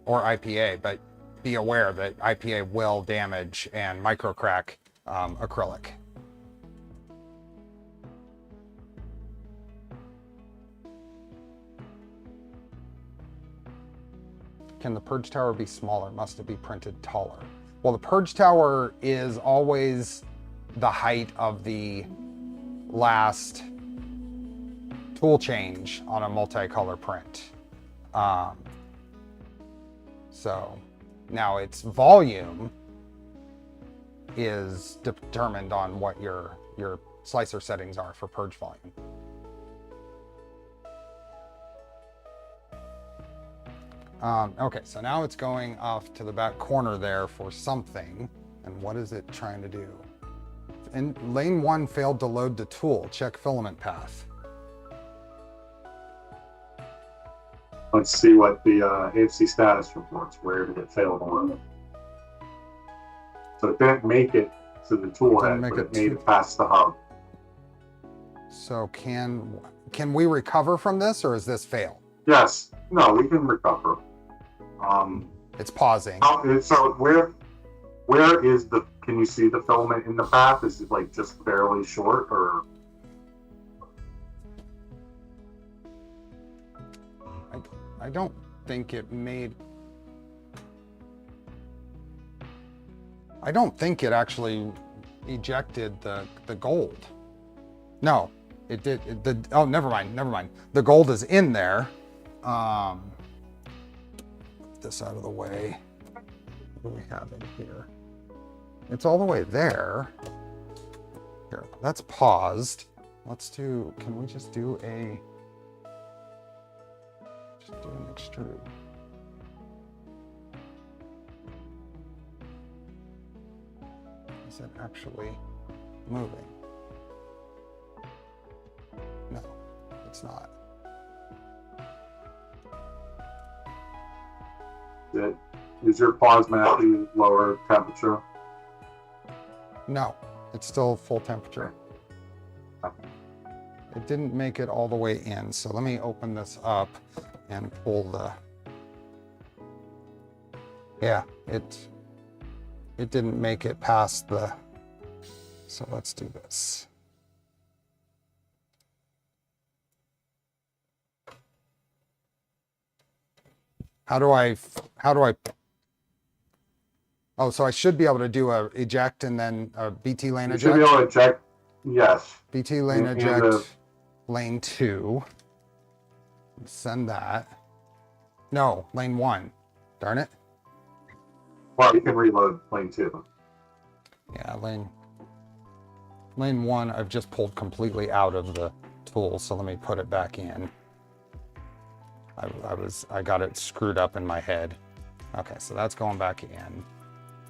IPA, but be aware that IPA will damage and micro crack acrylic. Can the purge tower be smaller? Must it be printed taller? Well, the purge tower is always the height of the last tool change on a multicolor print. So now its volume is determined on what your slicer settings are for purge volume. Okay, so now it's going off to the back corner there for something. And what is it trying to do? And lane 1 failed to load the tool. Check filament path. Let's see what the AFC status reports. Where did it fail to load? So it didn't make it to the tool head, but it made it past the hub. So can we recover from this, or is this fail? Yes. No, we can recover. It's pausing. So where is the? Can you see the filament in the path? Is it like just barely short, or? I don't think it made. I don't think it actually ejected the gold. No, it did. Oh, never mind. The gold is in there. Put this out of the way. What do we have in here? It's all the way there. Here, that's paused. Can we just do an extrude? Is it actually moving? No, it's not. Is your plasma at the lower temperature? No, it's still full temperature. It didn't make it all the way in, so let me open this up and pull the. Yeah, it didn't make it past the. So let's do this. How do I? Oh, so I should be able to do a eject and then a BT lane eject? You should be able to eject, yes. BT lane eject, lane 2. Send that. No, lane 1. Darn it. Well, you can reload lane 2. Yeah, lane 1 I've just pulled completely out of the tool, so let me put it back in. I got it screwed up in my head. Okay, so that's going back in.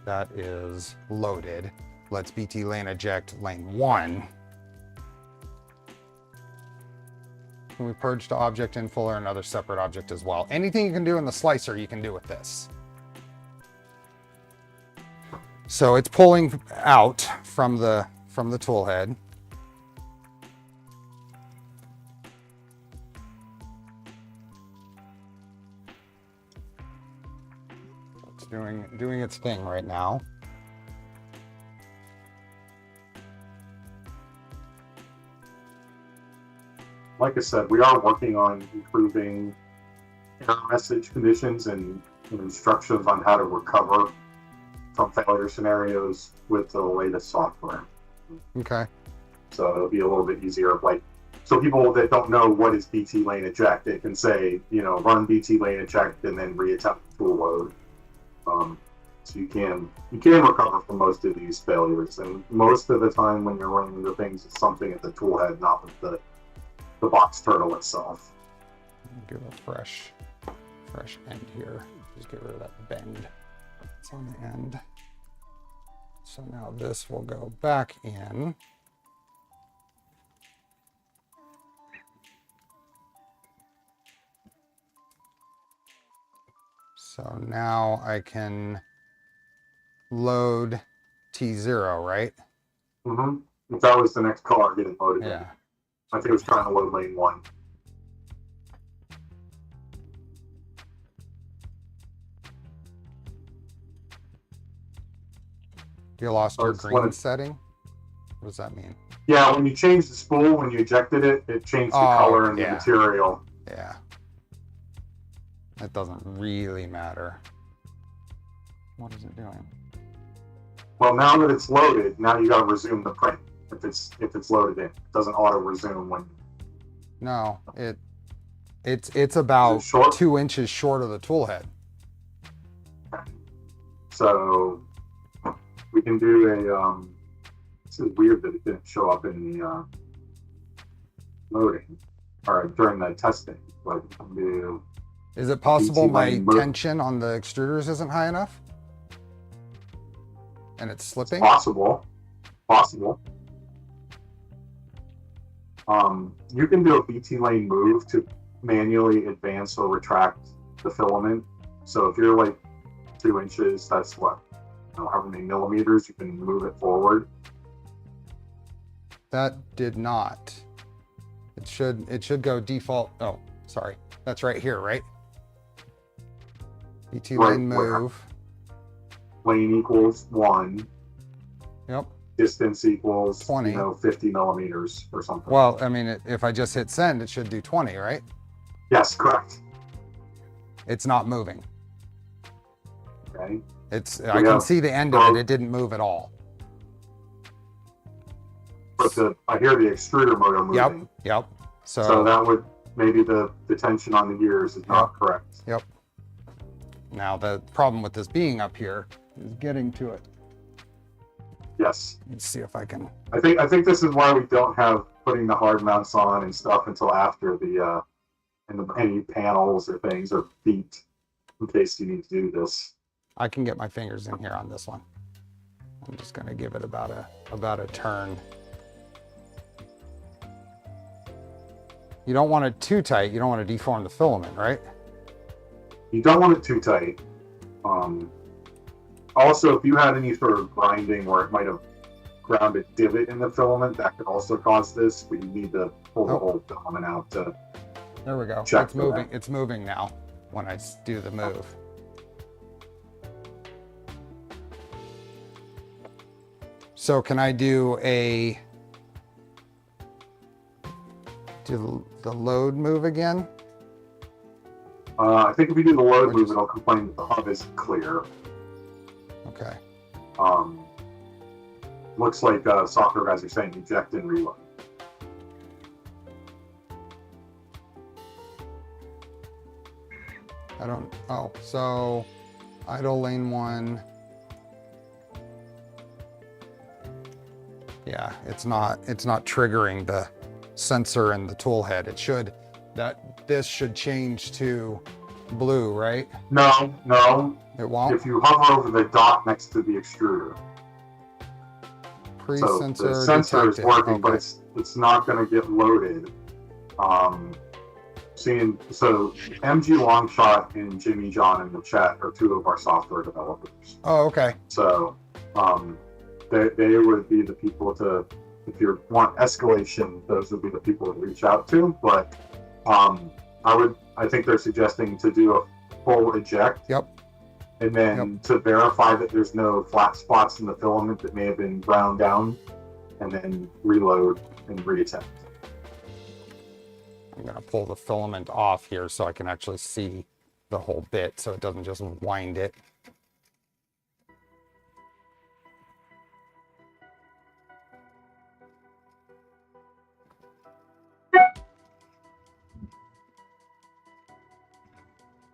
That is loaded. Let's BT lane eject lane 1. Can we purge to object in full or another separate object as well? Anything you can do in the slicer, you can do with this. So it's pulling out from the tool head. Doing its thing right now. Like I said, we are working on improving error message conditions and instructions on how to recover from failure scenarios with the latest software. Okay. So it'll be a little bit easier. So people that don't know what is BT lane eject, they can say, run BT lane eject and then reattempt the tool load. So you can recover from most of these failures, and most of the time when you're running the things, it's something at the tool head, not with the box turtle itself. Give a fresh end here. Just get rid of that bend. It's on the end. So now this will go back in. So now I can load T0, right? Mm-hmm. If that was the next car getting loaded in. Yeah. I think it was trying to load lane 1. You lost your it's when green it- setting? What does that mean? Yeah, when you changed the spool, when you ejected it, it changed the color and the yeah. material. Yeah. It doesn't really matter. What is it doing? Well, now that it's loaded, now you got to resume the print. If it's loaded in, it doesn't auto resume when. No, it's about Is it short? 2 inches short of the tool head. So we can do a. This is weird that it didn't show up in the loading or during the testing. But we can do. Is it possible BT my line move. tension on the extruders isn't high enough? And it's slipping? Possible. You can do a BT lane move to manually advance or retract the filament. So if you're like 2 inches, that's what, however many millimeters, you can move it forward. That did not. It should go default. Oh, sorry. That's right here, right? BT Right lane where? move. Lane equals 1. Yep. Distance equals 20. 50 millimeters or something. Well, I mean, if I just hit send, it should do 20, right? Yes, correct. It's not moving. Okay. I can see the end of it. It didn't move at all. But I hear the extruder motor moving. Yep. So that would, maybe the tension on the gears is not correct. Yep. Now the problem with this being up here is getting to it. Yes. Let's see if I can. I think this is why we don't have putting the hard mounts on and stuff until after any panels or things are beat, in case you need to do this. I can get my fingers in here on this one. I'm just gonna give it about a turn. You don't want it too tight. You don't want to deform the filament, right? You don't want it too tight. Also, if you had any sort of grinding where it might have ground a divot in the filament, that could also cause this. But you need to pull the whole filament out to. There we go. Check It's for moving. that. It's moving now when I do the move. So can I do the load move again? I think if you do the load Or move, just- it'll complain that the hub isn't clear. Okay. Looks like software guys are saying eject and reload. I don't. Oh, so idle lane 1. Yeah, it's not triggering the sensor and the tool head. This should change to blue, right? No. It won't. If you hover over the dot next to the extruder, so Pre-sensor the sensor is detected. working, Okay. but it's not going to get loaded. So MG Longshot and Jimmy John in the chat are 2 of our software developers. Oh, okay. So they would be the people to, if you want escalation, those would be the people to reach out to. But I think they're suggesting to do a full eject. Yep. And then to verify that there's no flat spots in the filament that may have been ground down, and then reload and reattempt. I'm gonna pull the filament off here so I can actually see the whole bit, so it doesn't just wind it.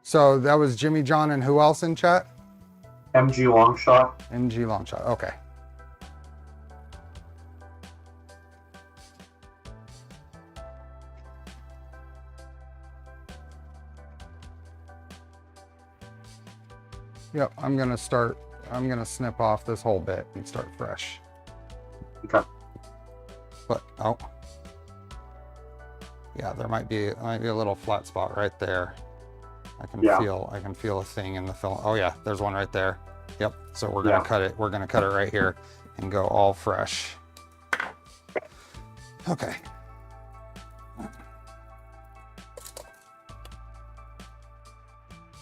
So that was Jimmy John and who else in chat? MG Longshot. MG Longshot. Okay. Yep, I'm gonna snip off this whole bit and start fresh. Okay. But yeah, there might be a little flat spot right there. I can feel a thing in the film. Oh yeah, there's one right there. Yep. So we're gonna cut it. We're gonna cut it right here and go all fresh. Okay.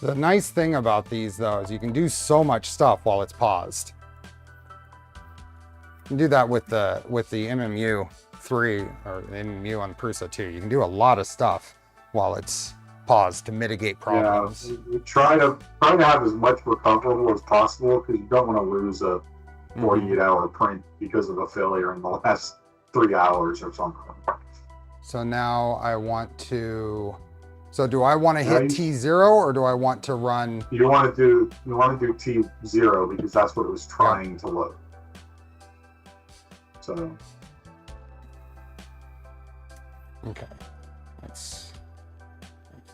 The nice thing about these though is you can do so much stuff while it's paused. You can do that with the MMU 3 or the MMU on Prusa 2. You can do a lot of stuff while it's paused to mitigate problems. Yeah, we try to have as much recoverable as possible because you don't want to lose a 48-hour print because of a failure in the last 3 hours or something. So now I want to. So do I want to hit T0 or do I want to run? You want to do T0 because that's what it was trying to load. So. Okay. Let's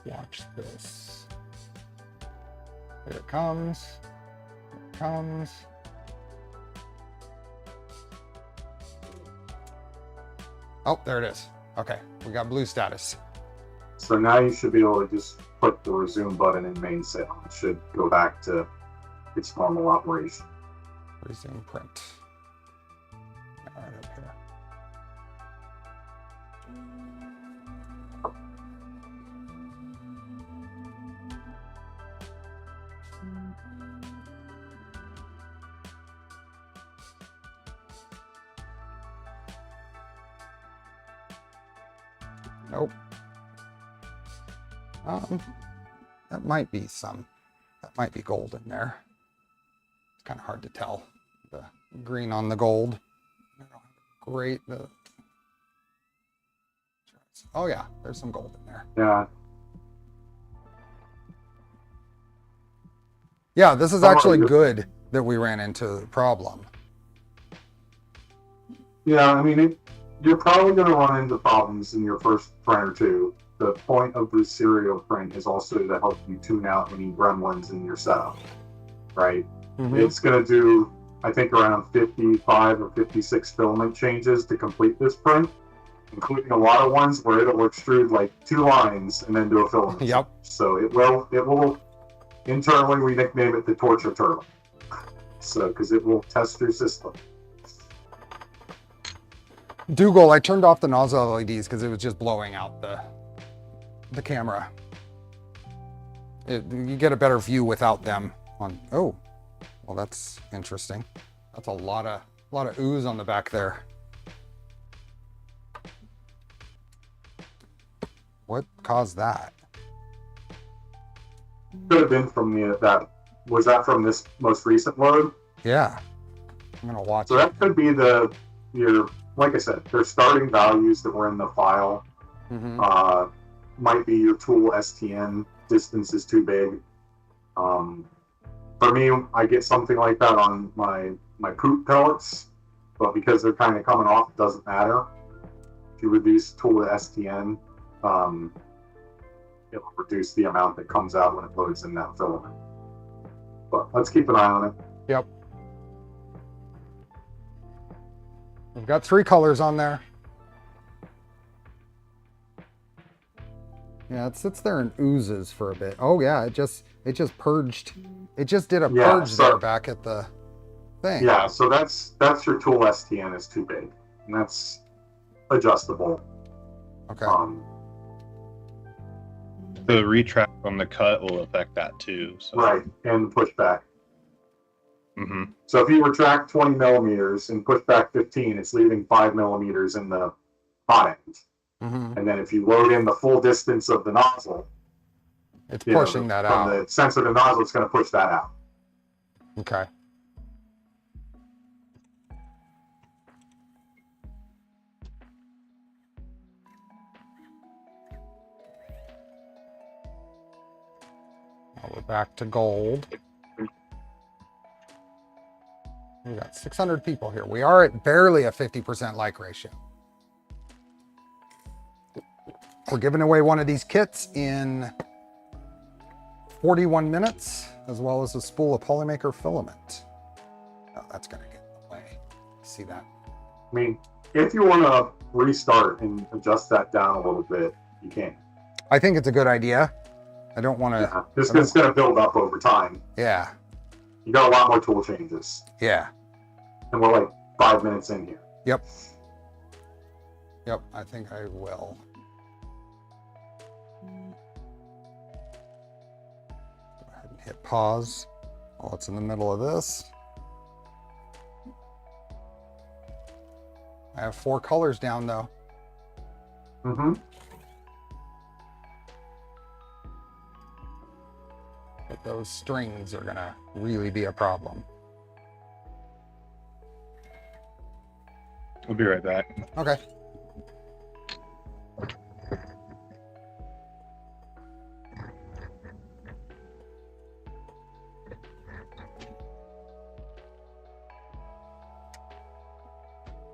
watch this. Here it comes. Here it comes. Oh, there it is. Okay, we got blue status. So now you should be able to just put the resume button in main sail. It should go back to its normal operation. Resume print. Right up here. Nope. That might be gold in there. It's kind of hard to tell. The green on the gold. Great. Oh yeah, there's some gold in there. Yeah. Yeah, this is actually good that we ran into the problem. Yeah, I mean, you're probably going to run into problems in your first print or two. The point of the serial print is also to help you tune out any gremlins in your setup, right? It's going to do, I think, around 55 or 56 filament changes to complete this print, including a lot of ones where it'll extrude like 2 lines and then do a filament. Yep. So it will, internally we nickname it the torture turtle. So, because it will test your system. Dougal, I turned off the nozzle LEDs because it was just blowing out the camera. You get a better view without them on. Oh, well, that's interesting. That's a lot of ooze on the back there. What caused that? Could have been from was that from this most recent load? Yeah, I'm gonna watch. So that could be your, like I said, their starting values that were in the file. Might be your tool STN distance is too big. For me, I get something like that on my poop pellets, but because they're kind of coming off, it doesn't matter. If you reduce tool to STN, it'll reduce the amount that comes out when it loads in that filament. But let's keep an eye on it. Yep. We've got 3 colors on there. Yeah, it sits there and oozes for a bit. Oh yeah, it just purged. It just did a purge there back at the thing. Yeah, so that's your tool STN is too big, and that's adjustable. Okay. The retract on the cut will affect that too. So. Right, and push back. So if you retract 20 millimeters and push back 15, it's leaving 5 millimeters in the hot end. And then if you load in the full distance of the nozzle, it's pushing that out. From the sensitive nozzle, it's going to push that out. Okay. Now we're back to gold. We got 600 people here. We are at barely a 50% like ratio. We're giving away one of these kits in 41 minutes, as well as a spool of Polymaker filament. Oh, that's gonna get in the way. See that? I mean, if you want to restart and adjust that down a little bit, you can. I think it's a good idea. I don't want to. Yeah, it's going to build up over time. Yeah. You got a lot more tool changes. Yeah. And we're like 5 minutes in here. Yep. Yep, I think I will. Go ahead and hit pause while it's in the middle of this. I have 4 colors down though. Mm-hmm. But those strings are gonna really be a problem. We'll be right back. Okay.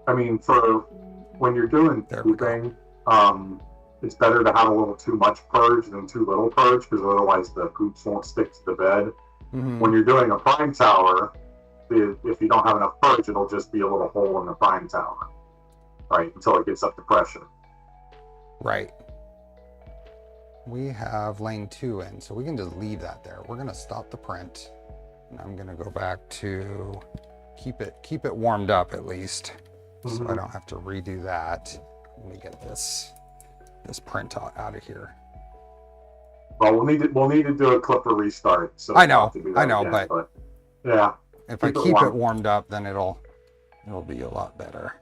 I mean, for when you're doing There we go. pooping, it's better to have a little too much purge than too little purge, because otherwise the poops won't stick to the bed. Mhm. When you're doing a prime tower, if you don't have enough purge, it'll just be a little hole in the prime tower, right? Until it gets up to pressure. Right. We have lane 2 in, so we can just leave that there. We're gonna stop the print, and I'm gonna go back to keep it warmed up at least, so I don't have to redo that. Let me get this print out of here. Well, we'll need to do a clipper restart. So I know, we'll have to do that again, but yeah, if I keep it warmed up, then it'll be a lot better.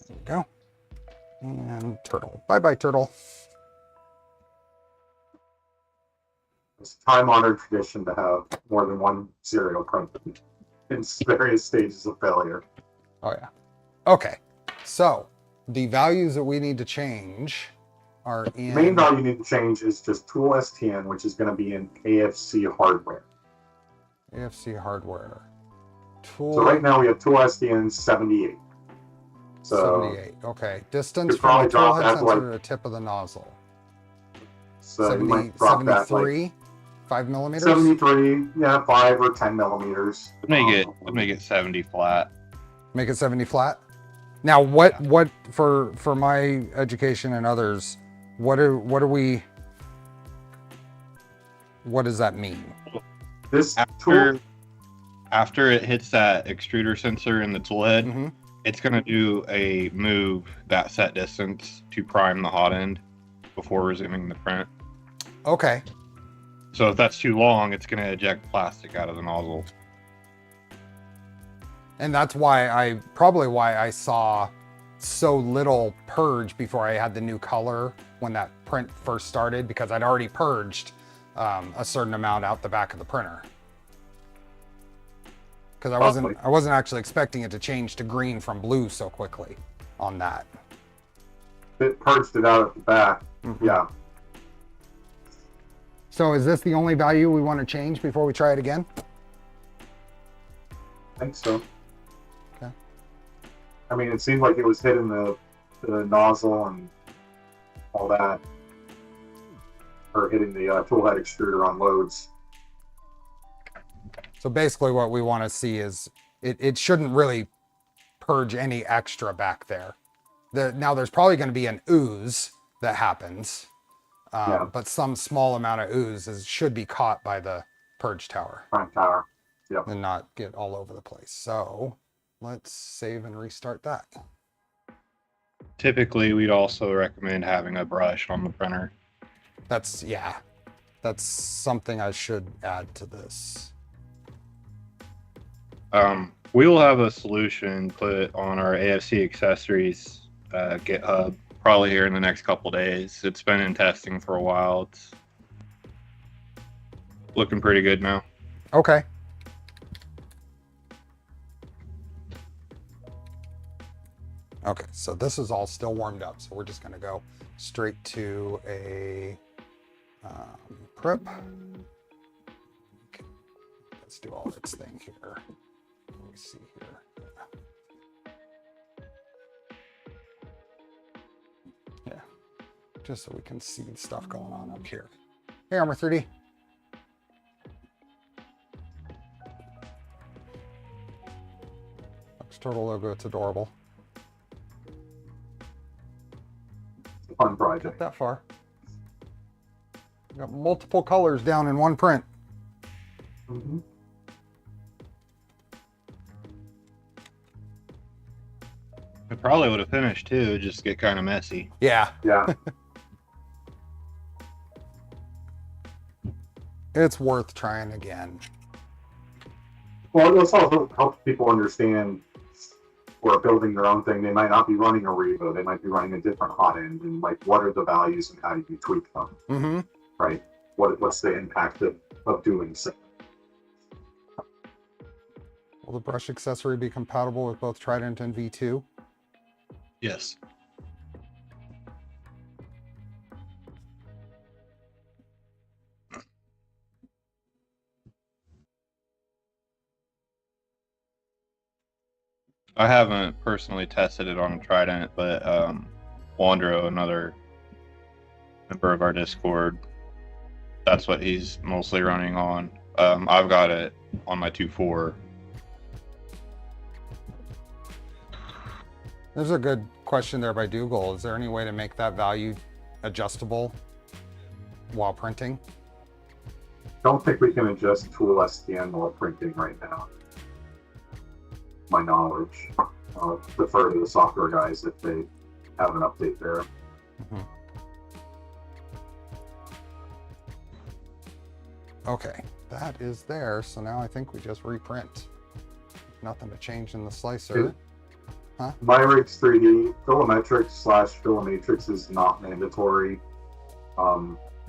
There we go. And turtle. Bye-bye, turtle. it's a time-honored tradition to have more than one serial printed in various stages of failure. Oh yeah. Okay. So the values that we need to change are in The main value you need to change is just tool STN, which is going to be in AFC hardware. AFC hardware. Tool So right now we have tool STN 78. So 78. Okay. Distance could from the probably tool drop head that sensor like- to the tip of the nozzle. So you 70, might drop that like 73, 5 millimeters. 73, yeah, 5 or 10 millimeters. Make it 70 flat. Make it 70 flat. Now, what for my education and others, what does that mean? This tool, After it hits that extruder sensor in the tool head, Mhm. it's going to do a move that set distance to prime the hot end before resuming the print. Okay. So if that's too long, it's going to eject plastic out of the nozzle. And that's why I saw so little purge before I had the new color when that print first started, because I'd already purged a certain amount out the back of the printer. Because I wasn't actually expecting it to change to green from blue so quickly on that. it purged it out at the back. Mhm. Yeah. So is this the only value we want to change before we try it again? I think so. Okay. I mean, it seemed like it was hitting the nozzle and all that, or hitting the tool head extruder on loads. So basically what we want to see is it shouldn't really purge any extra back there. Now there's probably going to be an ooze that happens, Yeah. but some small amount of ooze should be caught by the purge tower Prime tower. Yep. and not get all over the place. So let's save and restart that. Typically, we'd also recommend having a brush on the printer. That's something I should add to this. We will have a solution put on our AFC accessories GitHub probably here in the next couple days. It's been in testing for a while. It's looking pretty good now. Okay. Okay, so this is all still warmed up, so we're just going to go straight to a prep. Okay. Let's do all its thing here. Let me see here. Yeah, just so we can see the stuff going on up here. Hey, Armor 3D. Fox Turtle logo, it's adorable. Fun project. Get that far. Got multiple colors down in one print. Mm-hmm. probably would have finished too, just get kind of messy. Yeah, Yeah. it's worth trying again. Well, let's also help people understand who are building their own thing. They might not be running a Revo. They might be running a different hot end. And like, what are the values and how do you tweak them? Mm-hmm. Right? What's the impact of doing so? Will the brush accessory be compatible with both Trident and V2? Yes. I haven't personally tested it on a Trident, but Wandro, another member of our Discord, that's what he's mostly running on. I've got it on my 2.4. There's a good question there by Dougal. Is there any way to make that value adjustable while printing? Don't think we can adjust tool STM while printing right now. My knowledge. I'll defer to the software guys if they have an update there. Mm-hmm. Okay, that is there. So now I think we just reprint. Nothing to change in the slicer. MyRigs 3D, Filametrics/Filamatrix is not mandatory.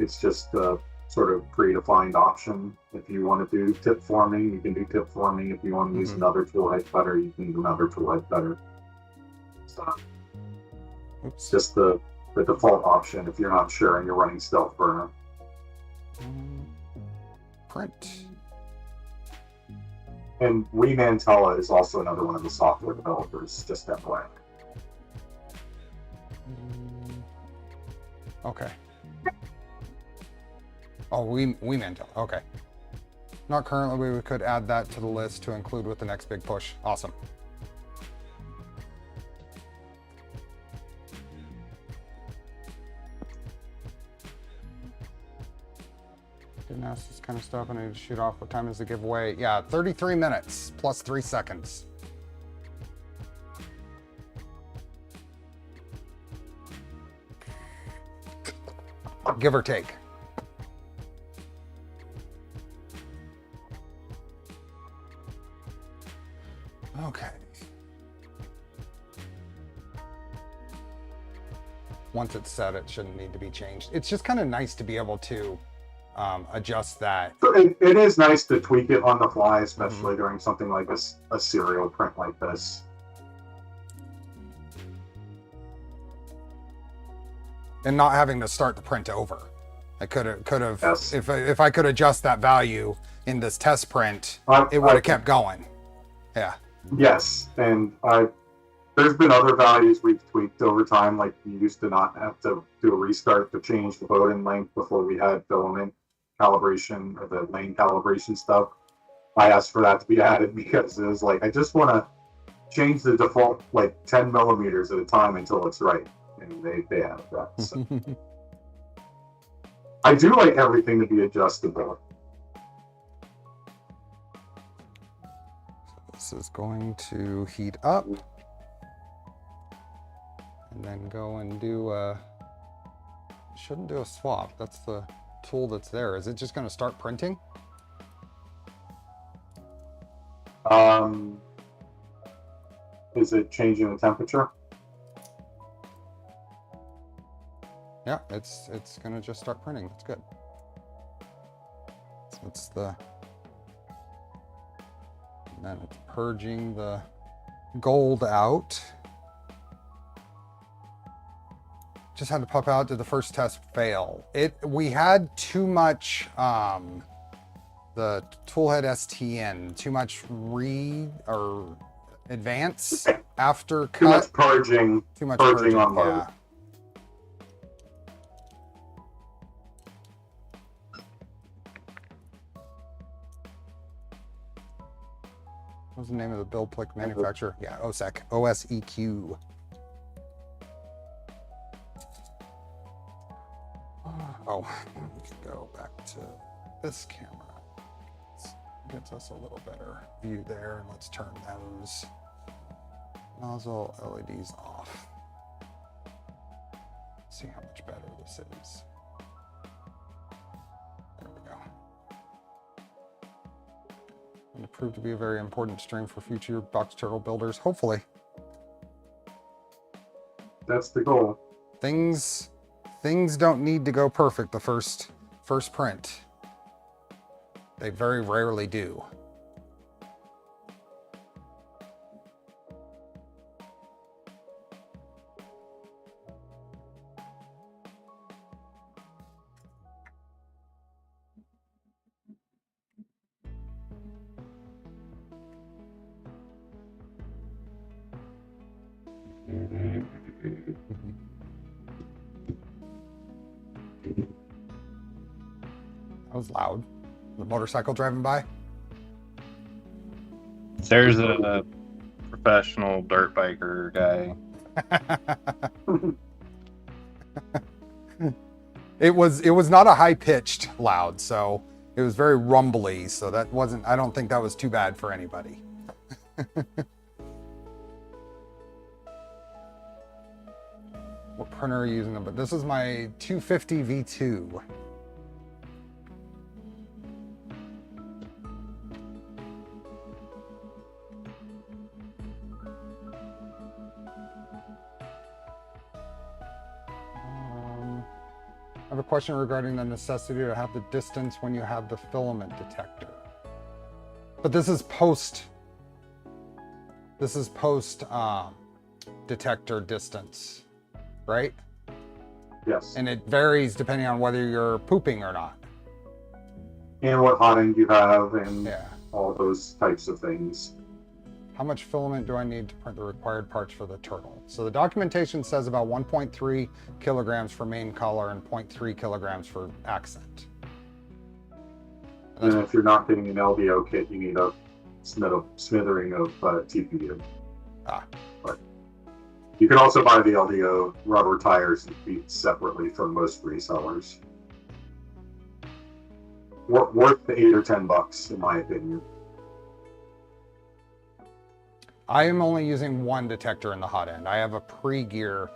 It's just a sort of predefined option. If you want to do tip forming, you can do tip forming. If you want to use another tool head better, you can do another tool head better. So it's just the default option if you're not sure and you're running Stealth Burner. Print. And Mantella is also another one of the software developers, just FYI. Okay. Oh, Mantella. Okay. Not currently, we could add that to the list to include with the next big push. Awesome. Didn't ask this kind of stuff. I need to shoot off. What time is the giveaway? Yeah, 33 minutes plus 3 seconds. Give or take. Okay. Once it's set, it shouldn't need to be changed. It's just kind of nice to be able to adjust that. It is nice to tweak it on the fly, especially during something like a serial print like this. And not having to start the print over. I could have Yes. if I could adjust that value in this test print, it would have kept going. Yeah. Yes, and there's been other values we've tweaked over time, like we used to not have to do a restart to change the bowden length before we had filament calibration or the lane calibration stuff. I asked for that to be added because it was like, I just want to change the default like 10 millimeters at a time until it's right. And they have that. So. I do like everything to be adjustable. This is going to heat up. And then go and do shouldn't do a swap. That's the tool that's there. Is it just going to start printing? Is it changing the temperature? Yeah, it's going to just start printing. That's good. So it's the, and then it's purging the gold out. Just had to pop out. Did the first test fail? We had too much the toolhead STN, too much read or advance after cut. Too much purging. Too much purging on mode. Yeah. What was the name of the build plick manufacturer? Yeah, OSEQ. OSEQ. Oh, we can go back to this camera. Gets us a little better view there. And let's turn those Nozzle LEDs off. See how much better this is. There we go. Going to prove to be a very important stream for future box turtle builders, hopefully. That's the goal. Things don't need to go perfect the first print. They very rarely do. That was loud. The motorcycle driving by. There's a professional dirt biker guy. It was not a high pitched loud, so it was very rumbly. So that wasn't. I don't think that was too bad for anybody. What printer are you using? But this is my 250 V2. I have a question regarding the necessity to have the distance when you have the filament detector. But this is post detector distance, right? Yes. And it varies depending on whether you're pooping or not. And what hot end you have and Yeah. all those types of things. How much filament do I need to print the required parts for the turtle? So the documentation says about 1.3 kilograms for main color and 0.3 kilograms for accent. And if you're not getting an LDO kit, you need a smithering of TPU. Ah. But you can also buy the LDO rubber tires and feet separately from most resellers. Worth the $8 or $10, in my opinion. I am only using one detector in the hot end. I have a pre-extruder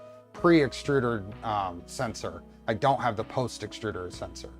sensor. I don't have the post-extruder sensor.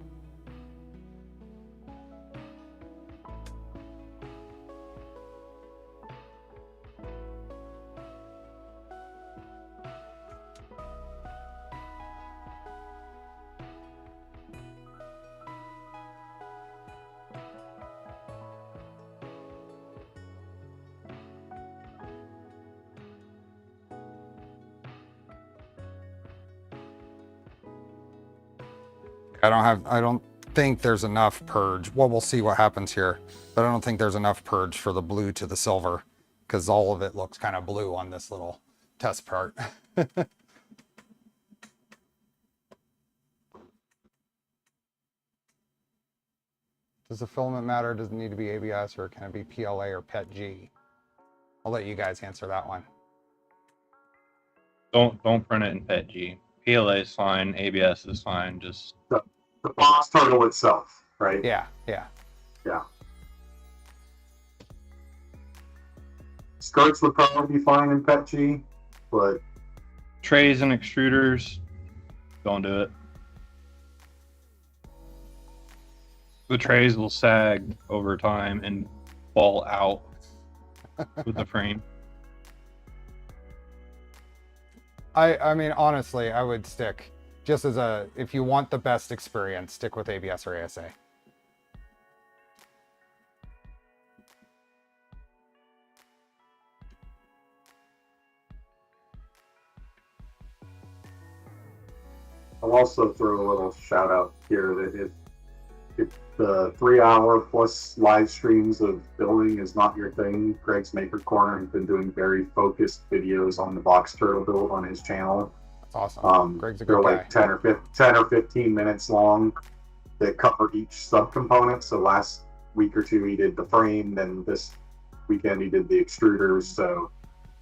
I don't think there's enough purge. Well, we'll see what happens here, but I don't think there's enough purge for the blue to the silver because all of it looks kind of blue on this little test part. Does the filament matter? Does it need to be ABS or can it be PLA or PETG? I'll let you guys answer that one. Don't print it in PETG. PLA is fine. ABS is fine. Just The box turtle itself, right? Yeah. Yeah. Skirts would probably be fine in PETG, but trays and extruders, don't do it. The trays will sag over time and fall out with the frame. I mean, honestly, I would stick just as if you want the best experience, stick with ABS or ASA. I'll also throw a little shout out here that if the 3-hour plus live streams of building is not your thing, Greg's Maker Corner has been doing very focused videos on the box turtle build on his channel. That's awesome. Greg's a good they're guy. like 10 or 15 minutes long that cover each subcomponent. So last week or two he did the frame, then this weekend he did the extruders. So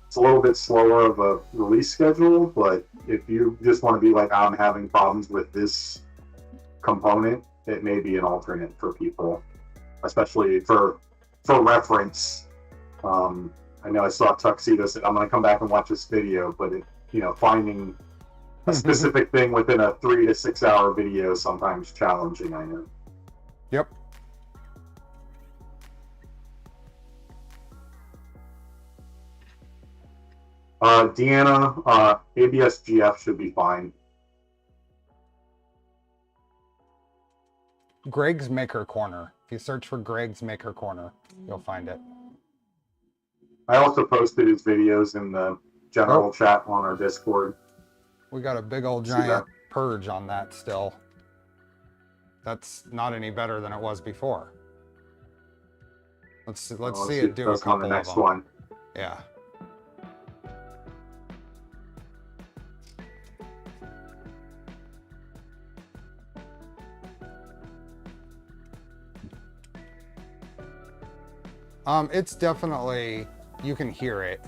it's a little bit slower of a release schedule, but if you just want to be like, I'm having problems with this component, it may be an alternate for people, especially for reference. I know I saw Tuxedo said, I'm going to come back and watch this video, but finding a specific thing within a 3 to 6 hour video is sometimes challenging, I know. Yep. Deanna, ABS-GF should be fine. Greg's Maker Corner. If you search for Greg's Maker Corner, you'll find it. I also posted his videos in the general chat on our Discord. We got a big old giant purge on that still. That's not any better than it was before. Let's see it do a couple on the next of them. one. Yeah. It's definitely, you can hear it.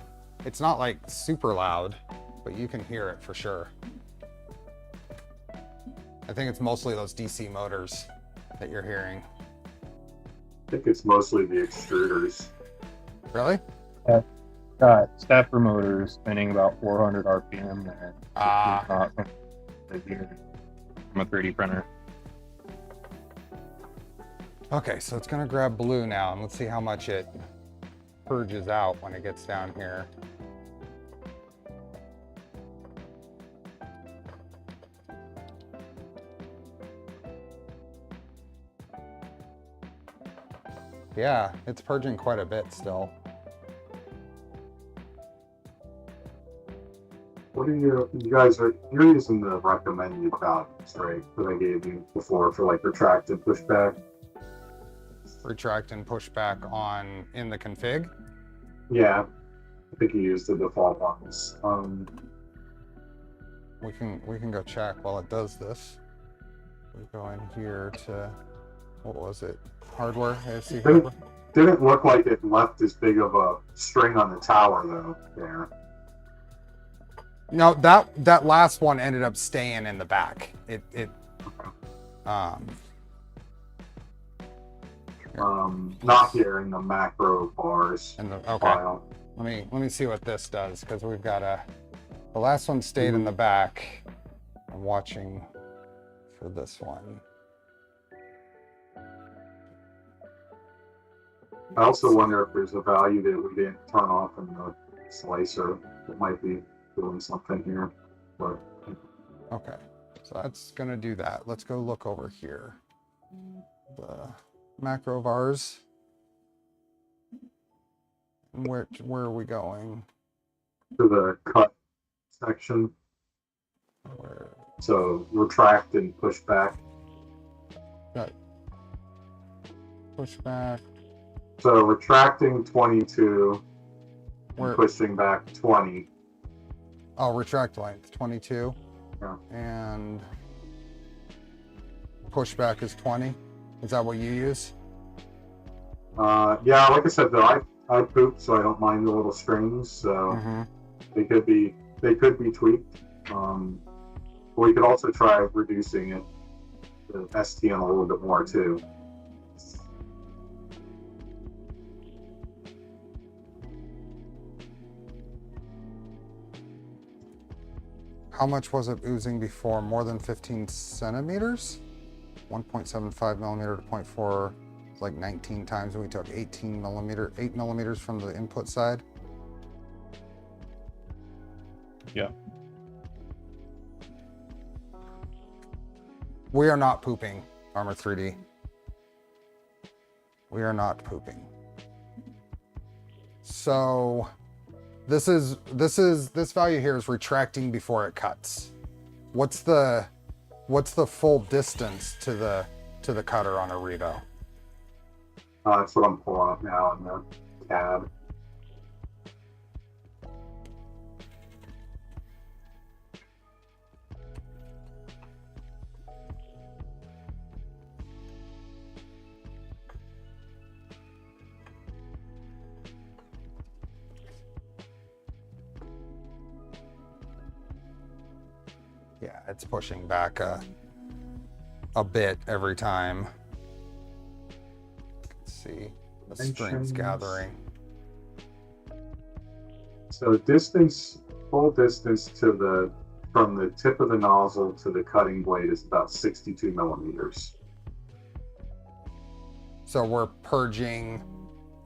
It's not like super loud, but you can hear it for sure. I think it's mostly those DC motors that you're hearing. I think it's mostly the extruders. Really? Stepper motors spinning about 400 RPM and it's not from a 3D printer. Okay, so it's gonna grab blue now, and let's see how much it purges out when it gets down here. Yeah, it's purging quite a bit still. What are you guys you're using the recommended values, right? That I gave you before for like retract and pushback. Retract and push back in the config. Yeah, I think you used the default ones. We can go check while it does this. We go in here to, what was it? Hardware, ASC hardware. Didn't look like it left as big of a string on the tower though. There. No, that last one ended up staying in the back. Not here in the macro bars. Okay. File. Let me see what this does, because we've got the last one stayed in the back. I'm watching for this one. I also wonder if there's a value that we didn't turn off in the slicer that might be doing something here. But Okay, so that's gonna do that. Let's go look over here. The macro vars. Where are we going? to the cut section. Where? So retract and push back. Got push back. So retracting 22 Where? and pushing back 20. Oh, retract length 22. Yeah. And pushback is 20. Is that what you use? Yeah, like I said though, I poop, so I don't mind the little strings. So Mm-hmm. they could be tweaked. We could also try reducing it, the STM a little bit more too. How much was it oozing before? More than 15 centimeters? 1.75 millimeter to 0.4, like 19 times, and we took 8 millimeters from the input side. Yeah. We are not pooping, Armor 3D. We are not pooping. So this value here is retracting before it cuts. What's the full distance to the cutter on a Revo? That's what I'm pulling up now in the tab. Yeah, it's pushing back a bit every time. Let's see, the string's Dimensions. gathering. So full distance from the tip of the nozzle to the cutting blade is about 62 millimeters. So we're purging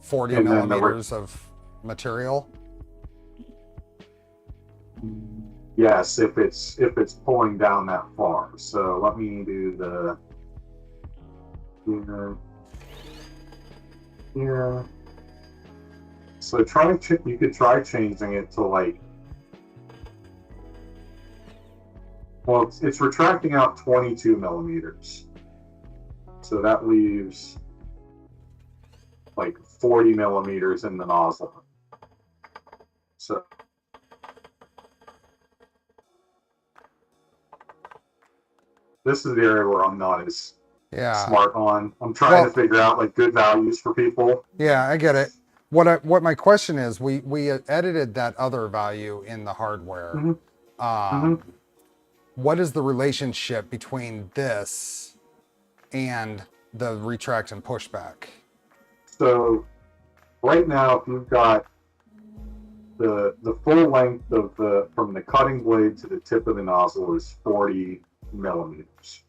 40 And then millimeters of material. Yes, if it's pulling down that far. So let me do the here. So you could try changing it to like, well, it's retracting out 22 millimeters. So that leaves like 40 millimeters in the nozzle. So this is the area where I'm not as smart on. I'm trying to figure out like good values for people. Yeah, I get it. What my question is, we edited that other value in the hardware. What is the relationship between this and the retract and pushback? So right now, if you've got the full length of from the cutting blade to the tip of the nozzle is 40 millimeters,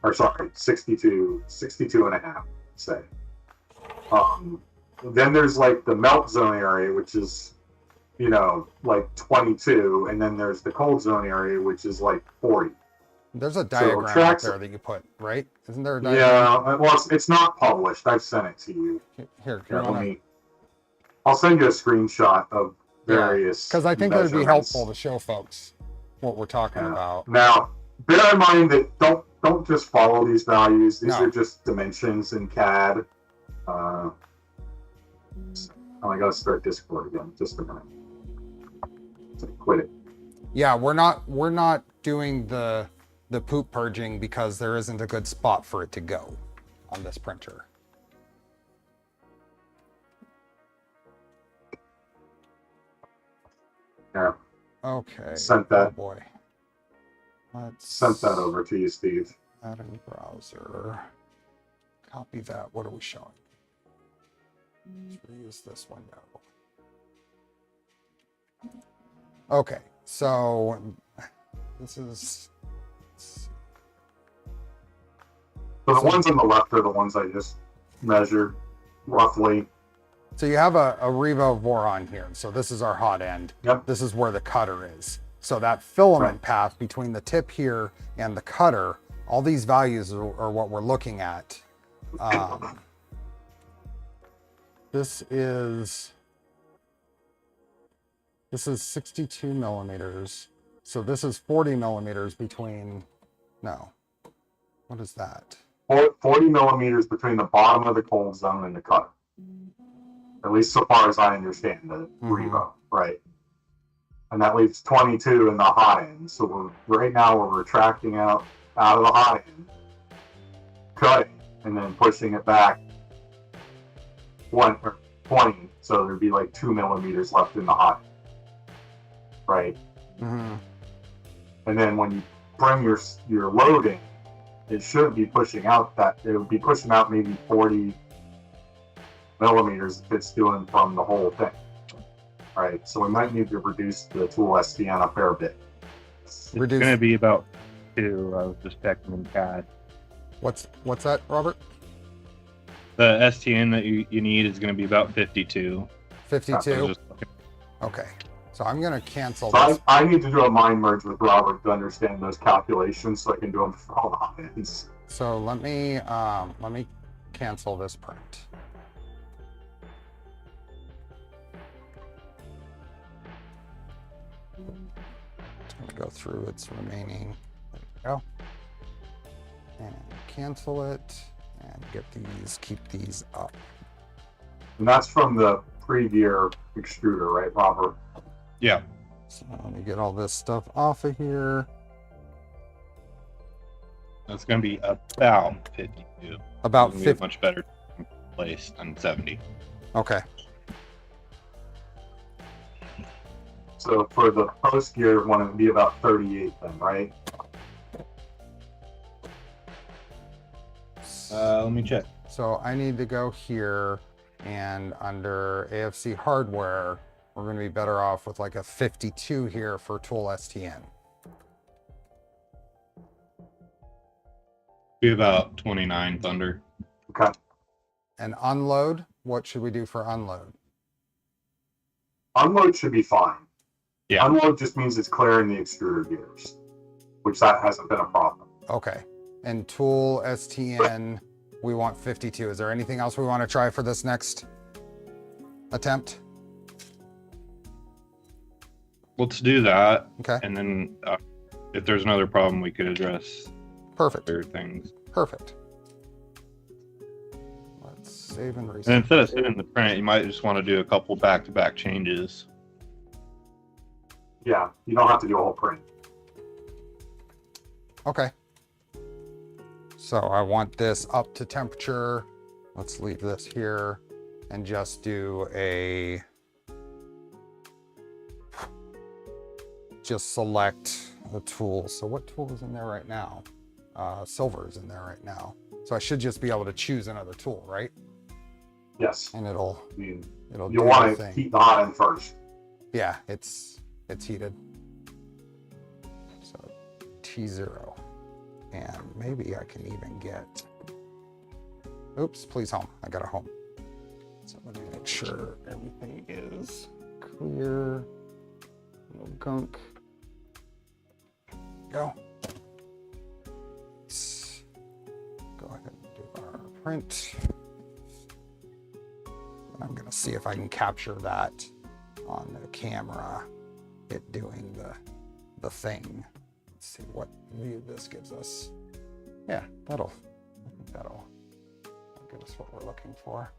or sorry, 62 and a half, say. Then there's like the melt zone area, which is, like 22, and then there's the cold zone area, which is like 40. There's a diagram out there that you put, right? Isn't there a diagram? Yeah, well, it's not published. I've sent it to you. Here, I'll send you a screenshot of various. Because I think it would be helpful to show folks what we're talking about. Now, bear in mind that don't just follow these values. These are just dimensions in CAD. I gotta start Discord again. Just a minute. Quit it. Yeah, we're not doing the poop purging because there isn't a good spot for it to go on this printer. Yeah. Okay. Sent that. Oh boy. Sent that over to you, Steve. Add in browser. Copy that. What are we showing? Let's reuse this window. Okay, so this is. So the ones on the left are the ones I just measured roughly. So you have a Revo Voron here. So this is our hot end. Yep. This is where the cutter is. So that filament path between the tip here and the cutter, all these values are what we're looking at. This is 62 millimeters. So this is 40 millimeters between, no, what is that? 40 millimeters between the bottom of the cold zone and the cutter. At least so far as I understand the Revo, right? And that leaves 22 in the hot end. So right now we're retracting out of the hot end, cutting, and then pushing it back 20. So there'd be like 2 millimeters left in the hot end, right? And then when you bring your load in, it shouldn't be pushing out it would be pushing out maybe 40 millimeters if it's doing from the whole thing. Right, so we might need to reduce the tool SDN a fair bit. It's going to be about 2. I was just checking in CAD. What's that, Robert? The STN that you need is going to be about 52. 52? Okay, so I'm going to cancel so this. I need to do a mind merge with Robert to understand those calculations so I can do them for all the hot ends. So let me cancel this print. Go through its remaining. There we go. And cancel it and get these, keep these up. And that's from the Pregear extruder, right, Robert? Yeah. So let me get all this stuff off of here. That's going to be about 52. About 50. Much better place than 70. Okay. So for the post gear one, it would be about 38 then, right? Let me check. So I need to go here and under AFC hardware, we're going to be better off with like a 52 here for tool STN. Be about 29 Thunder. Okay. And unload, what should we do for unload? Unload should be fine. Yeah. Unload just means it's clearing the extruder gears, which that hasn't been a problem. Okay. And tool STN, we want 52. Is there anything else we want to try for this next attempt? Let's do that. Okay. And then if there's another problem, we could address Perfect. other things. Perfect. Let's save and And reset. instead of sitting the print, you might just want to do a couple back-to-back changes. Yeah, you don't have to do a whole print. Okay. So I want this up to temperature. Let's leave this here and just do a, just select the tool. So what tool is in there right now? Silver is in there right now. So I should just be able to choose another tool, right? Yes. And it'll I mean, do you'll the want to thing. heat the hot end first. Yeah, it's heated. So T0. And maybe I can even get, oops, please home. I got a home. So let me make sure everything is clear. No gunk. Go. Let's go ahead and do our print. And I'm gonna see if I can capture that on the camera, it doing the thing. Let's see what view this gives us. Yeah, I think that'll give us what we're looking for.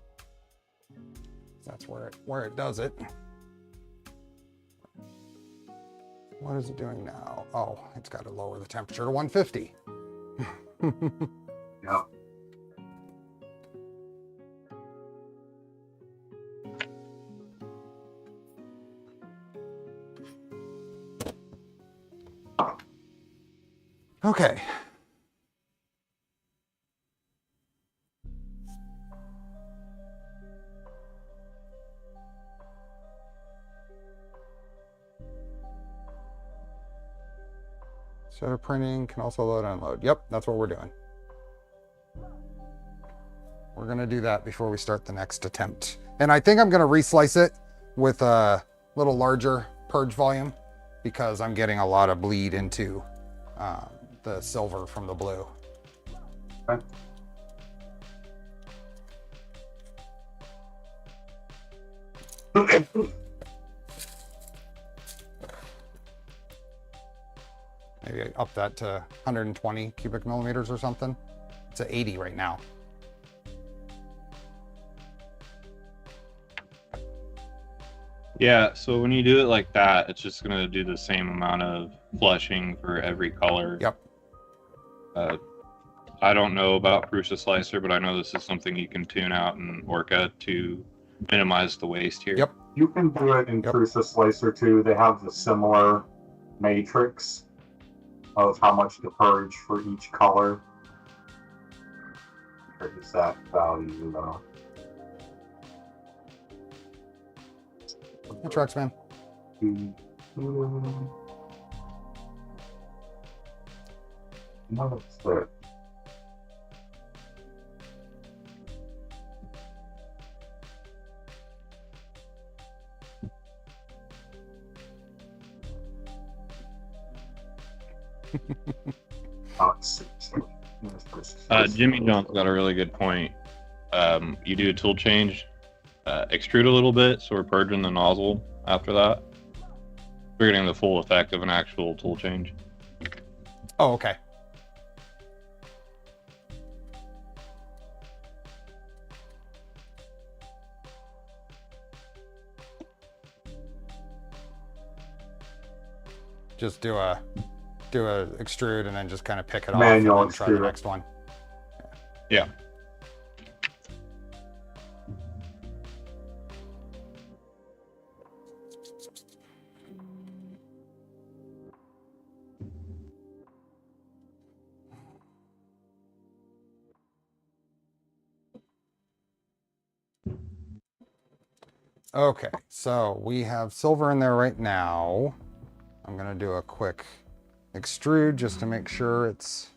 That's where it does it. What is it doing now? Oh, it's got to lower the temperature to 150. Yeah. Okay. Shutter printing can also load and unload. Yep, that's what we're doing. We're gonna do that before we start the next attempt. And I think I'm gonna reslice it with a little larger purge volume because I'm getting a lot of bleed into the silver from the blue. Okay. Maybe up that to 120 cubic millimeters or something. It's at 80 right now. Yeah, so when you do it like that, it's just going to do the same amount of flushing for every color. Yep. I don't know about Prusa Slicer, but I know this is something you can tune out in Orca to minimize the waste here. Yep. You can do it in Yep. Prusa Slicer too. They have the similar matrix of how much to purge for each color. Or is that value though? Hey, trucks, man. No, it's there. Oh, it's Jimmy John's got a really good point. You do a tool change, extrude a little bit, so we're purging the nozzle after that. We're getting the full effect of an actual tool change. Oh, okay. Just do a extrude and then just kind of pick it off and Manual then try the extrude. next one. Yeah. Okay, so we have silver in there right now. I'm gonna do a quick extrude just to make sure it's.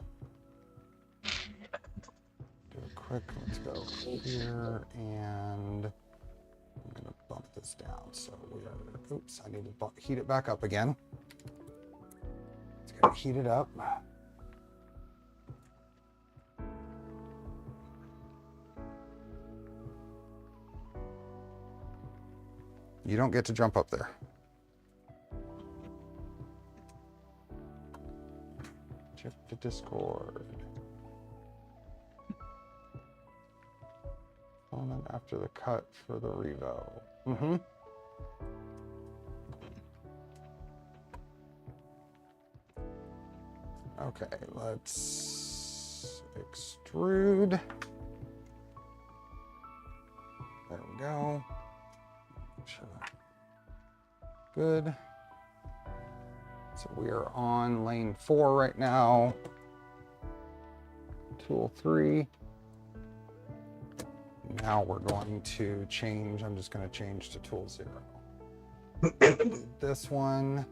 Do a quick. Let's go here, and I'm gonna bump this down. So we are. Oops, I need to heat it back up again. It's gonna heat it up. You don't get to jump up there. Check the Discord. Filament after the cut for the Revo. Mm-hmm. Okay, let's extrude. There we go. Sure. Good. So we are on lane 4 right now. Tool 3. Now we're going to change. I'm just going to change to tool 0. This one.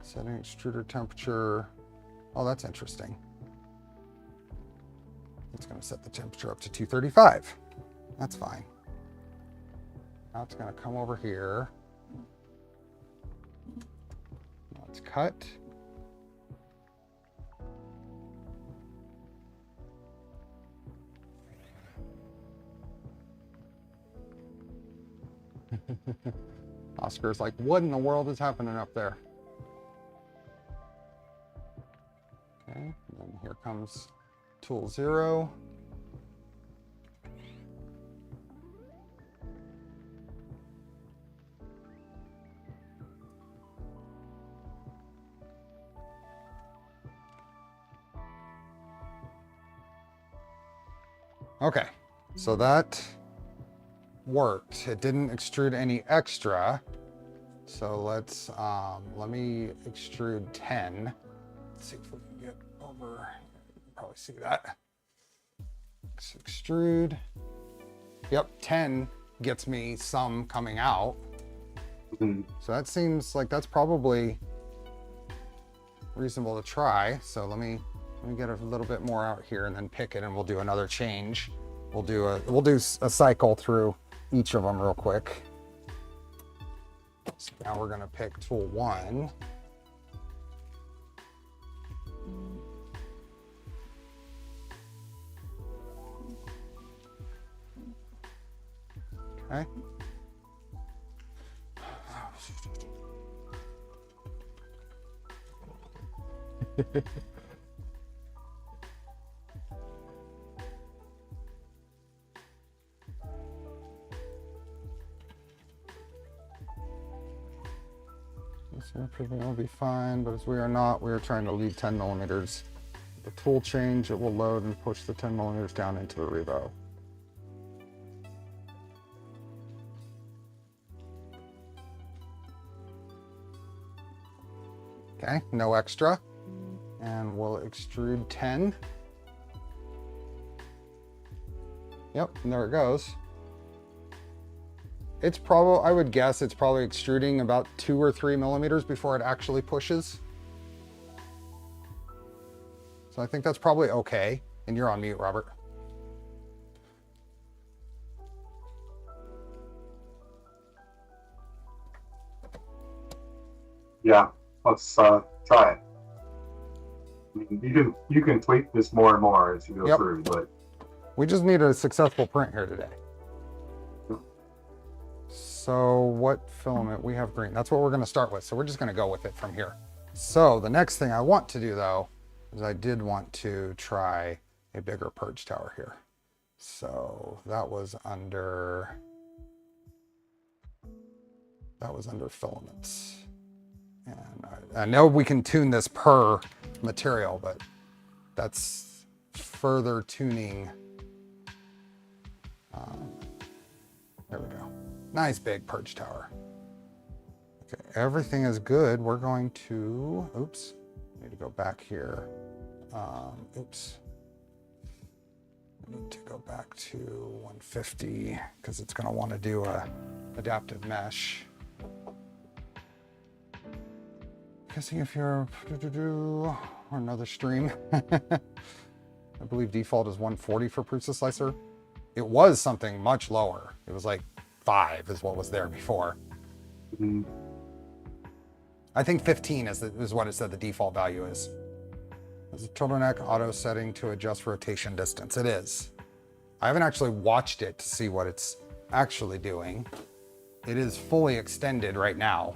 Setting extruder temperature. Oh, that's interesting. It's going to set the temperature up to 235. That's fine. Now it's going to come over here. Let's cut. Oscar's like, what in the world is happening up there? Okay, and then here comes tool 0. Okay, so that worked. It didn't extrude any extra. So let's, let me extrude 10. Let's see if we can get over, you can probably see that. Let's extrude. Yep, 10 gets me some coming out. Mm-hmm. So that seems like that's probably reasonable to try. So let me get a little bit more out here and then pick it, and we'll do another change. We'll do a cycle through each of them real quick. So now we're gonna pick tool 1. Okay. This improvement will be fine, but as we are not, we are trying to leave 10 millimeters. The tool change, it will load and push the 10 millimeters down into the Revo. Okay, no extra. And we'll extrude 10. Yep, and there it goes. It's probably, I would guess it's probably extruding about 2 or 3 millimeters before it actually pushes. So I think that's probably okay. And you're on mute, Robert. Yeah, let's try it. I mean, you can tweak this more and more as you go through, but we just need a successful print here today. So what filament? We have green. That's what we're going to start with. So we're just going to go with it from here. So the next thing I want to do though, is I did want to try a bigger purge tower here. So that was under filaments. And I know we can tune this per material, but that's further tuning. There we go. Nice big purge tower. Okay, everything is good. We're going to, oops, need to go back here. Oops. I need to go back back to 150 because it's going to want to do a adaptive mesh. Guessing if you're or another stream. I believe default is 140 for Prusa Slicer. It was something much lower. It was like 5 is what was there before. Mhm. I think 15 is what it said the default value is. Is a turtleneck auto setting to adjust rotation distance? It is. I haven't actually watched it to see what it's actually doing. It is fully extended right now.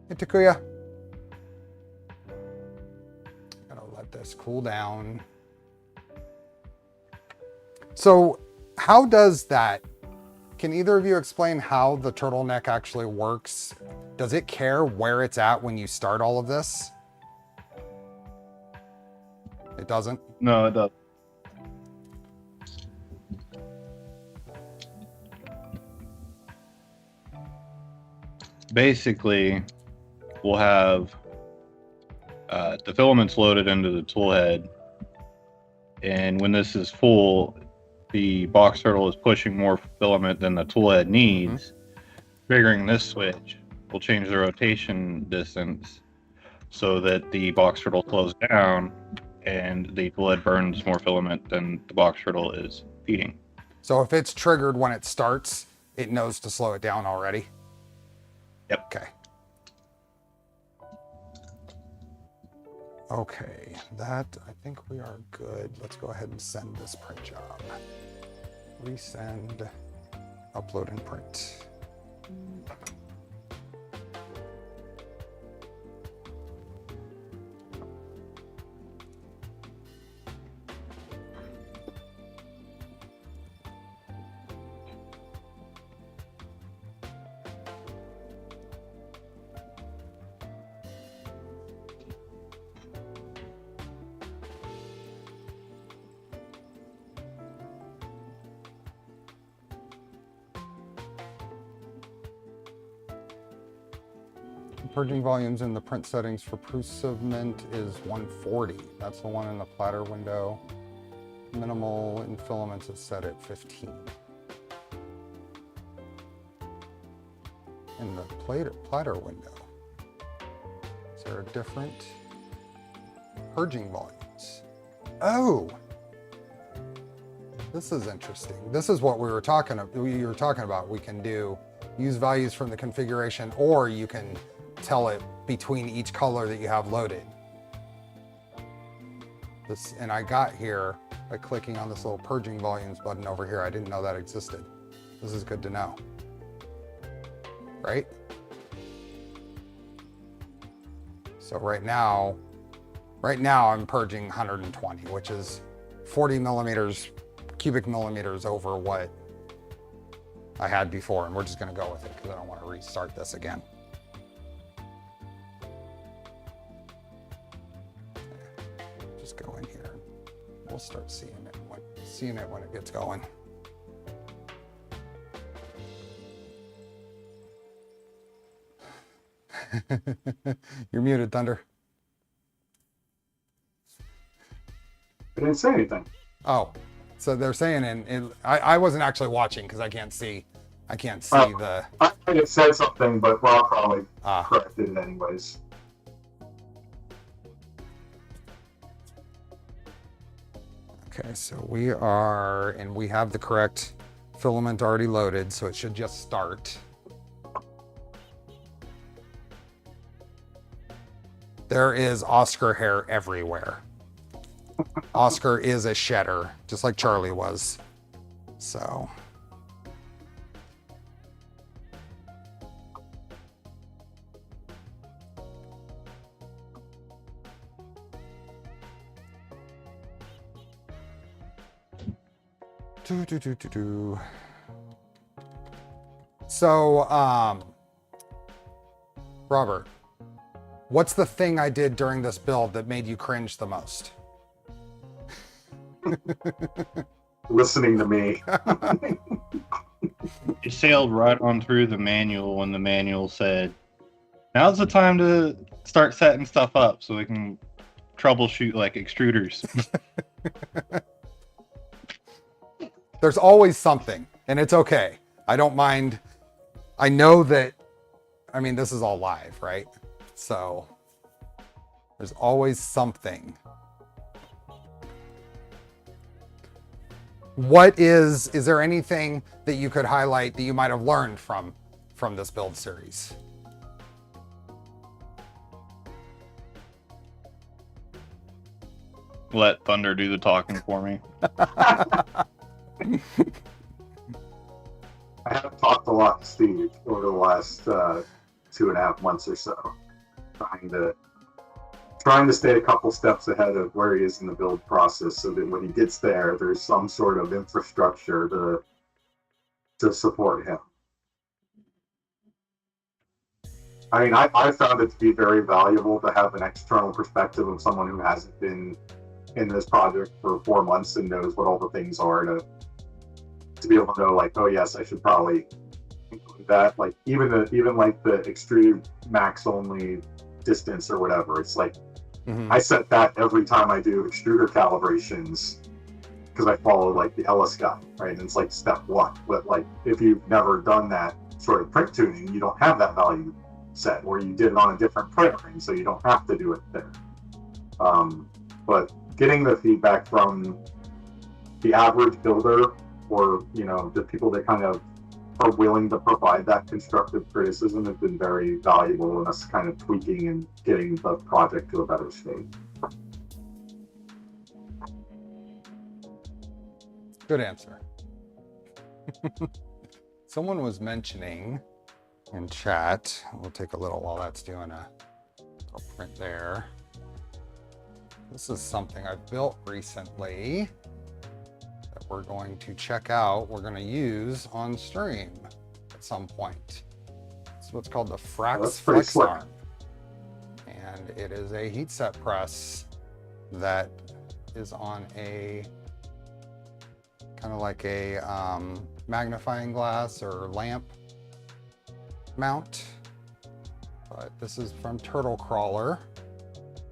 Hey, Takuya. Gotta let this cool down. So how does that, can either of you explain how the turtleneck actually works? Does it care where it's at when you start all of this? It doesn't? No, it doesn't. Basically, we'll have the filaments loaded into the tool head, and when this is full, the box turtle is pushing more filament than the tool head needs. Triggering this switch will change the rotation distance so that the box turtle slows down and the tool head burns more filament than the box turtle is feeding. So if it's triggered when it starts, it knows to slow it down already? Yep. Okay. Okay, that, I think we are good. Let's go ahead and send this print job. Resend, upload and print. Purging volumes in the print settings for Prusa is 140. That's the one in the platter window. Minimal in filaments is set at 15. In the platter window, is there a different purging volumes? Oh, this is interesting. This is what we were talking about. We can use values from the configuration, or you can tell it between each color that you have loaded. This, and I got here by clicking on this little purging volumes button over here. I didn't know that existed. This is good to know, right? So right now I'm purging 120, which is 40 cubic millimeters over what I had before, and we're just gonna go with it because I don't want to restart this again. Go in here. We'll start seeing it when it gets going. You're muted, Thunder. I didn't say anything. Oh, so they're saying, and I wasn't actually watching because I can't see the. I might have said something, but Rob probably corrected it anyways. Okay, so we have the correct filament already loaded, so it should just start. There is Oscar hair everywhere. Oscar is a shedder, just like Charlie was. So. So, Robert, what's the thing I did during this build that made you cringe the most? Listening to me. You sailed right on through the manual when the manual said, now's the time to start setting stuff up so we can troubleshoot like extruders. There's always something, and it's okay. I don't mind. I know that, I mean, this is all live, right? So there's always something. Is there anything that you could highlight that you might have learned from this build series? Let Thunder do the talking for me. I have talked a lot to Steve over the last 2.5 months or so, trying to stay a couple steps ahead of where he is in the build process, so that when he gets there, there's some sort of infrastructure to support him. I mean, I found it to be very valuable to have an external perspective of someone who hasn't been in this project for 4 months and knows what all the things are, to be able to know, like, oh yes, I should probably include that. Like even like the extrude max only distance or whatever. It's like I set that every time I do extruder calibrations because I follow like the Ellis guide, right? And it's like step 1. But like if you've never done that sort of print tuning, you don't have that value set, or you did it on a different printer, and so you don't have to do it there. But getting the feedback from the average builder, or the people that kind of are willing to provide that constructive criticism, has been very valuable in us kind of tweaking and getting the project to a better state. Good answer. Someone was mentioning in chat, we'll take a little while that's doing a print there. This is something I've built recently that we're going to check out. We're going to use on stream at some point. It's what's called the Frax Flex Arm. And it is a heat set press that is on a kind of like a magnifying glass or lamp mount. But this is from Turtle Crawler.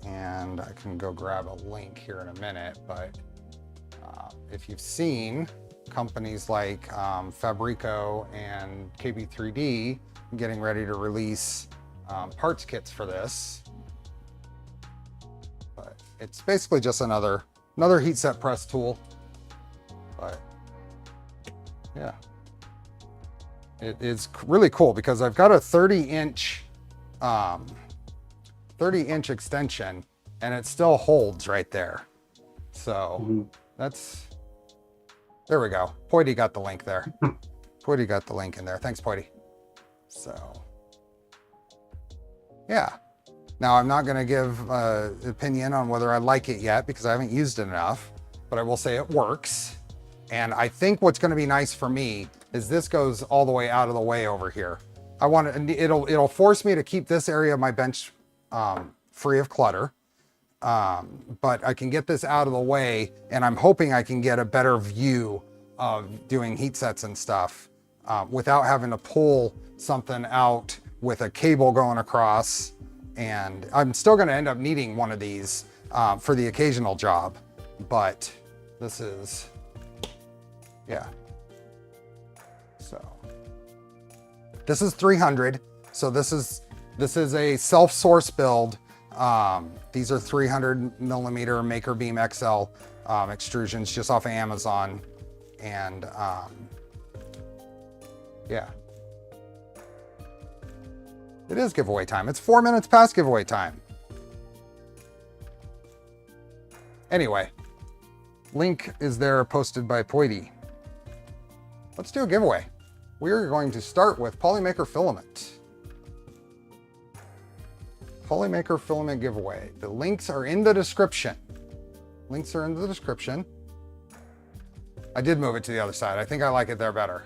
And I can go grab a link here in a minute, but if you've seen companies like Fabrico and KB3D getting ready to release parts kits for this, but it's basically just another heat set press tool. But yeah, it is really cool because I've got a 30-inch extension, and it still holds right there. So there we go. Poity got the link there. Poity got the link in there. Thanks, Poity. So yeah. Now I'm not going to give an opinion on whether I like it yet because I haven't used it enough, but I will say it works. And I think what's going to be nice for me is this goes all the way out of the way over here. I want to, it'll force me to keep this area of my bench free of clutter, but I can get this out of the way, and I'm hoping I can get a better view of doing heat sets and stuff without having to pull something out with a cable going across. And I'm still going to end up needing one of these for the occasional job, but this is, yeah. So this is 300. So this is a self-source build. These are 300 millimeter Maker Beam XL extrusions just off of Amazon. And yeah, it is giveaway time. It's 4 minutes past giveaway time. Anyway, link is there posted by Poity. Let's do a giveaway. We're going to start with Polymaker Filament. Polymaker Filament giveaway. The links are in the description. Links are in the description. I did move it to the other side. I think I like it there better.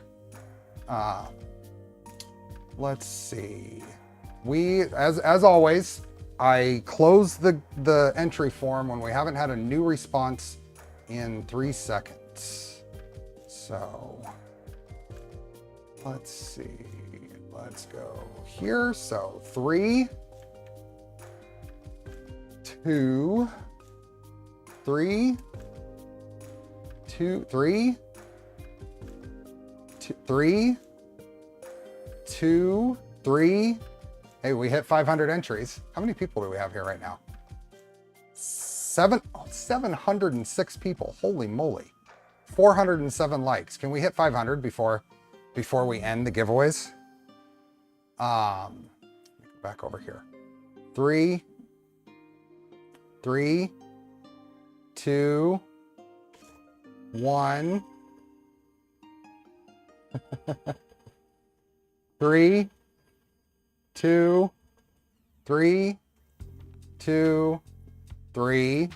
Let's see. We, as always, I close the entry form when we haven't had a new response in 3 seconds. So let's see. Let's go here. So 3, 2, 3, 2, 3, 3, 2, 3. Hey, we hit 500 entries. How many people do we have here right now? 706 people. Holy moly. 407 likes. Can we hit 500 before we end the giveaways? Back over here. 3, 2, 1. 3, 2, 3, 2, 3,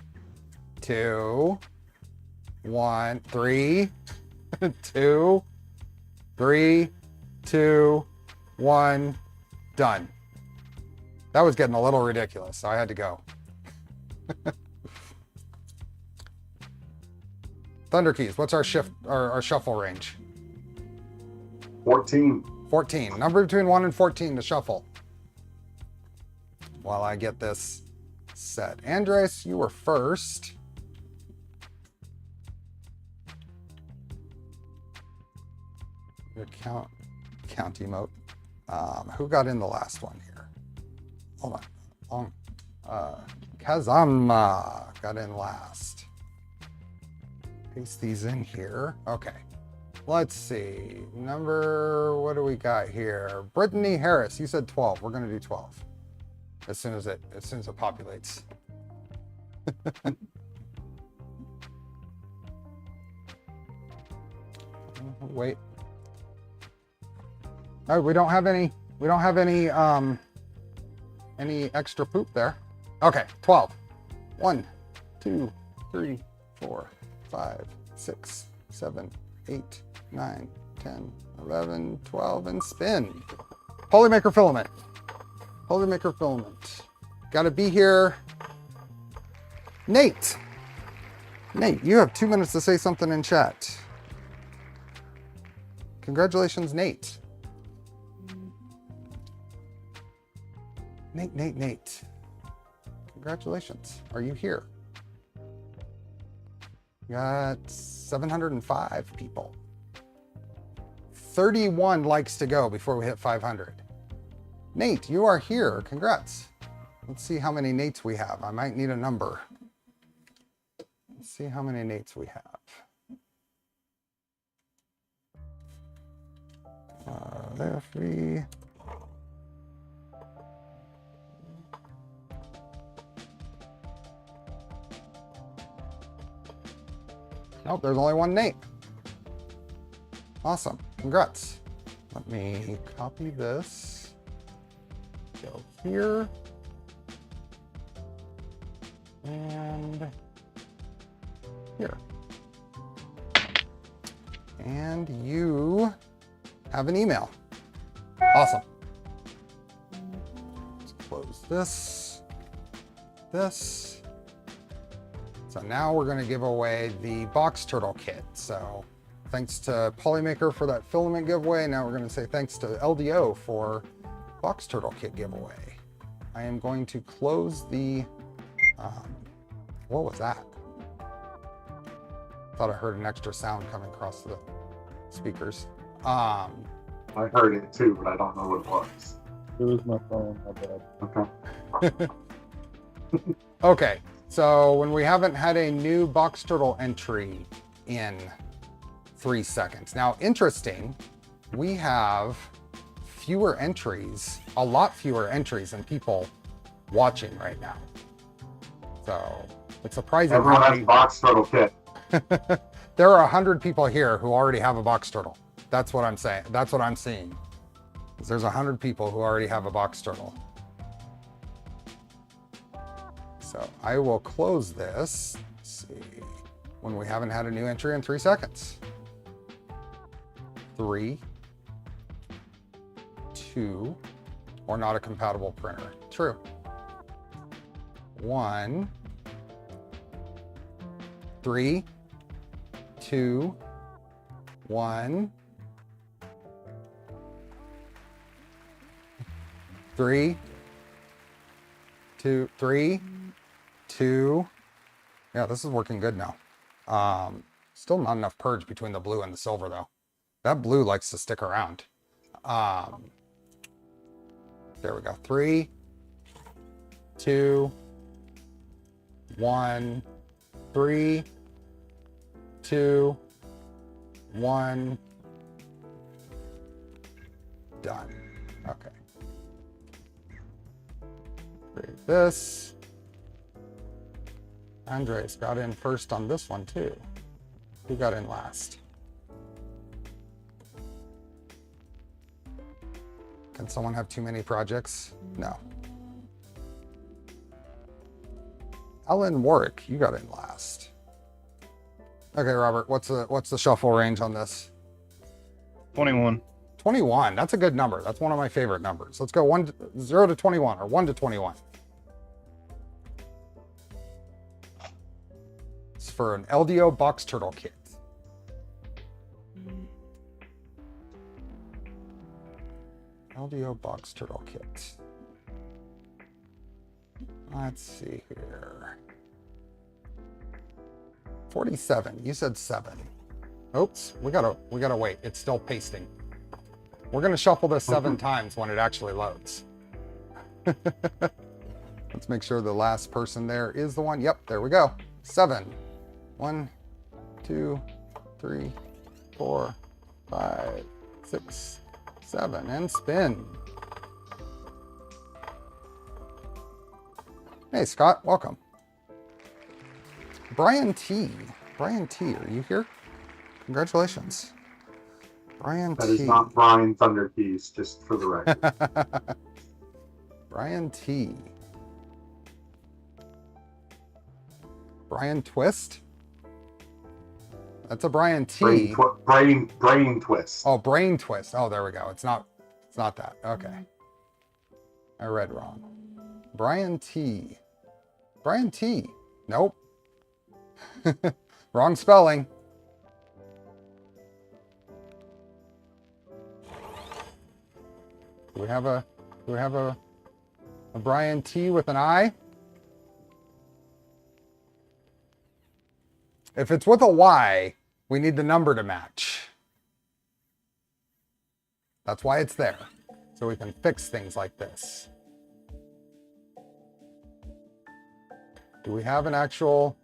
2, 1, 3, 2, 3, 2, 1, done. That was getting a little ridiculous, so I had to go. Thunder keys, what's our shuffle range? 14. 14. Number between 1 and 14 to shuffle. While I get this set. Andres, you were first. Your count emote. Who got in the last one here? Hold on. Kazama got in last. Paste these in here. Okay. Let's see. What do we got here? Brittany Harris, you said 12. We're gonna do 12. As soon as it populates. Wait. Oh, we don't have any extra poop there. Okay, 12. 1, 2, 3, 4, 5, 6, 7, 8, 9, 10, 11, 12, and spin. Polymaker filament. Polymaker filament. Gotta be here. Nate, you have 2 minutes to say something in chat. Congratulations, Nate. Nate. Congratulations. Are you here? We got 705 people. 31 likes to go before we hit 500. Nate, you are here. Congrats. Let's see how many Nates we have. I might need a number. Let's see how many Nates we have. There 3. Nope, there's only one Nate. Awesome. Congrats. Let me copy this. Go here. And here. And you have an email. Awesome. Let's close this. So now we're going to give away the box turtle kit. So thanks to Polymaker for that filament giveaway. Now we're going to say thanks to LDO for box turtle kit giveaway. I am going to close the, what was that? Thought I heard an extra sound coming across the speakers. I heard it too, but I don't know what it was. It was my phone, my bad. Okay. Okay, so when we haven't had a new box turtle entry in 3 seconds. Now, interesting, we have fewer entries, a lot fewer entries than people watching right now. So it's surprising. Everyone has a box turtle kit. There are 100 people here who already have a box turtle. That's what I'm saying. That's what I'm seeing. There's 100 people who already have a box turtle. So I will close this. Let's see. When we haven't had a new entry in 3 seconds. 3, 2, or not a compatible printer. True. 1, 3, 2, 1, 3, 2, 3, 2, Yeah, this is working good now. Still not enough purge between the blue and the silver though. That blue likes to stick around. There we go. 3, 2, 1, 3, 2, 1. Done. Okay. Create this. Andres got in first on this one too. Who got in last? Can someone have too many projects? No. Alan Warwick, you got in last. Okay, Robert, what's the shuffle range on this? 21. 21. That's a good number. That's one of my favorite numbers. Let's go 0 to 21 or 1 to 21. It's for an LDO box turtle kit. LDO box turtle kit. Let's see here. 47. You said 7. Oops, we gotta wait. It's still pasting. We're gonna shuffle this 7 times when it actually loads. Let's make sure the last person there is the one. Yep, there we go. 7. 1, 2, 3, 4, 5, 6, 7, and spin. Hey, Scott, welcome. Brian T. Brian T, are you here? Congratulations. Brian T. That is not Brian Thunder Keys, just for the record. Brian T. Brian Twist? That's a Brian T. Brain twist. Oh, Brain Twist. Oh, there we go. It's not that. Okay. I read wrong. Brian T. Brian T. Nope. Wrong spelling. Do we have a Brian T with an I? If it's with a Y, we need the number to match. That's why it's there. So we can fix things like this. Do we have an actual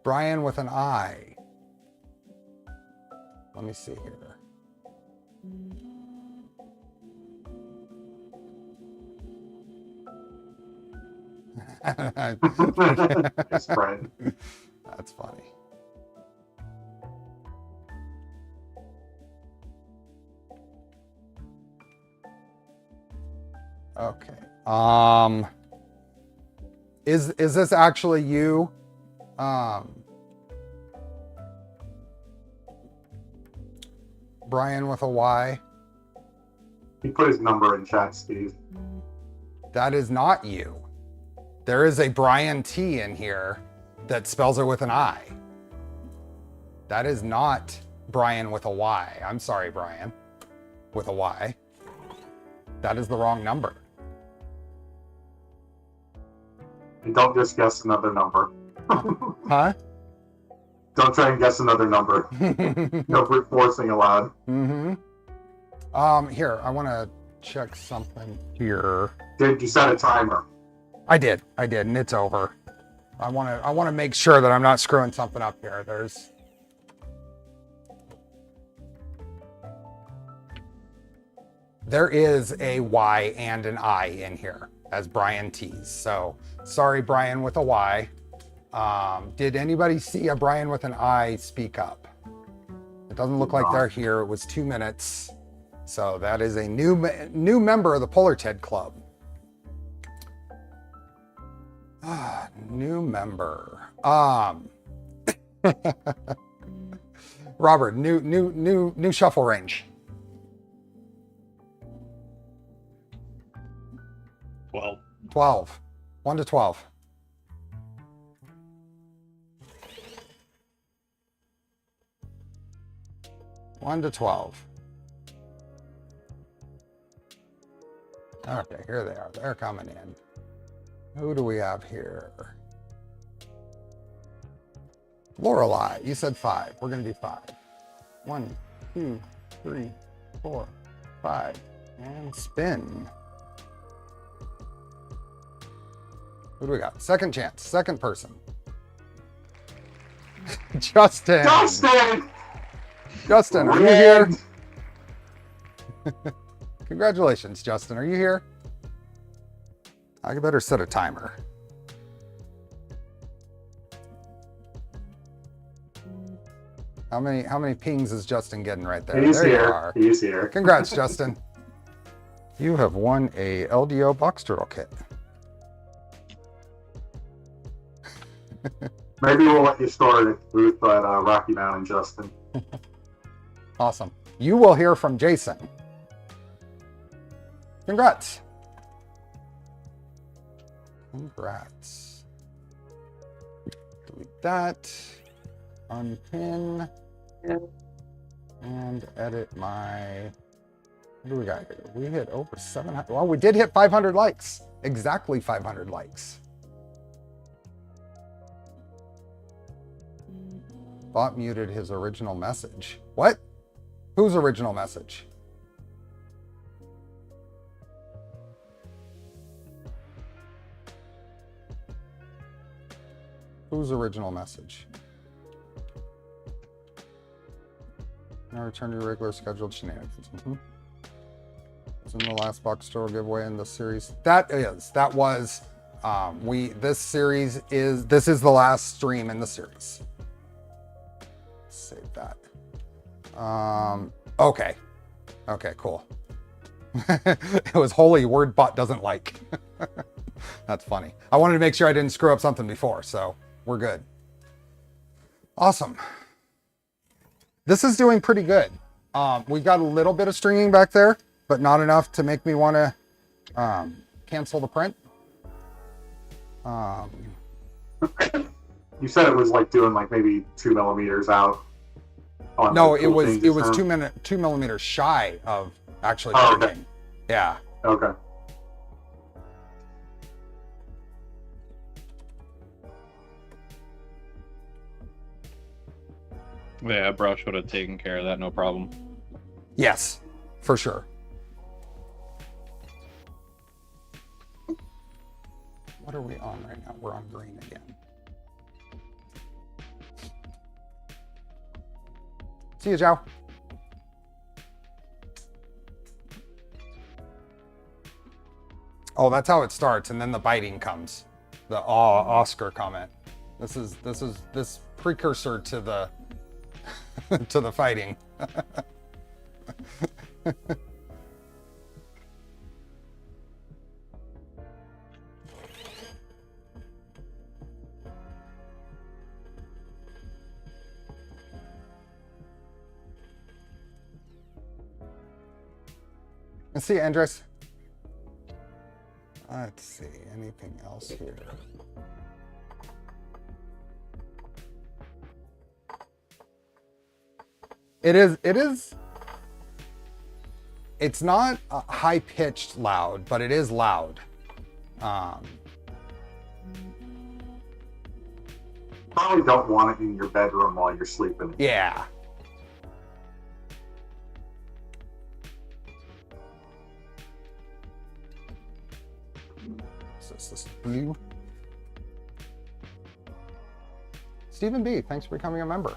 Brian with an I? Let me see here. It's Brian. That's funny. Okay. Is this actually you? Brian with a Y? He put his number in chat, Steve. That is not you. There is a Brian T in here that spells it with an I. That is not Brian with a Y. I'm sorry, Brian. With a Y. That is the wrong number. And don't just guess another number. Huh? Don't try and guess another number. No brute forcing allowed. Mm-hmm. Here, I want to check something here. Did you set a timer? I did, and it's over. I want to make sure that I'm not screwing something up here. There is a Y and an I in here as Brian T's. So sorry, Brian with a Y. Did anybody see a Brian with an I speak up? It doesn't look like they're here. It was 2 minutes. So that is a new member of the Polar Ted Club. New member. Robert, new shuffle range. 12. 12. 1 to 12. One to 12. Okay, here they are. They're coming in. Who do we have here? Lorelei, you said 5. We're gonna do 5. 1, 2, 3, 4, 5, and spin. Who do we got? Second chance, second person. Justin! Justin! Justin, are you here? Congratulations, Justin. Are you here? I better set a timer. How many pings is Justin getting right there? He's There you here. are. He's here. Congrats, Justin. You have won a LDO box turtle kit. Maybe we'll let you start at booth at Rocky Mountain, Justin. Awesome. You will hear from Jason. Congrats. Congrats. Delete that. Unpin. And edit my... What do we got here? We hit over 700. Well, we did hit 500 likes. Exactly 500 likes. Bot muted his original message. What? Whose original message? Whose original message? Now return to your regular scheduled shenanigans. It's in the last box store giveaway in the series. That was, this is the last stream in the series. Save that. Okay. Okay, cool. It was holy word bot doesn't like. That's funny. I wanted to make sure I didn't screw up something before, so we're good. Awesome. This is doing pretty good. We've got a little bit of stringing back there, but not enough to make me want to cancel the print. You said it was like doing like maybe 2 millimeters out. On No, the it was changes, 2 millimeters shy of actually Oh, printing. okay. Yeah. Okay. Yeah, brush would have taken care of that, no problem. Yes, for sure. What are we on right now? We're on green again. See you, Joe. Oh, that's how it starts, and then the biting comes. The Oscar comment. This precursor to the to the fighting. Let's see, Andres. Let's see, anything else here? It's not high-pitched loud, but it is loud. Probably don't want it in your bedroom while you're sleeping. Yeah. This is blue. Stephen B, thanks for becoming a member.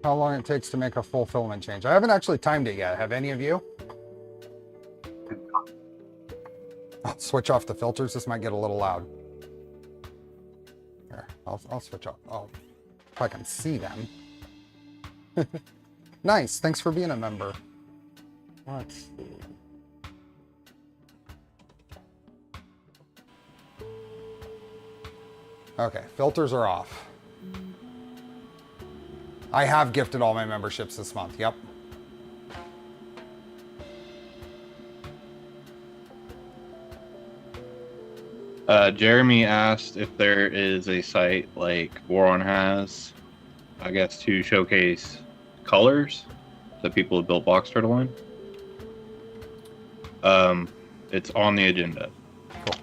How long it takes to make a full filament change? I haven't actually timed it yet. Have any of you? I'll switch off the filters. This might get a little loud. Here, I'll switch off. Oh, if I can see them. Nice. Thanks for being a member. Let's see. Okay, filters are off. I have gifted all my memberships this month. Yep. Jeremy asked if there is a site like Boron has, I guess, to showcase colors that people have built box turtle in. It's on the agenda. Cool.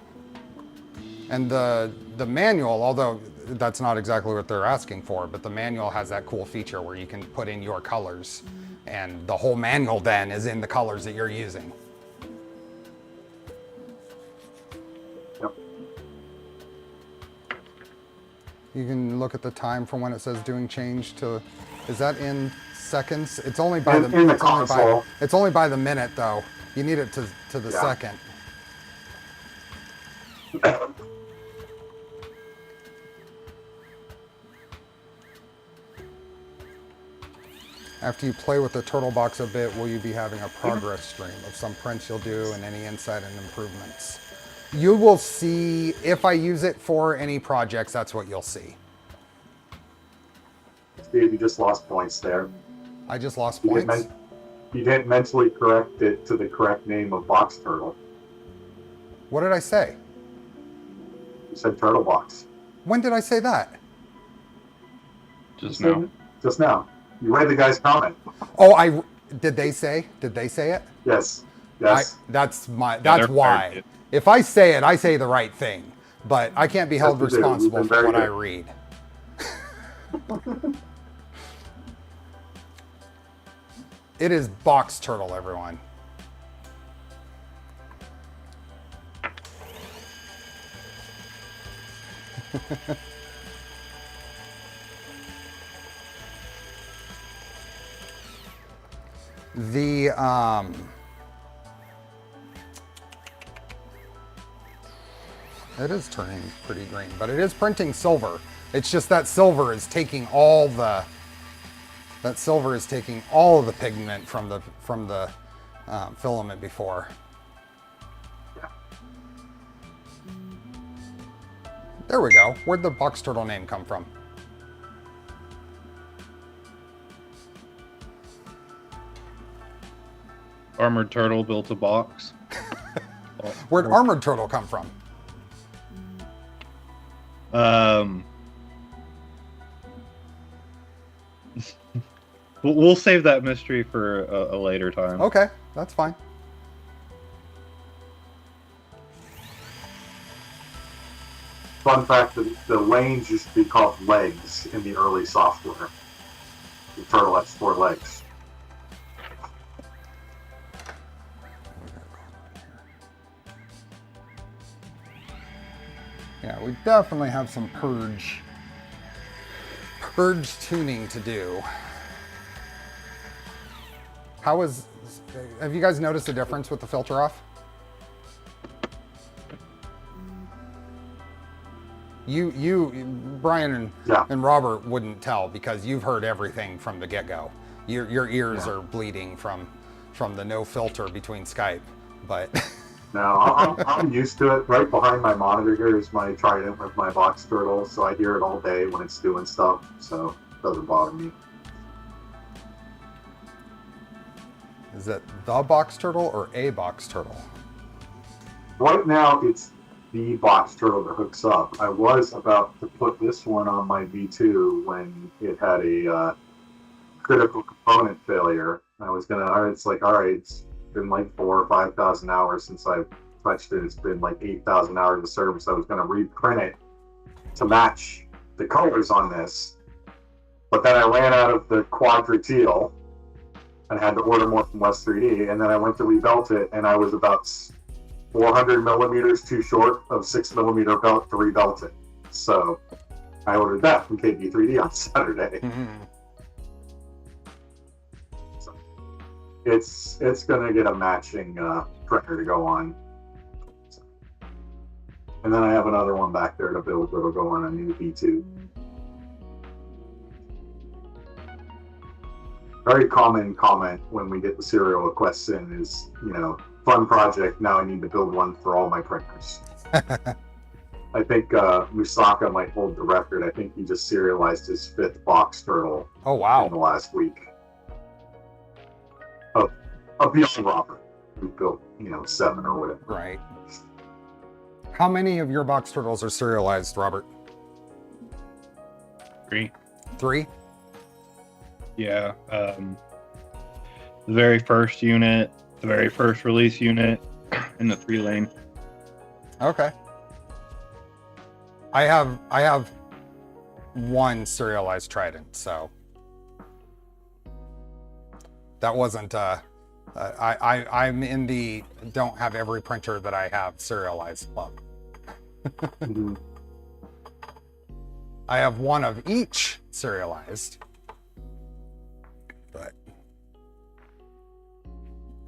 And the manual, although that's not exactly what they're asking for, but the manual has that cool feature where you can put in your colors, and the whole manual then is in the colors that you're using. Yep. You can look at the time from when it says doing change to, is that in seconds? It's only by In the console. It's only by the minute though. You need it to the second. After you play with the turtle box a bit, will you be having a progress stream of some prints you'll do and any insight and improvements? You will see, if I use it for any projects, that's what you'll see. Steve, you just lost points there. I just lost You points. didn't mentally correct it to the correct name of box turtle. What did I say? You said turtle box. When did I say that? Just now. Just now. You read the guy's comment. Oh, did they say it? Yes. Yes. That's they're why. fired. If I say it, I say the right thing, but I can't be held Yes, you do. You've responsible been for very what I good. read. It is box turtle, everyone. The it is turning pretty green, but it is printing silver. It's just that silver is taking all the pigment from the filament before. Yeah. There we go. Where'd the box turtle name come from? Armored Turtle built a box. Where'd Armored Turtle come from? We'll save that mystery for a later time. Okay, that's fine. Fun fact, the lanes used to be called legs in the early software. The turtle has 4 legs. Yeah, we definitely have some purge tuning to do. Have you guys noticed a difference with the filter off? Brian and Robert wouldn't tell because you've heard everything from the get-go. Your ears are bleeding from the no filter between Skype, but No, I'm used to it. Right behind my monitor here is my Trident with my box turtle, so I hear it all day when it's doing stuff, so it doesn't bother me. Is it the box turtle or a box turtle? Right now, it's the box turtle that hooks up. I was about to put this one on my V2 when it had a critical component failure. It's like, all right, it's been like 4,000 or 5,000 hours since I've touched it. It's been like 8,000 hours of service. I was going to reprint it to match the colors on this, but then I ran out of the quadra teal and had to order more from West 3D. And then I went to rebelt it, and I was about 400 millimeters too short of 6 millimeter belt to rebelt it. So I ordered that from KB3D on Saturday. So it's gonna get a matching printer to go on. And then I have another one back there to build that'll go on a new V2. Very common comment when we get the serial requests in is, fun project, now I need to build one for all my printers. I think Musaka might hold the record. I think he just serialized his 5th box turtle Oh wow. in the last week. Beyond Robert, who built, 7 or whatever. Right. How many of your box turtles are serialized, Robert? 3. 3? Yeah. The very first unit, the very first release unit, and the 3-lane. Okay. I have 1 serialized Trident, so that wasn't I'm in the don't have every printer that I have serialized club. Mhm. I have 1 of each serialized, but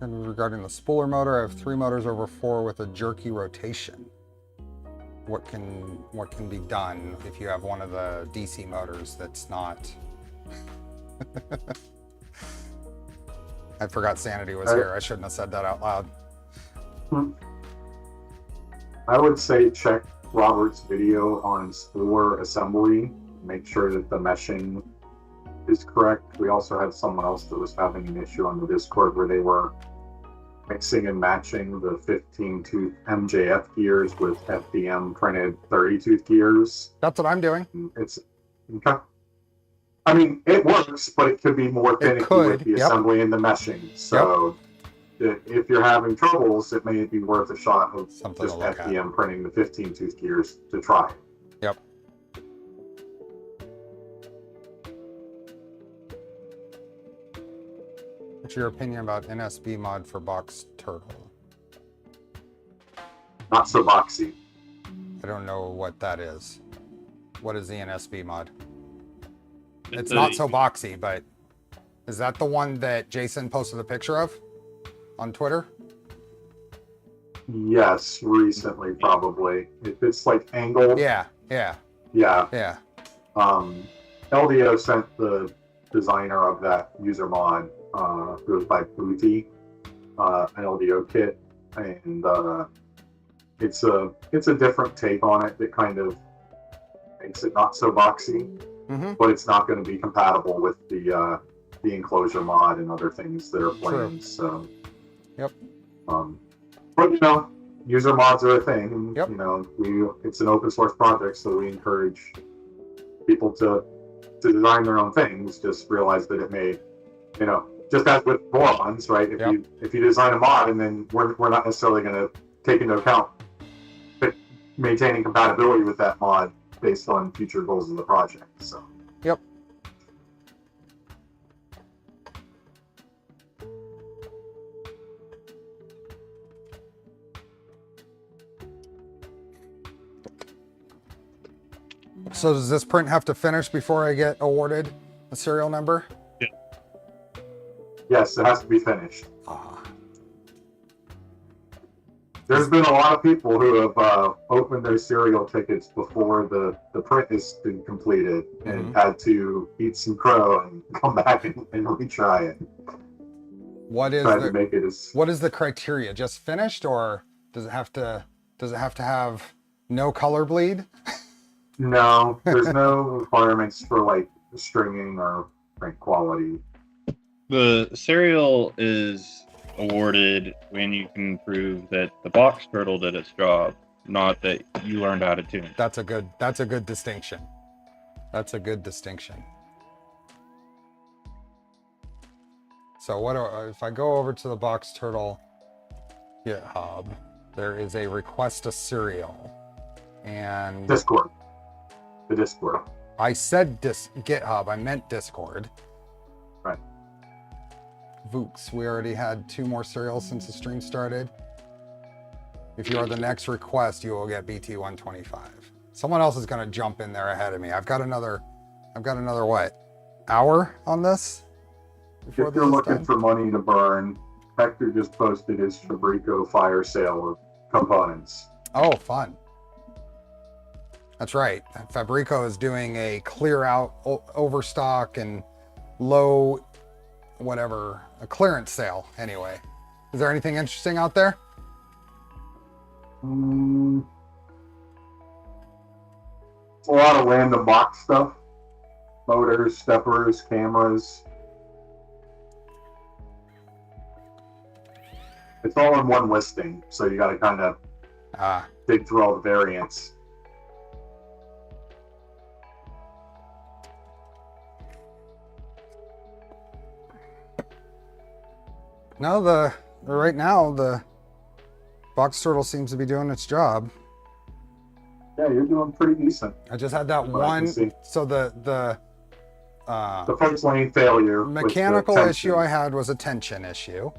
and regarding the spooler motor, I have 3 motors over 4 with a jerky rotation. What can be done if you have one of the DC motors that's not? I forgot Sanity was here. I shouldn't have said that out loud. I would say check Robert's video on spooler assembly. Make sure that the meshing is correct. We also had someone else that was having an issue on the Discord where they were mixing and matching the 15-tooth MJF gears with FDM printed 30-tooth gears. That's what I'm doing. It's okay. I mean, it works, but it could be more finicky with the assembly and the meshing. So if you're having troubles, it may be worth a shot of Something just to look FDM printing the 15-tooth gears to try. Yep. What's your opinion about NSB mod for box turtle? Not so boxy. I don't know what that is. What is the NSB mod? It's a- not so boxy, but is that the one that Jason posted a picture of on Twitter? Yes, recently probably. If it's like angled, Yeah. yeah. LDO sent the designer of that user mod, it goes by Booty, an LDO kit, and it's a different take on it that kind of makes it not so boxy, but it's not going to be compatible with the enclosure mod and other things that are planned. So, yep. But you know, user mods are a thing. And, yep. You know, it's an open source project, so we encourage people to design their own things. Just realize that it may, you know, just as with mods, right? If you design a mod and then we're not necessarily going to take into account maintaining compatibility with that mod based on future goals of the project. So. Yep. So does this print have to finish before I get awarded a serial number? Yeah. Yes, it has to be finished. Ah. There's been a lot of people who have opened their serial tickets before the print has been completed and had to eat some crow and come back and retry it. What is to make it as... What is the criteria? Just finished, or does it have to have no color bleed? No, there's no requirements for like stringing or print quality. The serial is awarded when you can prove that the box turtle did its job, not that you learned how to tune. That's a good distinction. That's a good distinction. So if I go over to the box turtle GitHub, there is a request a serial, and Discord. The Discord. I said GitHub, I meant Discord. Right. Vooks, we already had 2 more serials since the stream started. If you are the next request, you will get BT 125. Someone else is going to jump in there ahead of me. I've got another what? Hour on this? If you're looking for money to burn, Hector just posted his Fabrico fire sale of components. Oh, fun. That's right. Fabrico is doing a clear out overstock and low whatever, a clearance sale anyway. Is there anything interesting out there? A lot of random box stuff. Motors, steppers, cameras. It's all in one listing, so you got to kind of dig through all the variants. No, right now the box turtle seems to be doing its job. Yeah, you're doing pretty decent. I just had that Well, I can one. see. So the The first lane failure. with the mechanical tension. issue I had was a tension issue,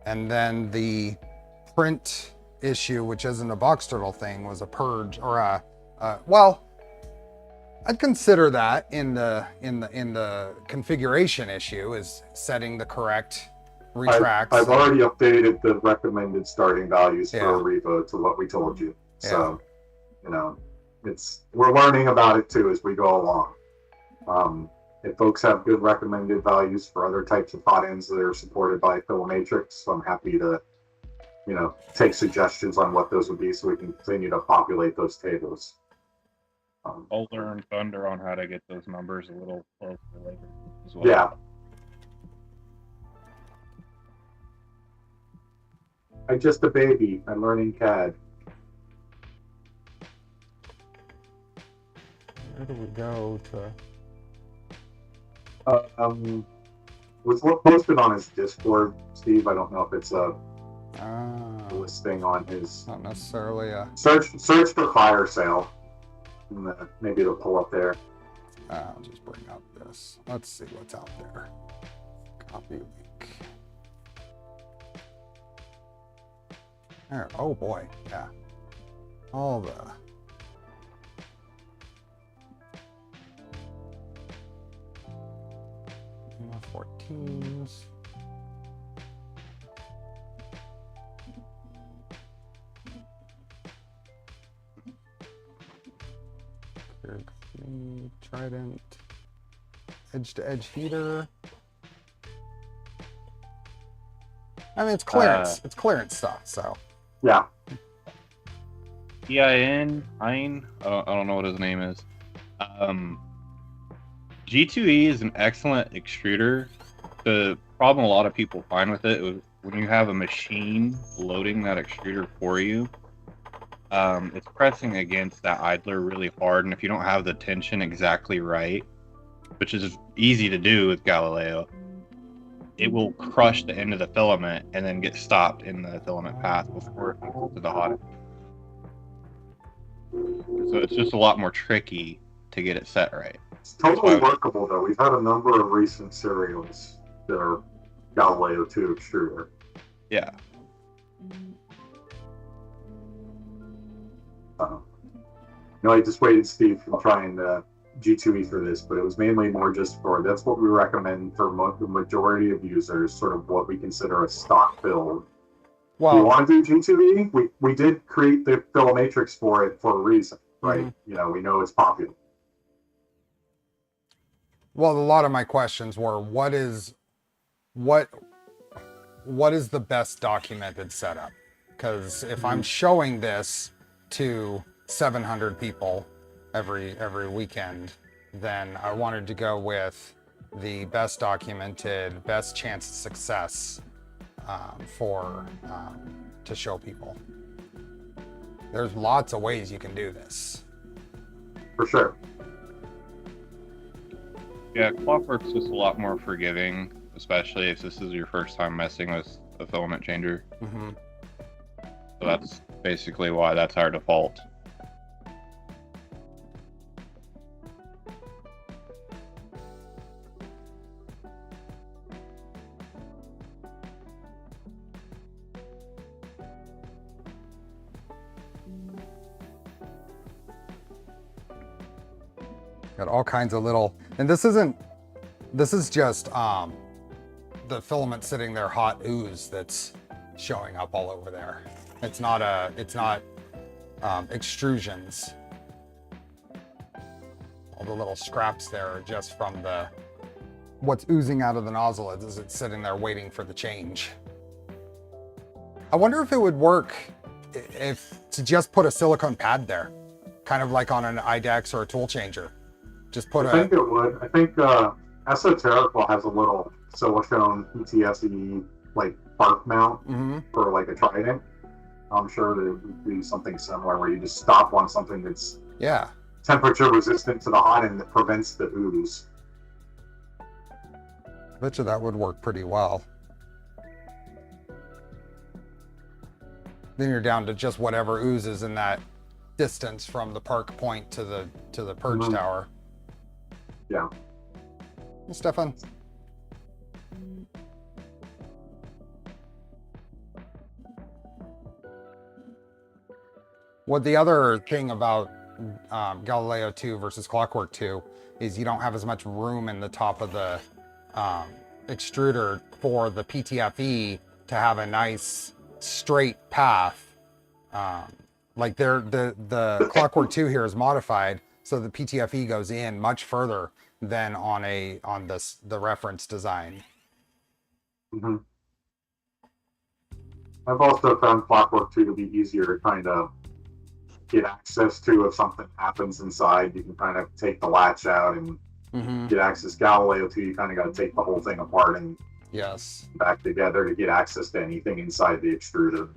and then the print issue, which isn't a box turtle thing, was a purge or a well, I'd consider that in the configuration issue is setting the correct retracts. I've already updated the recommended starting values Yeah. for Revo to what we told you. So, you know, we're learning about it too as we go along. If folks have good recommended values for other types of hot ends that are supported by Filamatrix, I'm happy to, you know, take suggestions on what those would be so we can continue to populate those tables. I'll learn thunder on how to get those numbers a little closer later as well. Yeah. I'm just a baby. I'm learning CAD. Where do we go to? Was posted on his Discord, Steve. I don't know if it's a listing on his. Not necessarily a. Search for fire sale. And maybe it'll pull up there. I'll just bring up this. Let's see what's out there. Copy link. There. Oh boy. Yeah. All the. 14s. Trident. Edge-to-edge heater. I mean, it's clearance. It's clearance stuff. So. Yeah. EIN, I don't know what his name is. G2E is an excellent extruder. The problem a lot of people find with it is when you have a machine loading that extruder for you, it's pressing against that idler really hard, and if you don't have the tension exactly right, which is easy to do with Galileo, it will crush the end of the filament and then get stopped in the filament path before it goes to the hot end. So it's just a lot more tricky to get it set right. It's totally workable though. We've had a number of recent serials that are Galileo 2 extruder. Yeah. I just waited Steve from trying G2E for this, but it was mainly more just for, that's what we recommend for the majority of users, sort of what we consider a stock build. Well, Do you want to do G2E? We did create the Filamatrix for it for a reason, right? Mm-hmm. You know, we know it's popular. Well, a lot of my questions were, what is the best documented setup? Because if I'm showing this to 700 people every weekend, then I wanted to go with the best documented, best chance of success to show people. There's lots of ways you can do this. For sure. Yeah, Clockwork's just a lot more forgiving, especially if this is your first time messing with a filament changer. Mm-hmm. So that's basically why that's our default. Got all kinds of little, and this is just the filament sitting there hot ooze that's showing up all over there. It's not extrusions. All the little scraps there are just from what's oozing out of the nozzle as it's sitting there waiting for the change. I wonder if it would work to just put a silicone pad there, kind of like on an IDEX or a tool changer. Just put I think it would. I think Esoterical has a little silicone PTSE like bark mount for like a trident. I'm sure that it would be something similar where you just stop on something that's Yeah. temperature resistant to the hot end that prevents the ooze. Bet you that would work pretty well. Then you're down to just whatever oozes in that distance from the park point to the purge Mhm. tower. Yeah. Hey, Stefan. What the other thing about Galileo 2 versus Clockwork 2 is you don't have as much room in the top of the extruder for the PTFE to have a nice straight path. Like the Clockwork 2 here is modified so the PTFE goes in much further than on the reference design. hmm I've also found Clockwork 2 to be easier to kind of get access to if something happens inside. You can kind of take the latch out and get access. Galileo 2, you kind of got to take the whole thing apart and Yes. back together to get access to anything inside the extruder.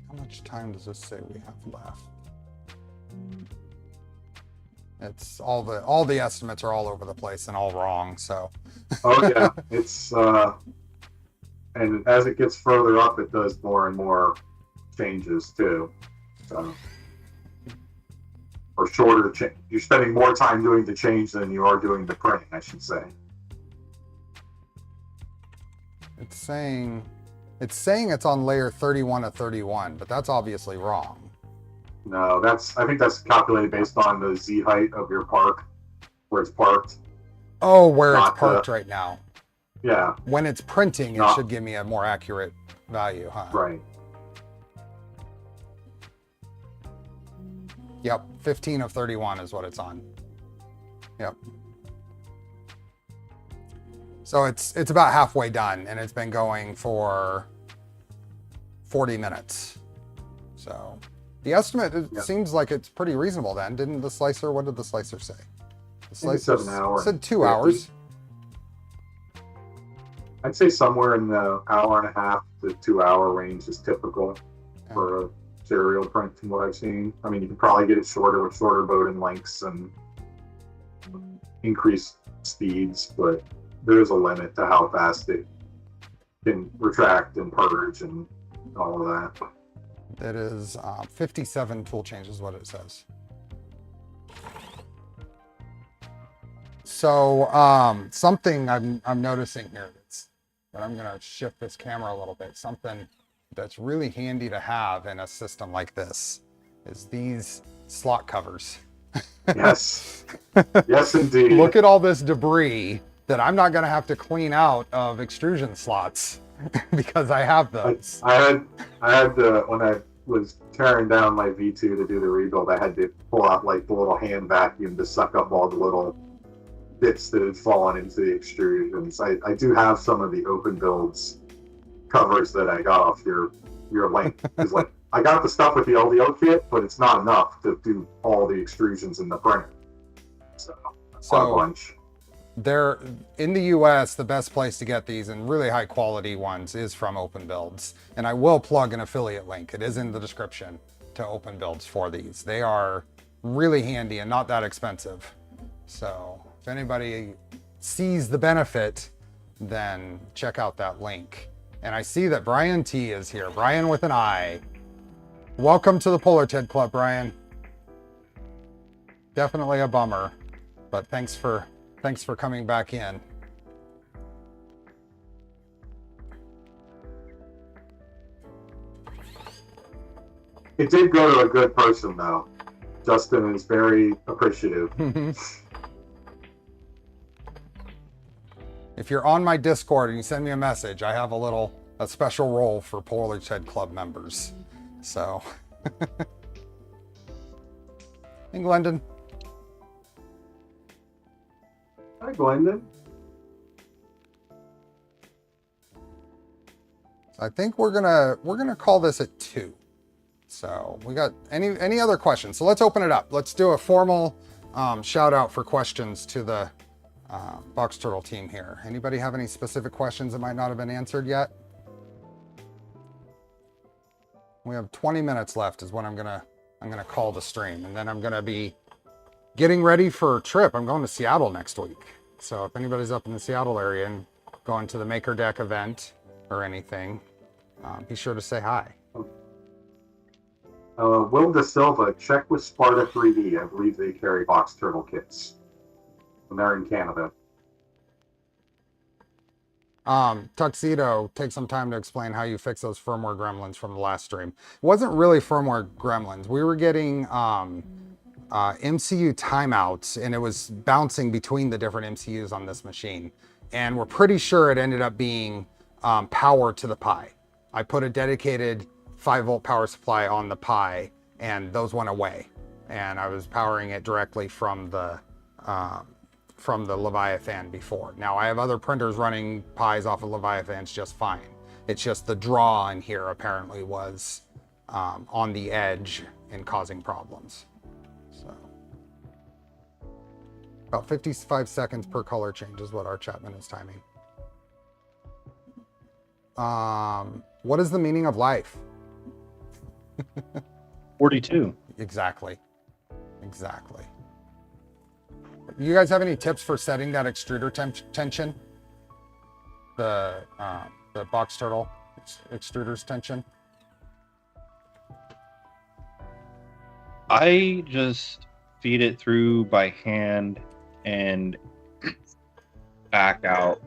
How much time does this say we have left? It's all the estimates are all over the place and all wrong, so. Oh yeah, it's and as it gets further up, it does more and more changes too. So, or shorter change. You're spending more time doing the change than you are doing the printing, I should say. It's saying it's on layer 31 of 31, but that's obviously wrong. No, I think that's calculated based on the Z height of your park, where it's parked. Oh, where it's Not parked the- right now. Yeah, When it's printing, it Not- should give me a more accurate value, huh? right. Yep, 15 of 31 is what it's on. Yep. So it's about halfway done, and it's been going for 40 minutes. So the estimate, it Yeah. seems like it's pretty reasonable then. Didn't the slicer, what did the slicer say? The think it slicer said an hour said and 2 50. hours. I'd say somewhere in the hour and a half to 2 hour range is typical Yeah. for a serial print from what I've seen. I mean, you can probably get it shorter with shorter bowden lengths and increased speeds, but there is a limit to how fast it can retract and purge and all of that. It is 57 tool changes is what it says. So something I'm noticing here but I'm gonna shift this camera a little bit. Something that's really handy to have in a system like this is these slot covers. Yes. Yes, indeed. Look at all this debris that I'm not gonna have to clean out of extrusion slots because I have those. I had to, when I was tearing down my V2 to do the rebuild, I had to pull out like the little hand vacuum to suck up all the little bits that had fallen into the extrusions. I do have some of the OpenBuilds covers that I got off your link. It's like I got the stuff with the LDO kit, but it's not enough to do all the extrusions in the print. So a bunch. They're in the US, the best place to get these and really high quality ones is from OpenBuilds. And I will plug an affiliate link. It is in the description to OpenBuilds for these. They are really handy and not that expensive. So if anybody sees the benefit, then check out that link. And I see that Brian T is here. Brian with an I. Welcome to the Polar Ted Club, Brian. Definitely a bummer, but thanks for coming back in. It did go to a good person though. Justin is very appreciative. If you're on my Discord and you send me a message, I have a special role for Polar Ted Club members. So, hey Glendon. Hi, Glendon. I think we're gonna call this at 2. So we got any other questions? So let's open it up. Let's do a formal shout out for questions to the Box Turtle team here. Anybody have any specific questions that might not have been answered yet? We have 20 minutes left is when I'm gonna call the stream, and then I'm gonna be getting ready for a trip. I'm going to Seattle next week. So if anybody's up in the Seattle area and going to the Maker Deck event or anything, be sure to say hi. Will De Silva, check with Sparta 3D. I believe they carry Box Turtle kits. And they're in Canada. Tuxedo, take some time to explain how you fix those firmware gremlins from the last stream. It wasn't really firmware gremlins. We were getting MCU timeouts, and it was bouncing between the different MCUs on this machine. And we're pretty sure it ended up being power to the Pi. I put a dedicated 5-volt power supply on the Pi, and those went away. And I was powering it directly from the Leviathan before. Now I have other printers running Pis off of Leviathans just fine. It's just the draw in here apparently was on the edge and causing problems. So about 55 seconds per color change is what our Chapman is timing. What is the meaning of life? 42. Exactly. You guys have any tips for setting that extruder tension? The Box Turtle extruder's tension? I just feed it through by hand and back out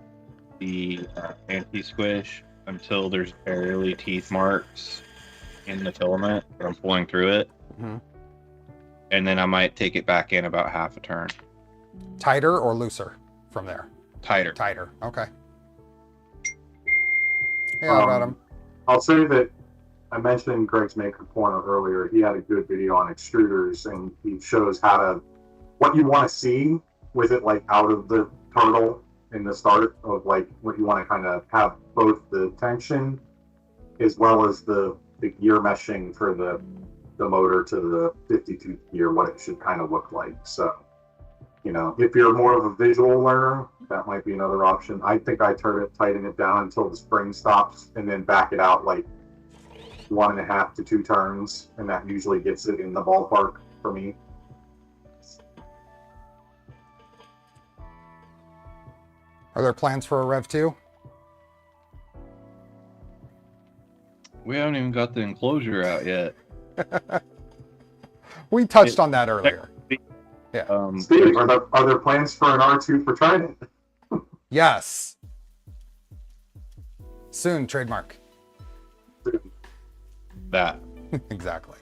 the anti-squish until there's barely teeth marks in the filament when I'm pulling through it. Mm-hmm. And then I might take it back in about half a turn. Tighter or looser from there? Tighter. Tighter, okay. Yeah, about him. I'll say that I mentioned Greg's Maker Corner earlier. He had a good video on extruders, and he shows what you want to see with it, like out of the turtle in the start of like what you want to kind of have both the tension as well as the gear meshing for the motor to the 52 gear, what it should kind of look like. So, you know, if you're more of a visual learner, that might be another option. I think I tighten it down until the spring stops and then back it out like 1.5 to 2 turns, and that usually gets it in the ballpark for me. Are there plans for a Rev 2? We haven't even got the enclosure out yet. We touched on that earlier. Yeah. Steve, are there plans for an R2 for Trident? Yes. Soon, trademark. That. Exactly.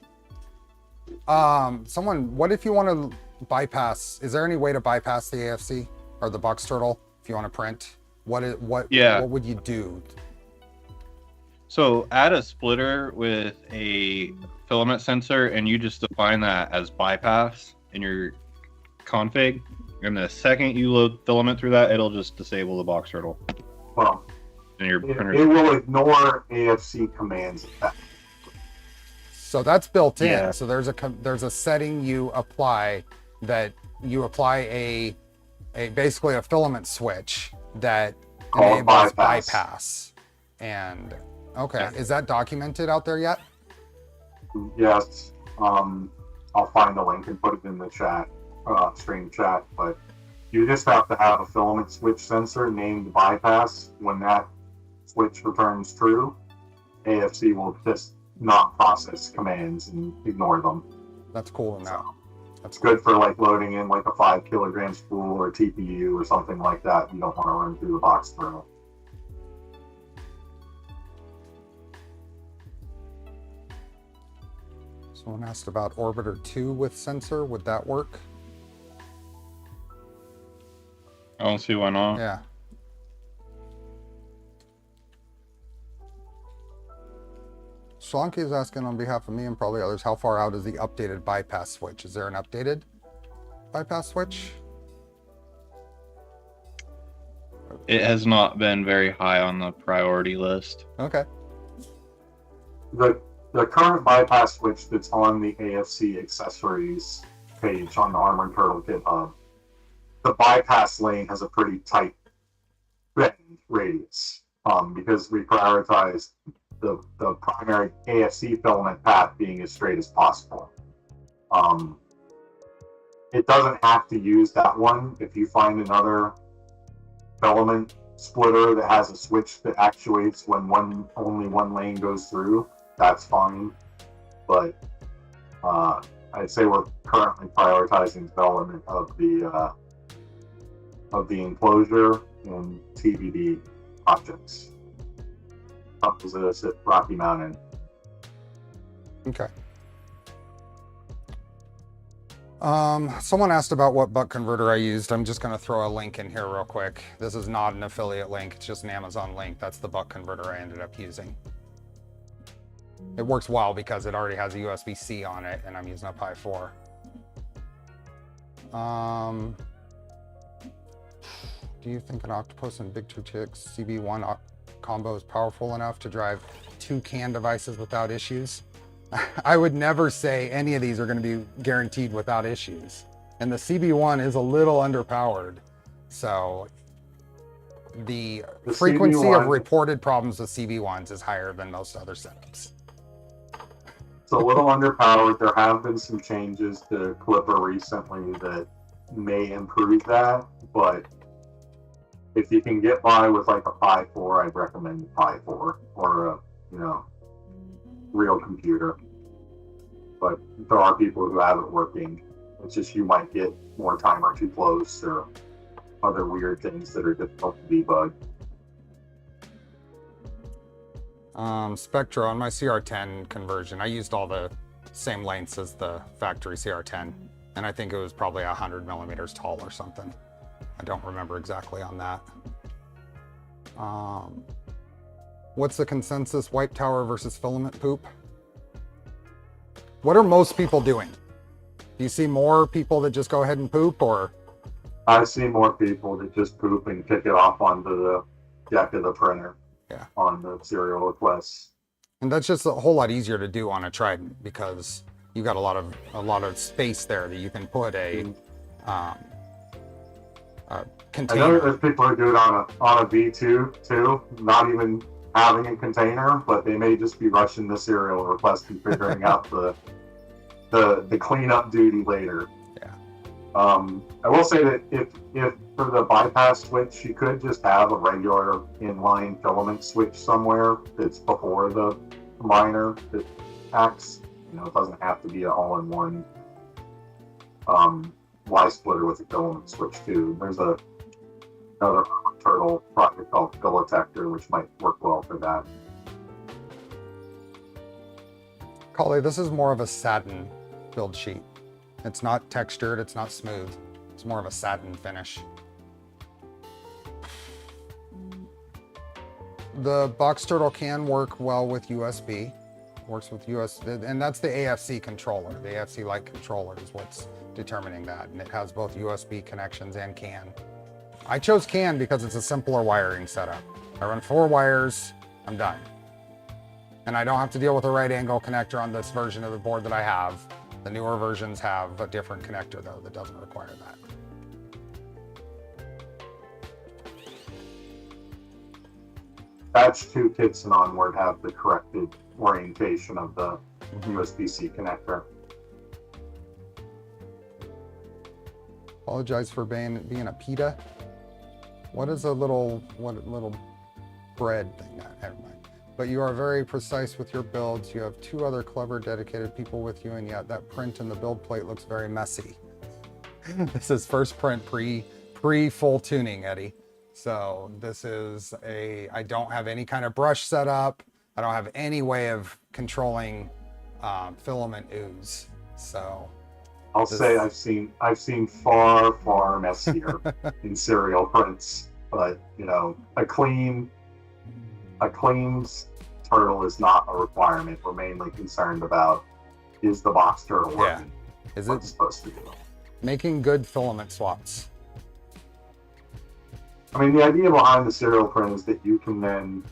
What if you want to bypass, is there any way to bypass the AFC or the Box Turtle if you want to print? What would you do? So add a splitter with a filament sensor, and you just define that as bypass in your config. And the second you load filament through that, it'll just disable the Box Turtle. Well, And your printer. it will ignore AFC commands. So that's built in. Yeah. So there's a setting you apply that you apply a basically a filament switch that Called enables bypass. bypass. And okay, Yeah. is that documented out there yet? Yes. I'll find the link and put it in the chat, stream chat. But you just have to have a filament switch sensor named bypass. When that switch returns true, AFC will just not process commands and ignore them. That's cool to know. It's good for like loading in like a 5 kilogram spool or TPU or something like that. You don't want to run through the box through. Someone asked about Orbiter 2 with sensor. Would that work? I don't see why not. Yeah. Shalonki is asking on behalf of me and probably others, how far out is the updated bypass switch? Is there an updated bypass switch? It has not been very high on the priority list. Okay. The current bypass switch that's on the AFC accessories page on the Armored Turtle Kit Hub the bypass lane has a pretty tight bend radius, because we prioritize the primary AFC filament path being as straight as possible. It doesn't have to use that one. If you find another filament splitter that has a switch that actuates when only one lane goes through, that's fine. But I'd say we're currently prioritizing development of the enclosure and TBD projects. Up to this at Rocky Mountain. Okay. Someone asked about what buck converter I used. I'm just going to throw a link in here real quick. This is not an affiliate link. It's just an Amazon link. That's the buck converter I ended up using. It works well because it already has a USB-C on it, and I'm using a Pi 4. Do you think an Octopus and Big Two Chicks CB1 combo is powerful enough to drive 2 CAN devices without issues? I would never say any of these are going to be guaranteed without issues. And the CB1 is a little underpowered. So the frequency CB1, of reported problems with CB1s is higher than most other setups. It's a little underpowered. There have been some changes to Clipper recently that may improve that, but if you can get by with like a Pi 4, I'd recommend the Pi 4 or a, real computer. But there are people who have it working. It's just you might get more timer too close or other weird things that are difficult to debug. Spectra on my CR10 conversion, I used all the same lengths as the factory CR10, and I think it was probably 100 millimeters tall or something. I don't remember exactly on that. What's the consensus, wipe tower versus filament poop? What are most people doing? Do you see more people that just go ahead and poop, or? I see more people that just poop and kick it off onto the deck of the printer. Yeah. On the serial requests. And that's just a whole lot easier to do on a Trident because you got a lot of space there that you can put a container. I know there's people who do it on a V2 too, not even having a container, but they may just be rushing the serial request and figuring out the cleanup duty later. Yeah. I will say that if for the bypass switch, you could just have a regular inline filament switch somewhere that's before the miner that acts. It doesn't have to be an all-in-one Y splitter with a filament switch too. There's another turtle project called Filatector, which might work well for that. Kali, this is more of a satin build sheet. It's not textured, it's not smooth. It's more of a satin finish. The box turtle can work well with USB. Works with USB, and that's the AFC controller. The AFC light controller is what's determining that, and it has both USB connections and CAN. I chose CAN because it's a simpler wiring setup. I run 4 wires, I'm done. And I don't have to deal with a right angle connector on this version of the board that I have. The newer versions have a different connector though that doesn't require that. Batch 2 kits and onward have the corrected orientation of the USB-C connector. Apologize for being a PETA. What is a little bread thing? Never mind. But you are very precise with your builds. You have 2 other clever, dedicated people with you, and yet that print in the build plate looks very messy. This is first print pre full tuning, Eddie. So this is I don't have any kind of brush set up. I don't have any way of controlling filament ooze. So I'll say I've seen far messier in serial prints, but a clean turtle is not a requirement. We're mainly concerned about is the box turtle working? Is what it it's supposed to do? Making good filament swaps. I mean, the idea behind the serial print is that you can then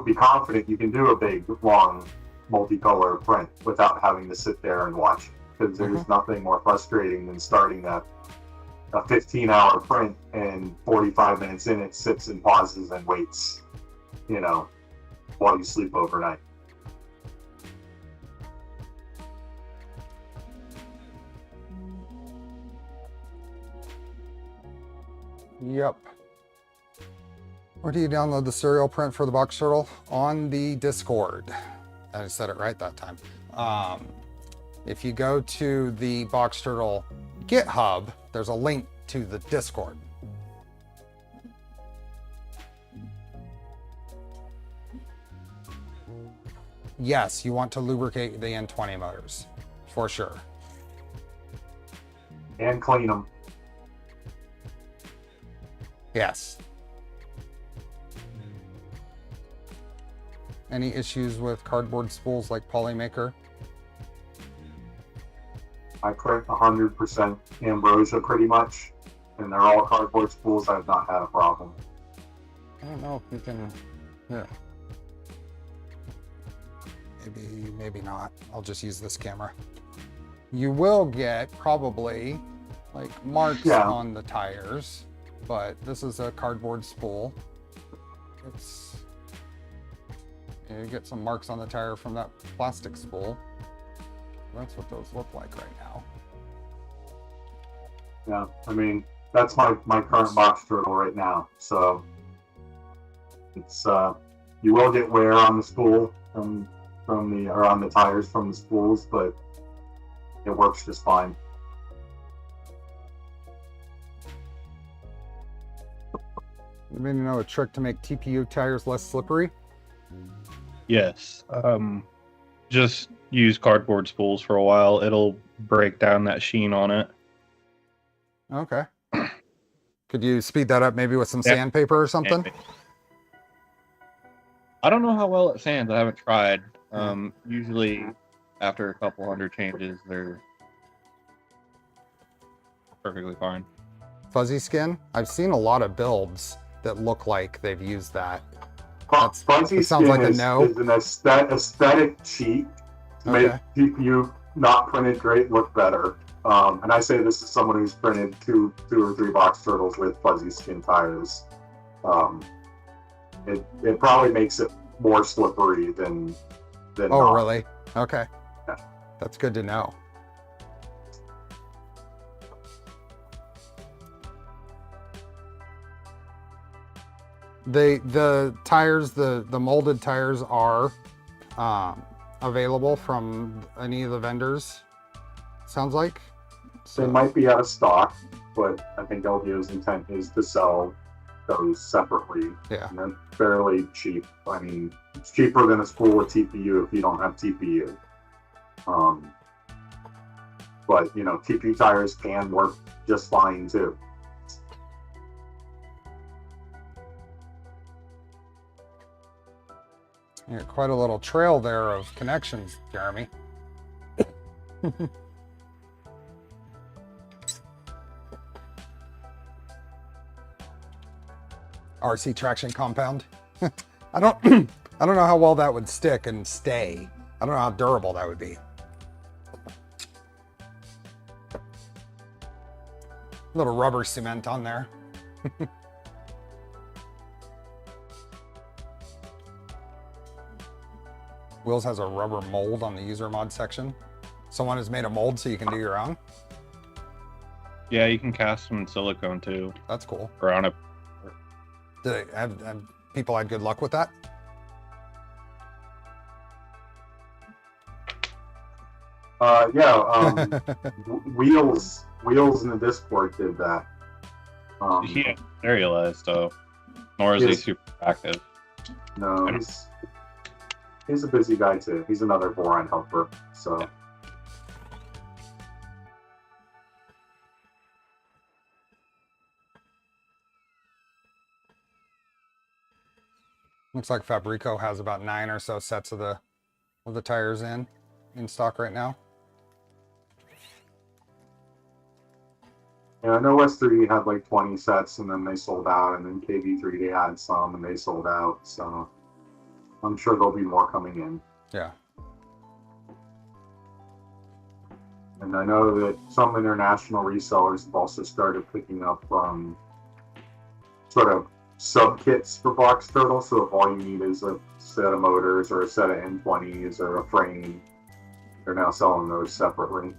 be confident you can do a big, long, multicolor print without having to sit there and watch. Because there's nothing more frustrating than starting that a 15-hour print, and 45 minutes in, it sits and pauses and waits, you know, while you sleep overnight. Yep. Where do you download the serial print for the box turtle? On the Discord. I said it right that time. If you go to the box turtle GitHub, there's a link to the Discord. Yes, you want to lubricate the N20 motors, for sure. And clean them. Yes. Any issues with cardboard spools like Polymaker? I print 100% ambrosia pretty much, and they're all cardboard spools. I've not had a problem. I don't know if you can, yeah. Maybe not. I'll just use this camera. You will get probably like marks on the tires, but this is a cardboard spool. You get some marks on the tire from that plastic spool. That's what those look like right now. Yeah, I mean, that's my current box turtle right now. So it's you will get wear on the spool or on the tires from the spools, but it works just fine. Anybody know a trick to make TPU tires less slippery? Yes. Just use cardboard spools for a while. It'll break down that sheen on it. Okay. Could you speed that up maybe with some sandpaper or something? I don't know how well it sands. I haven't tried. Usually after a couple hundred changes, they're perfectly fine. Fuzzy skin? I've seen a lot of builds that look like they've used that. Fuzzy sounds skin like a is no. an aesthetic cheat to make TPU not printed great look better. And I say this is someone who's printed two or three box turtles with fuzzy skin tires. It probably makes it more slippery than Oh, not. really? Okay. Yeah. That's good to know. The tires, the molded tires are available from any of the vendors, sounds like. They might be out of stock, but I think LDO's intent is to sell those separately. Yeah. And they're fairly cheap. I mean, it's cheaper than a spool with TPU if you don't have TPU. But, you know, TPU tires can work just fine too. Yeah, quite a little trail there of connections, Jeremy. RC traction compound. I don't know how well that would stick and stay. I don't know how durable that would be. A little rubber cement on there. Wheels has a rubber mold on the user mod section. Someone has made a mold so you can do your own. Yeah, you can cast some silicone too. That's cool. Around it. Did have people had good luck with that? Wheels in the Discord did that. Yeah, I realized though. Nor is he super active. No, he's a busy guy too. He's another boron helper. So. Yeah. Looks like Fabrico has about 9 or so sets of the tires in stock right now. Yeah, I know S3 had like 20 sets and then they sold out, and then KV3 they had some and they sold out. So I'm sure there'll be more coming in. Yeah. And I know that some international resellers have also started picking up sort of sub kits for box turtle. So if all you need is a set of motors or a set of N20s or a frame, they're now selling those separately.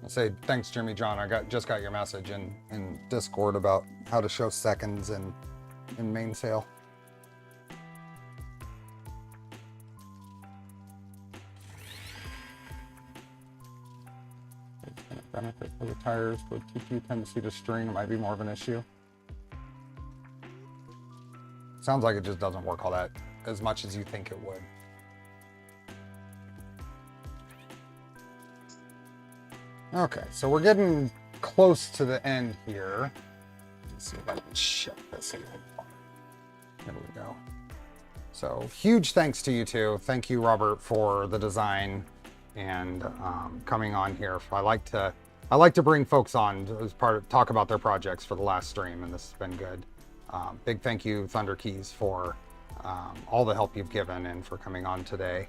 I'll say thanks, Jimmy John. I just got your message in Discord about how to show seconds in mainsail. Benefit for the tires with TT tendency to string, it might be more of an issue. Sounds like it just doesn't work all that as much as you think it would. Okay, so we're getting close to the end here. Let's see if I can shift this a little more. There we go. So huge thanks to you two. Thank you, Robert, for the design and coming on here. I like to bring folks on as part of talk about their projects for the last stream, and this has been good. Big thank you, Thunder Keys, for all the help you've given and for coming on today.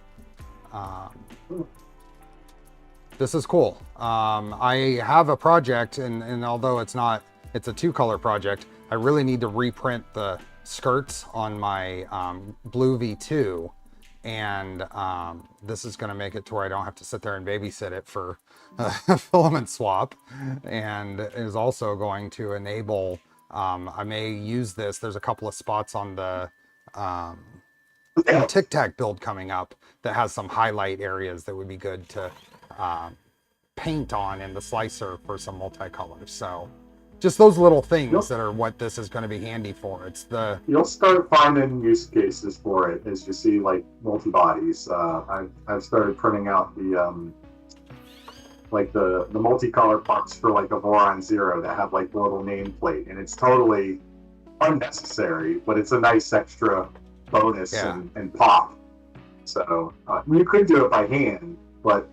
This is cool. I have a project, and although it's a 2-color project, I really need to reprint the skirts on my blue V2. And this is going to make it to where I don't have to sit there and babysit it for a filament swap, and is also going to enable, I may use this, there's a couple of spots on the Tic Tac build coming up that has some highlight areas that would be good to paint on in the slicer for some multicolors. So just those little things that are what this is going to be handy for. You'll start finding use cases for it as you see like multi-bodies. I've started printing out the multicolor parts for like a Voron Zero that have like the little nameplate, and it's totally unnecessary, but it's a nice extra bonus and pop. So you could do it by hand, but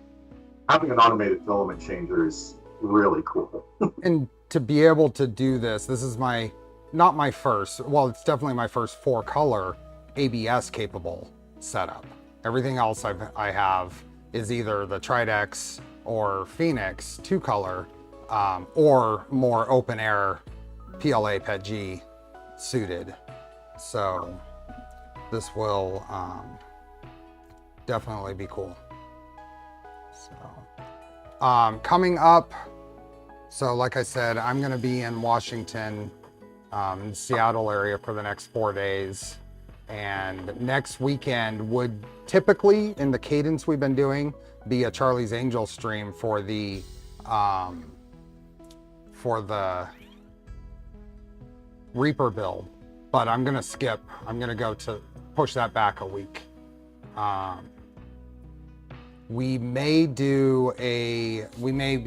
having an automated filament changer is really cool. And to be able to do this is not my first, well, it's definitely my first 4-color ABS capable setup. Everything else I have is either the Tridex or Phoenix 2-color, or more open air PLA PETG suited. So this will definitely be cool. So coming up, so like I said, I'm going to be in Washington, Seattle area for the next 4 days. And next weekend would typically, in the cadence we've been doing, be a Charlie's Angel stream for the Reaper build. But I'm going to skip. I'm going to go to push that back a week. We may be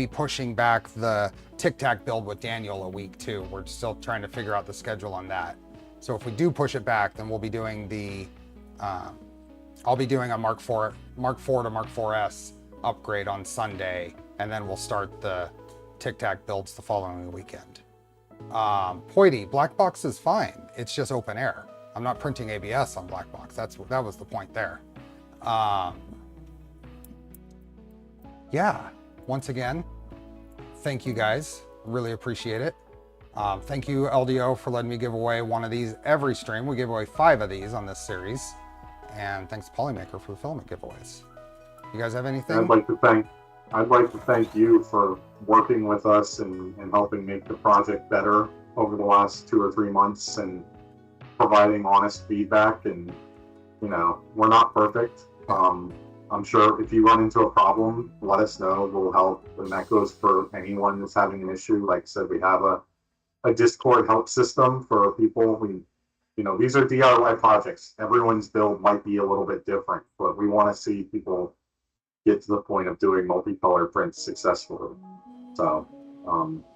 pushing back the Tic Tac build with Daniel a week too. We're still trying to figure out the schedule on that. So if we do push it back, then we'll be doing I'll be doing a Mark IV to Mark IVS upgrade on Sunday, and then we'll start the Tic Tac builds the following weekend. Poity, black box is fine. It's just open air. I'm not printing ABS on black box. That was the point there. Yeah, once again, thank you guys. Really appreciate it. Thank you, LDO, for letting me give away one of these every stream. We give away 5 of these on this series. And thanks to Polymaker for the filament giveaways. You guys have anything? I'd like to thank you for working with us and helping make the project better over the last 2 or 3 months and providing honest feedback. And, we're not perfect. I'm sure if you run into a problem, let us know. We'll help. And that goes for anyone that's having an issue. Like I said, we have a Discord help system for people. These are DIY projects. Everyone's build might be a little bit different, but we want to see people get to the point of doing multicolor prints successfully. So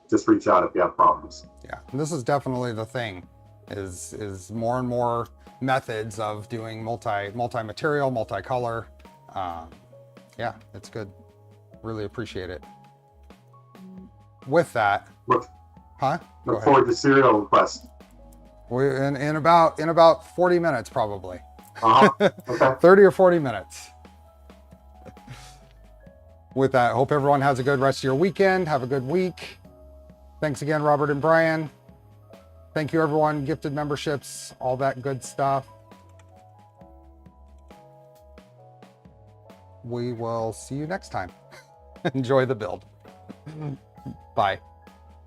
just reach out if you have problems. Yeah, and this is definitely the thing, is more and more methods of doing multi-material, multicolor. Yeah, it's good. Really appreciate it. With that, Look Go forward to serial requests. We're in about 40 minutes probably. Okay. 30 or 40 minutes. with that, hope everyone has a good rest of your weekend. Have a good week. Thanks again, Robert and Brian. Thank you, everyone. Gifted memberships, all that good stuff. We will see you next time. Enjoy the build. Bye.